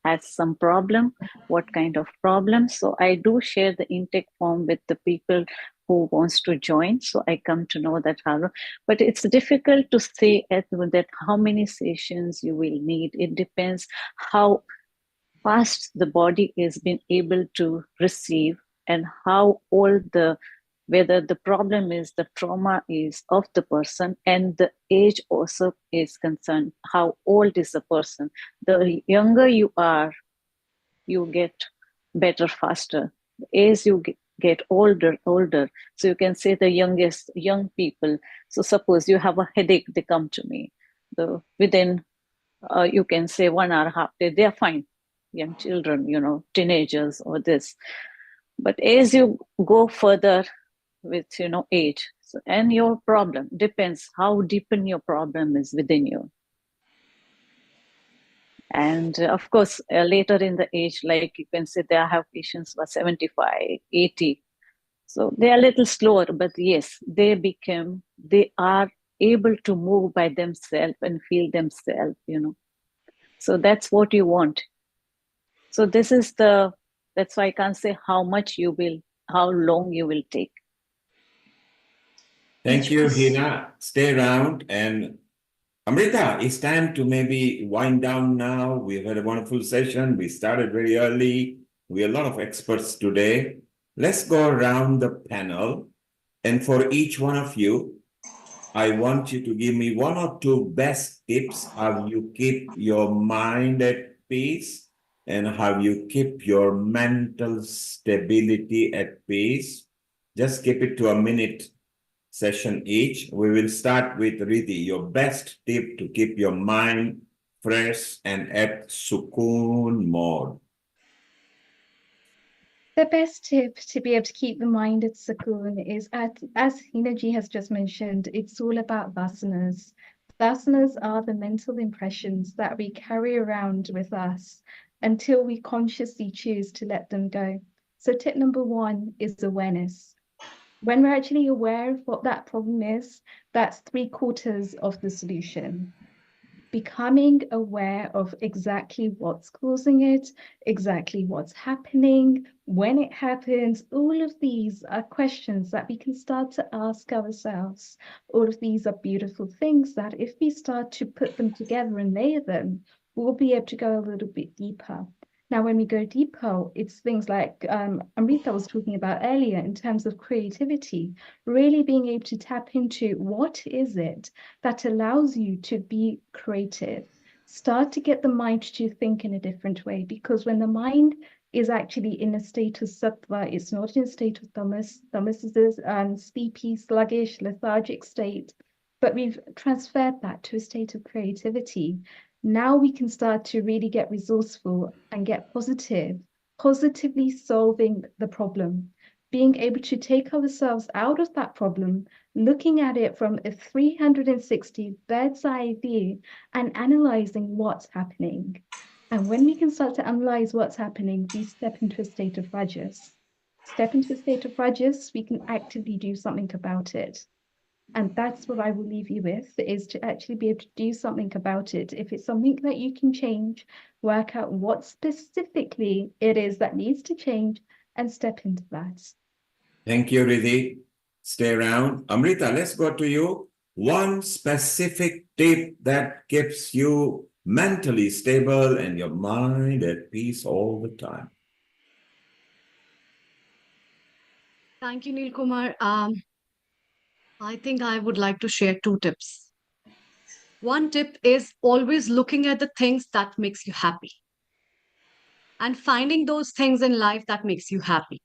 has some problem, what kind of problem. So I do share the intake form with the people who wants to join. So I come to know that how, but it's difficult to say at that how many sessions you will need. It depends how fast the body is been able to receive and how old the, whether the problem is the trauma is of the person and the age also is concerned, how old is the person. The younger you are, you get better faster. As you get older, so you can say the young people. So suppose you have a headache, they come to me. Within you can say 1.5 hours, they are fine. Young children, teenagers or this. But as you go further with age, so, and your problem depends how deep in your problem is within you. And of course, later in the age, like you can say, they have patients who are 75, 80. So they are a little slower, but yes, they are able to move by themselves and feel themselves, So that's what you want. So that's why I can't say how long you will take.
Thank you, Hina. Stay around. And Amrita, it's time to maybe wind down now. We've had a wonderful session. We started very early. We have a lot of experts today. Let's go around the panel. And for each one of you, I want you to give me 1 or 2 best tips how you keep your mind at peace and how you keep your mental stability at peace. Just keep it to a minute session each. We will start with Riddhi, your best tip to keep your mind fresh and at sukoon mode.
The best tip to be able to keep the mind at sukoon is, as Hinaji has just mentioned, it's all about vasanas. Vasanas are the mental impressions that we carry around with us until we consciously choose to let them go. So tip number 1 is awareness. When we're actually aware of what that problem is, that's 3/4 of the solution. Becoming aware of exactly what's causing it, exactly what's happening, when it happens, all of these are questions that we can start to ask ourselves. All of these are beautiful things that if we start to put them together and layer them, we'll be able to go a little bit deeper. Now, when we go deeper, it's things like Amrita was talking about earlier in terms of creativity, really being able to tap into what is it that allows you to be creative. Start to get the mind to think in a different way, because when the mind is actually in a state of sattva, it's not in a state of tamas. Tamas is this sleepy, sluggish, lethargic state, but we've transferred that to a state of creativity. Now we can start to really get resourceful and get positively solving the problem, being able to take ourselves out of that problem, looking at it from a 360 bird's eye view and analyzing what's happening. And when we can start to analyze what's happening, we step into a state of rajas. Step into a state of rajas, we can actively do something about it. And that's what I will leave you with, is to actually be able to do something about it. If it's something that you can change, work out what specifically it is that needs to change and step into that.
Thank you, Riddhi. Stay around. Amrita, let's go to you. 1 specific tip that keeps you mentally stable and your mind at peace all the time.
Thank you, Neil Kumar. I think I would like to share 2 tips. 1 tip is always looking at the things that makes you happy and finding those things in life that makes you happy.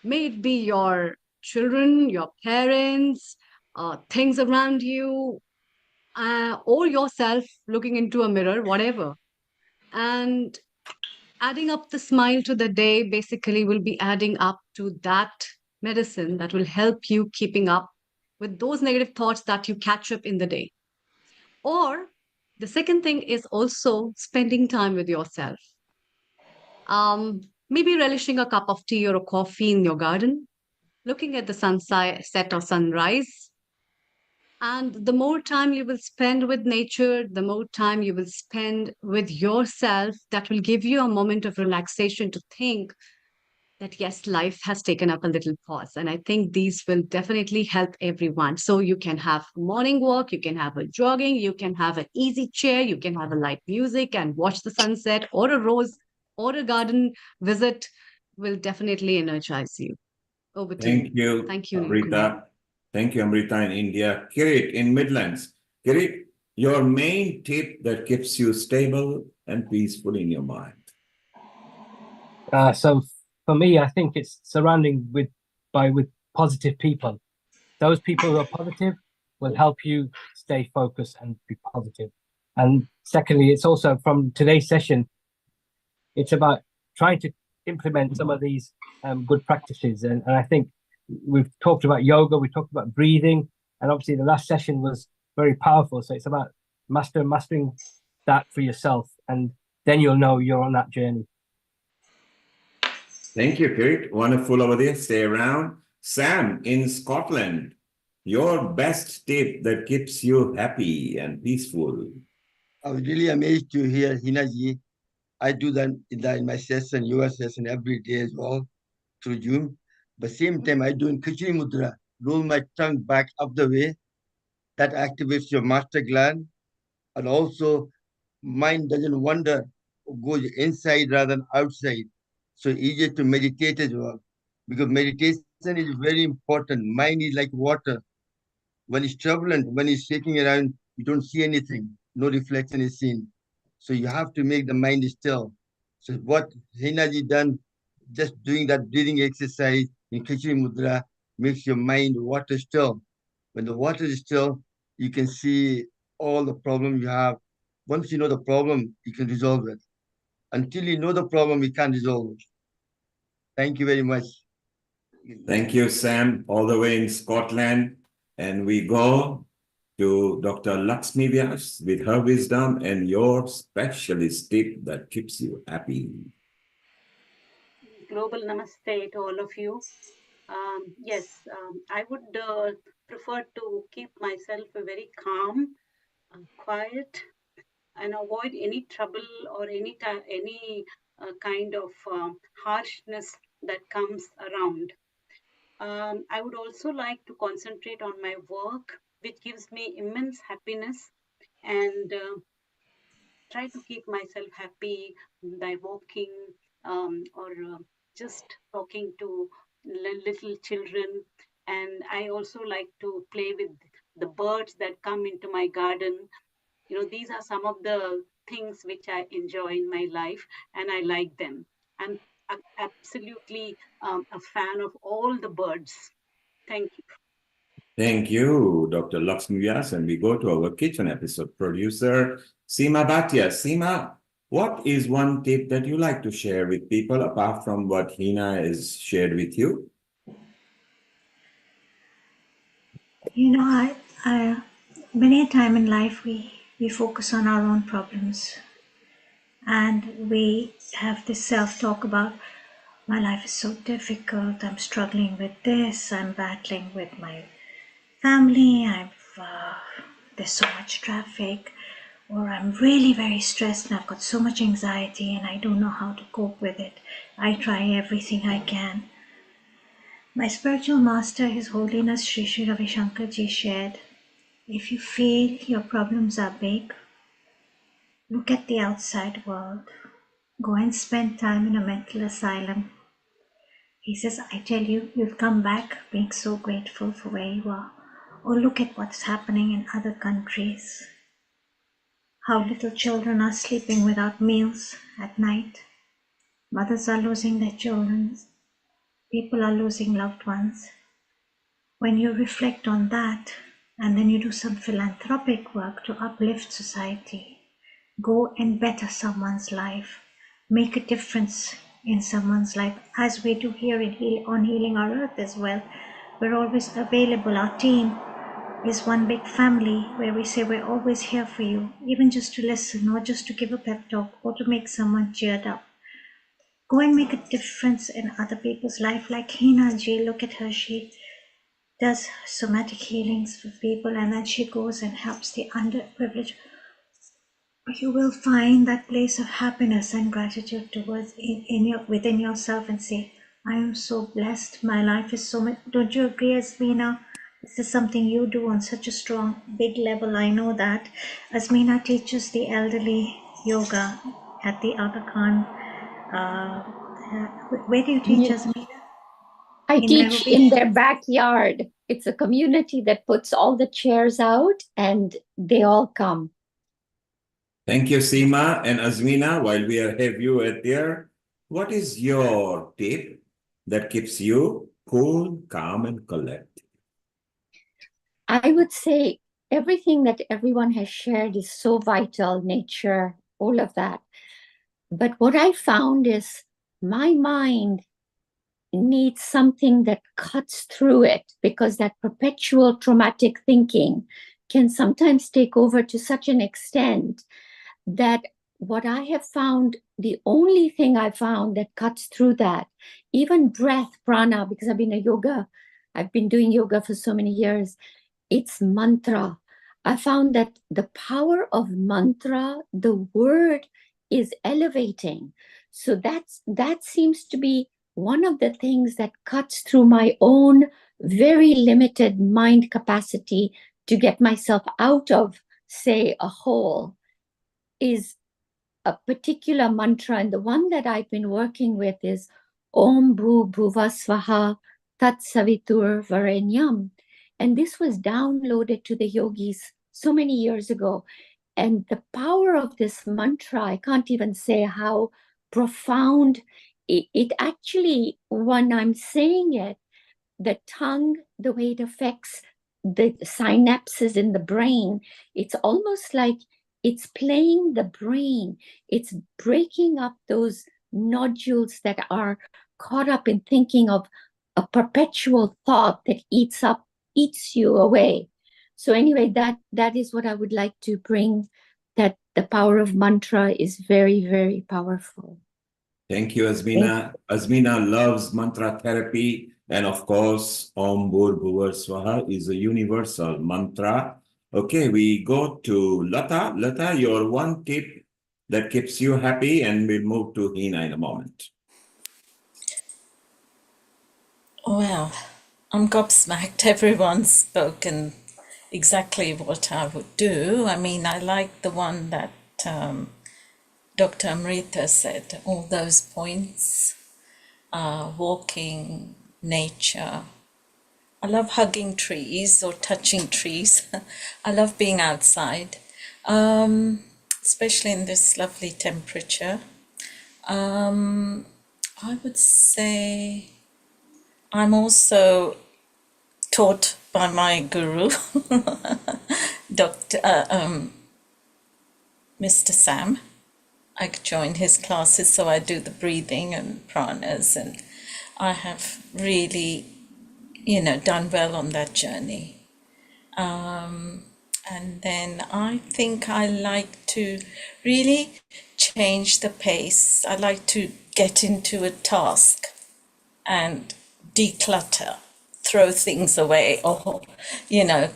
May it be your children, your parents, things around you, or yourself looking into a mirror, whatever. And adding up the smile to the day basically will be adding up to that medicine that will help you keeping up with those negative thoughts that you catch up in the day. Or the second thing is also spending time with yourself. Maybe relishing a cup of tea or a coffee in your garden, looking at the sunset or sunrise. And the more time you will spend with nature, the more time you will spend with yourself, that will give you a moment of relaxation to think that yes, life has taken up a little pause. And I think these will definitely help everyone. So you can have morning walk, you can have a jogging, you can have an easy chair, you can have a light music and watch the sunset, or a rose or a garden visit will definitely energize you. Over to
Thank
you.
you,
Thank you, Nilkumar.
Amrita. Thank you, Amrita in India. Kirit in Midlands. Kirit, your main tip that keeps you stable and peaceful in your mind.
So for me, I think it's surrounding with positive people. Those people who are positive will help you stay focused and be positive. And secondly, it's also from today's session, it's about trying to implement some of these good practices. And I think we've talked about yoga, we talked about breathing, and obviously the last session was very powerful. So it's about mastering that for yourself, and then you'll know you're on that journey.
Thank you, Kirit. Wonderful over there. Stay around. Sam in Scotland, your best tip that keeps you happy and peaceful.
I was really amazed to hear Hinaji. I do that in my session, yoga session every day as well through Zoom. But same time, I do in Khichdi Mudra, roll my tongue back up the way. That activates your master gland. And also, mind doesn't wander, goes inside rather than outside. So easier to meditate as well. Because meditation is very important. Mind is like water. When it's turbulent, when it's shaking around, you don't see anything. No reflection is seen. So you have to make the mind still. So what Hinaji done, just doing that breathing exercise in Khichdi Mudra makes your mind water still. When the water is still, you can see all the problem you have. Once you know the problem, you can resolve it. Until you know the problem, you can't resolve it. Thank you very much.
Thank you, Sam, all the way in Scotland. And we go to Dr. Lakshmi Vyas with her wisdom and your specialist tip that keeps you happy.
Global namaste to all of you. Yes, I would prefer to keep myself very calm, quiet, and avoid any trouble or any kind of harshness that comes around. I would also like to concentrate on my work, which gives me immense happiness, and try to keep myself happy by walking or just talking to little children. And I also like to play with the birds that come into my garden. These are some of the things which I enjoy in my life, and I like them. I'm absolutely a fan of all the birds. Thank you.
Thank you, Dr. Lakshmi Vyas. And we go to our kitchen episode producer, Seema Bhatia. Seema, what is one tip that you like to share with people apart from what Hina has shared with you?
I many a time in life we focus on our own problems, and we have this self-talk about my life is so difficult, I'm struggling with this, I'm battling with my family, there's so much traffic, or I'm really very stressed and I've got so much anxiety and I don't know how to cope with it. I try everything I can. My spiritual master, His Holiness Sri Sri Ravi Shankar Ji, shared, if you feel your problems are big, look at the outside world. Go and spend time in a mental asylum. He says, I tell you, you'll come back being so grateful for where you are. Or look at what's happening in other countries. How little children are sleeping without meals at night. Mothers are losing their children. People are losing loved ones. When you reflect on that, and then you do some philanthropic work to uplift society, go and better someone's life, make a difference in someone's life, as we do here on Healing Our Earth as well. We're always available. Our team is one big family where we say we're always here for you, even just to listen or just to give a pep talk or to make someone cheered up. Go and make a difference in other people's life. Like Hina Ji, look at her, she does somatic healings for people, and then she goes and helps the underprivileged. You will find that place of happiness and gratitude towards within yourself, and say, I am so blessed. My life is so much. Don't you agree, Asmina? This is something you do on such a strong, big level. I know that. Asmina teaches the elderly yoga at the Aga Khan. Where do you teach, Asmina?
I
In
teach
Nairobi?
in their backyard. It's a community that puts all the chairs out and they all come.
Thank you, Seema and Azmina. While we have you at there, what is your tip that keeps you cool, calm, and collected?
I would say everything that everyone has shared is so vital, nature, all of that. But what I found is my mind needs something that cuts through it, because that perpetual traumatic thinking can sometimes take over to such an extent that what I have found, the only thing I found that cuts through that, even breath, prana, because I've been doing yoga for so many years, it's mantra. I found that the power of mantra, the word is elevating. So that seems to be one of the things that cuts through my own very limited mind capacity to get myself out of, say, a hole, is a particular mantra. And the one that I've been working with is Om Bhu Bhuva Svaha Tat Savitur Varenyam. And this was downloaded to the yogis so many years ago. And the power of this mantra, I can't even say how profound it actually, when I'm saying it, the tongue, the way it affects the synapses in the brain, it's almost like it's playing the brain. It's breaking up those nodules that are caught up in thinking of a perpetual thought that eats you away. So anyway, that is what I would like to bring, that the power of mantra is very, very powerful.
Thank you, Azmina. Azmina loves mantra therapy. And of course, Om Bhur Bhuvar Swaha is a universal mantra. Okay, we go to Lata. Lata, your one tip that keeps you happy, and we'll move to Hina in a moment.
Well, I'm gobsmacked. Everyone's spoken exactly what I would do. I mean, I like the one that Dr. Amrita said, all those points, walking, nature. I love hugging trees or touching trees. I love being outside, especially in this lovely temperature. I would say I'm also taught by my guru, Mr. Sam. I joined his classes, so I do the breathing and pranas, and I have really, done well on that journey. And then I think I like to really change the pace. I like to get into a task and declutter, throw things away, or,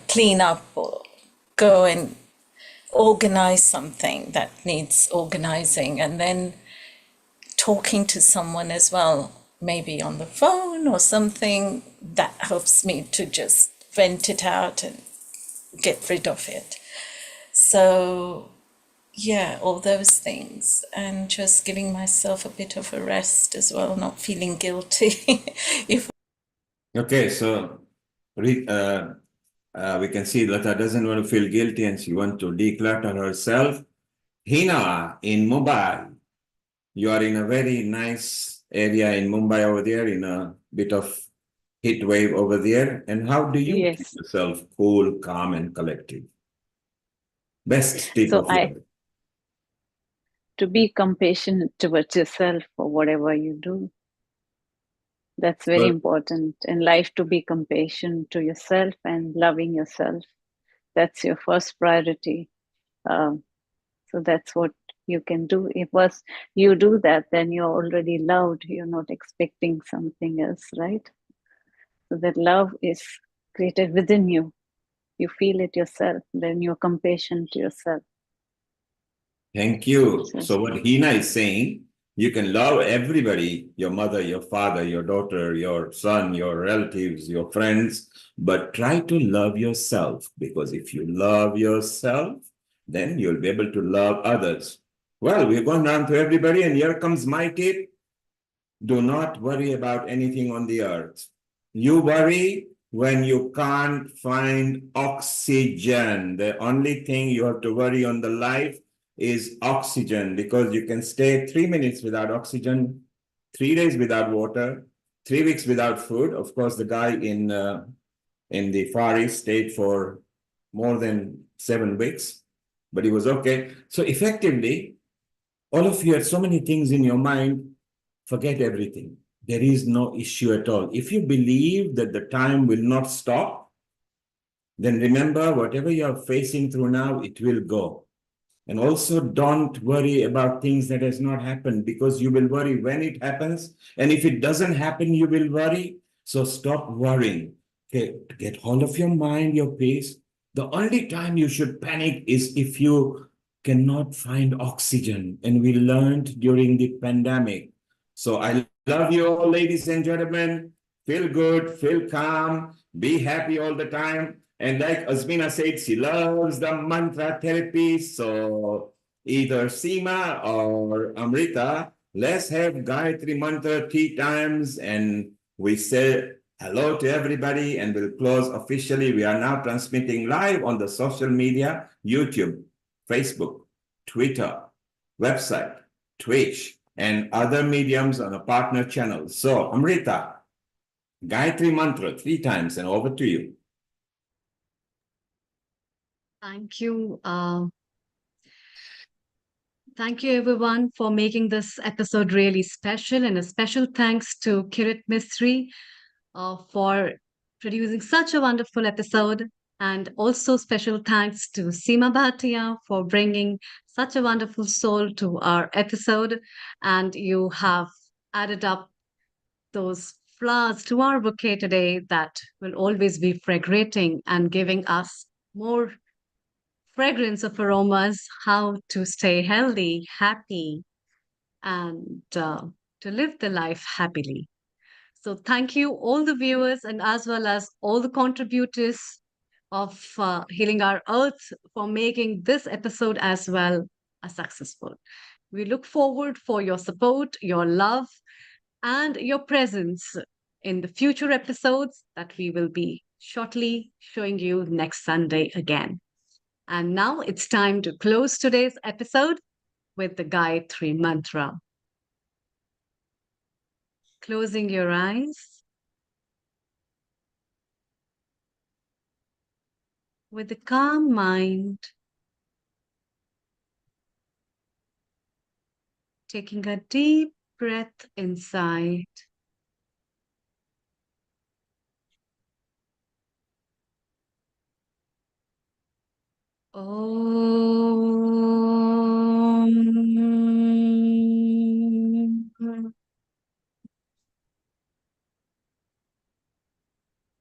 clean up, or go and organize something that needs organizing, and then talking to someone as well, maybe on the phone or something, that helps me to just vent it out and get rid of it. So yeah, all those things, and just giving myself a bit of a rest as well, not feeling guilty.
Okay, so we can see Lata doesn't want to feel guilty and she wants to declutter herself. Hina, in Mumbai, you are in a very nice area in Mumbai over there, in a bit of heat wave over there? And how do you keep
Yes.
yourself cool, calm, and collected? Best tip
So
of yours.
to be compassionate towards yourself for whatever you do. That's very
Well,
important in life, to be compassionate to yourself and loving yourself. That's your first priority. Um, so that's what you can do. If once you do that, then you're already loved. You're not expecting something else, right? So that love is created within you. You feel it yourself, then you're compassionate to yourself.
thank you.
So,
So what Hina is saying, you can love everybody, your mother, your father, your daughter, your son, your relatives, your friends, but try to love yourself, because if you love yourself, then you'll be able to love others. Well, we've gone down to everybody, and here comes my tip. Do not worry about anything on the earth. You worry when you can't find oxygen. The only thing you have to worry on the life is oxygen, because you can stay 3 minutes without oxygen, 3 days without water, 3 weeks without food. Of course, the guy in the Far East stayed for more than 7 weeks, but he was okay. So effectively, all of you have so many things in your mind. Forget everything. There is no issue at all. If you believe that the time will not stop, then remember, whatever you're facing through now, it will go. And also, don't worry about things that has not happened, because you will worry when it happens. And if it doesn't happen, you will worry. So stop worrying. Okay, get hold of your mind, your peace. The only time you should panic is if you cannot find oxygen. And we learned during the pandemic. So I love you all, ladies and gentlemen. Feel good, feel calm, be happy all the time. And like Azmina said, she loves the mantra therapy. So either Seema or Amrita, let's have Gayatri mantra 3 times, and we say hello to everybody, and we'll close officially. We are now transmitting live on the social media, YouTube, Facebook, Twitter, website, Twitch, and other mediums on a partner channel. So Amrita, Gayatri mantra 3 times, and over to you.
Thank you. Thank you, everyone, for making this episode really special. And a special thanks to Kirit Mistry for producing such a wonderful episode. And also special thanks to Seema Bhatia for bringing such a wonderful soul to our episode. And you have added up those flowers to our bouquet today that will always be fragrating and giving us more fragrance of aromas, how to stay healthy, happy, and to live the life happily. So, thank you, all the viewers, and as well as all the contributors of Healing Our Earth, for making this episode as well a successful. We look forward for your support, your love, and your presence in the future episodes that we will be shortly showing you next Sunday again. And now it's time to close today's episode with the Gayatri Mantra. Closing your eyes with a calm mind, taking a deep breath inside. Om.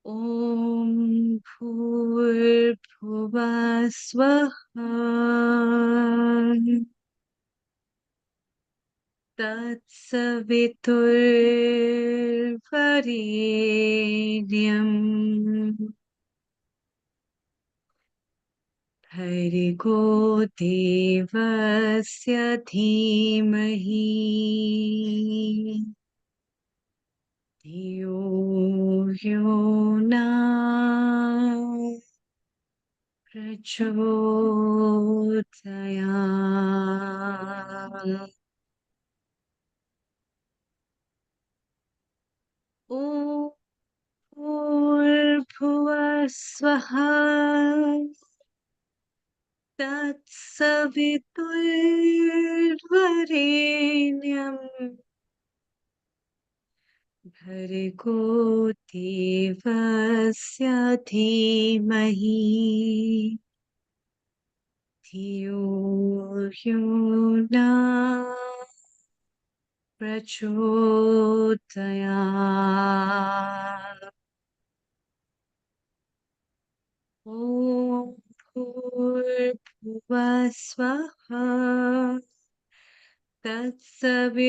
Om Bhurбhuvah Swaha Tatsaviturvarenyam Bhargo Devasya Dhimahi Dhiyo yo na prachodayat. Om
स्वहा तत्सवितुर्वरेण्यम् भर्गो देवस्य धीमहि धियो यो न प्रचोदयात्। ॐ भूर्भुवः स्वः तत्सवितुर्वरेण्यम्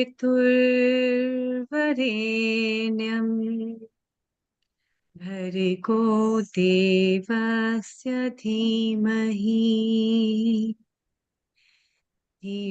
भर्गो देवस्य धीमहि धियो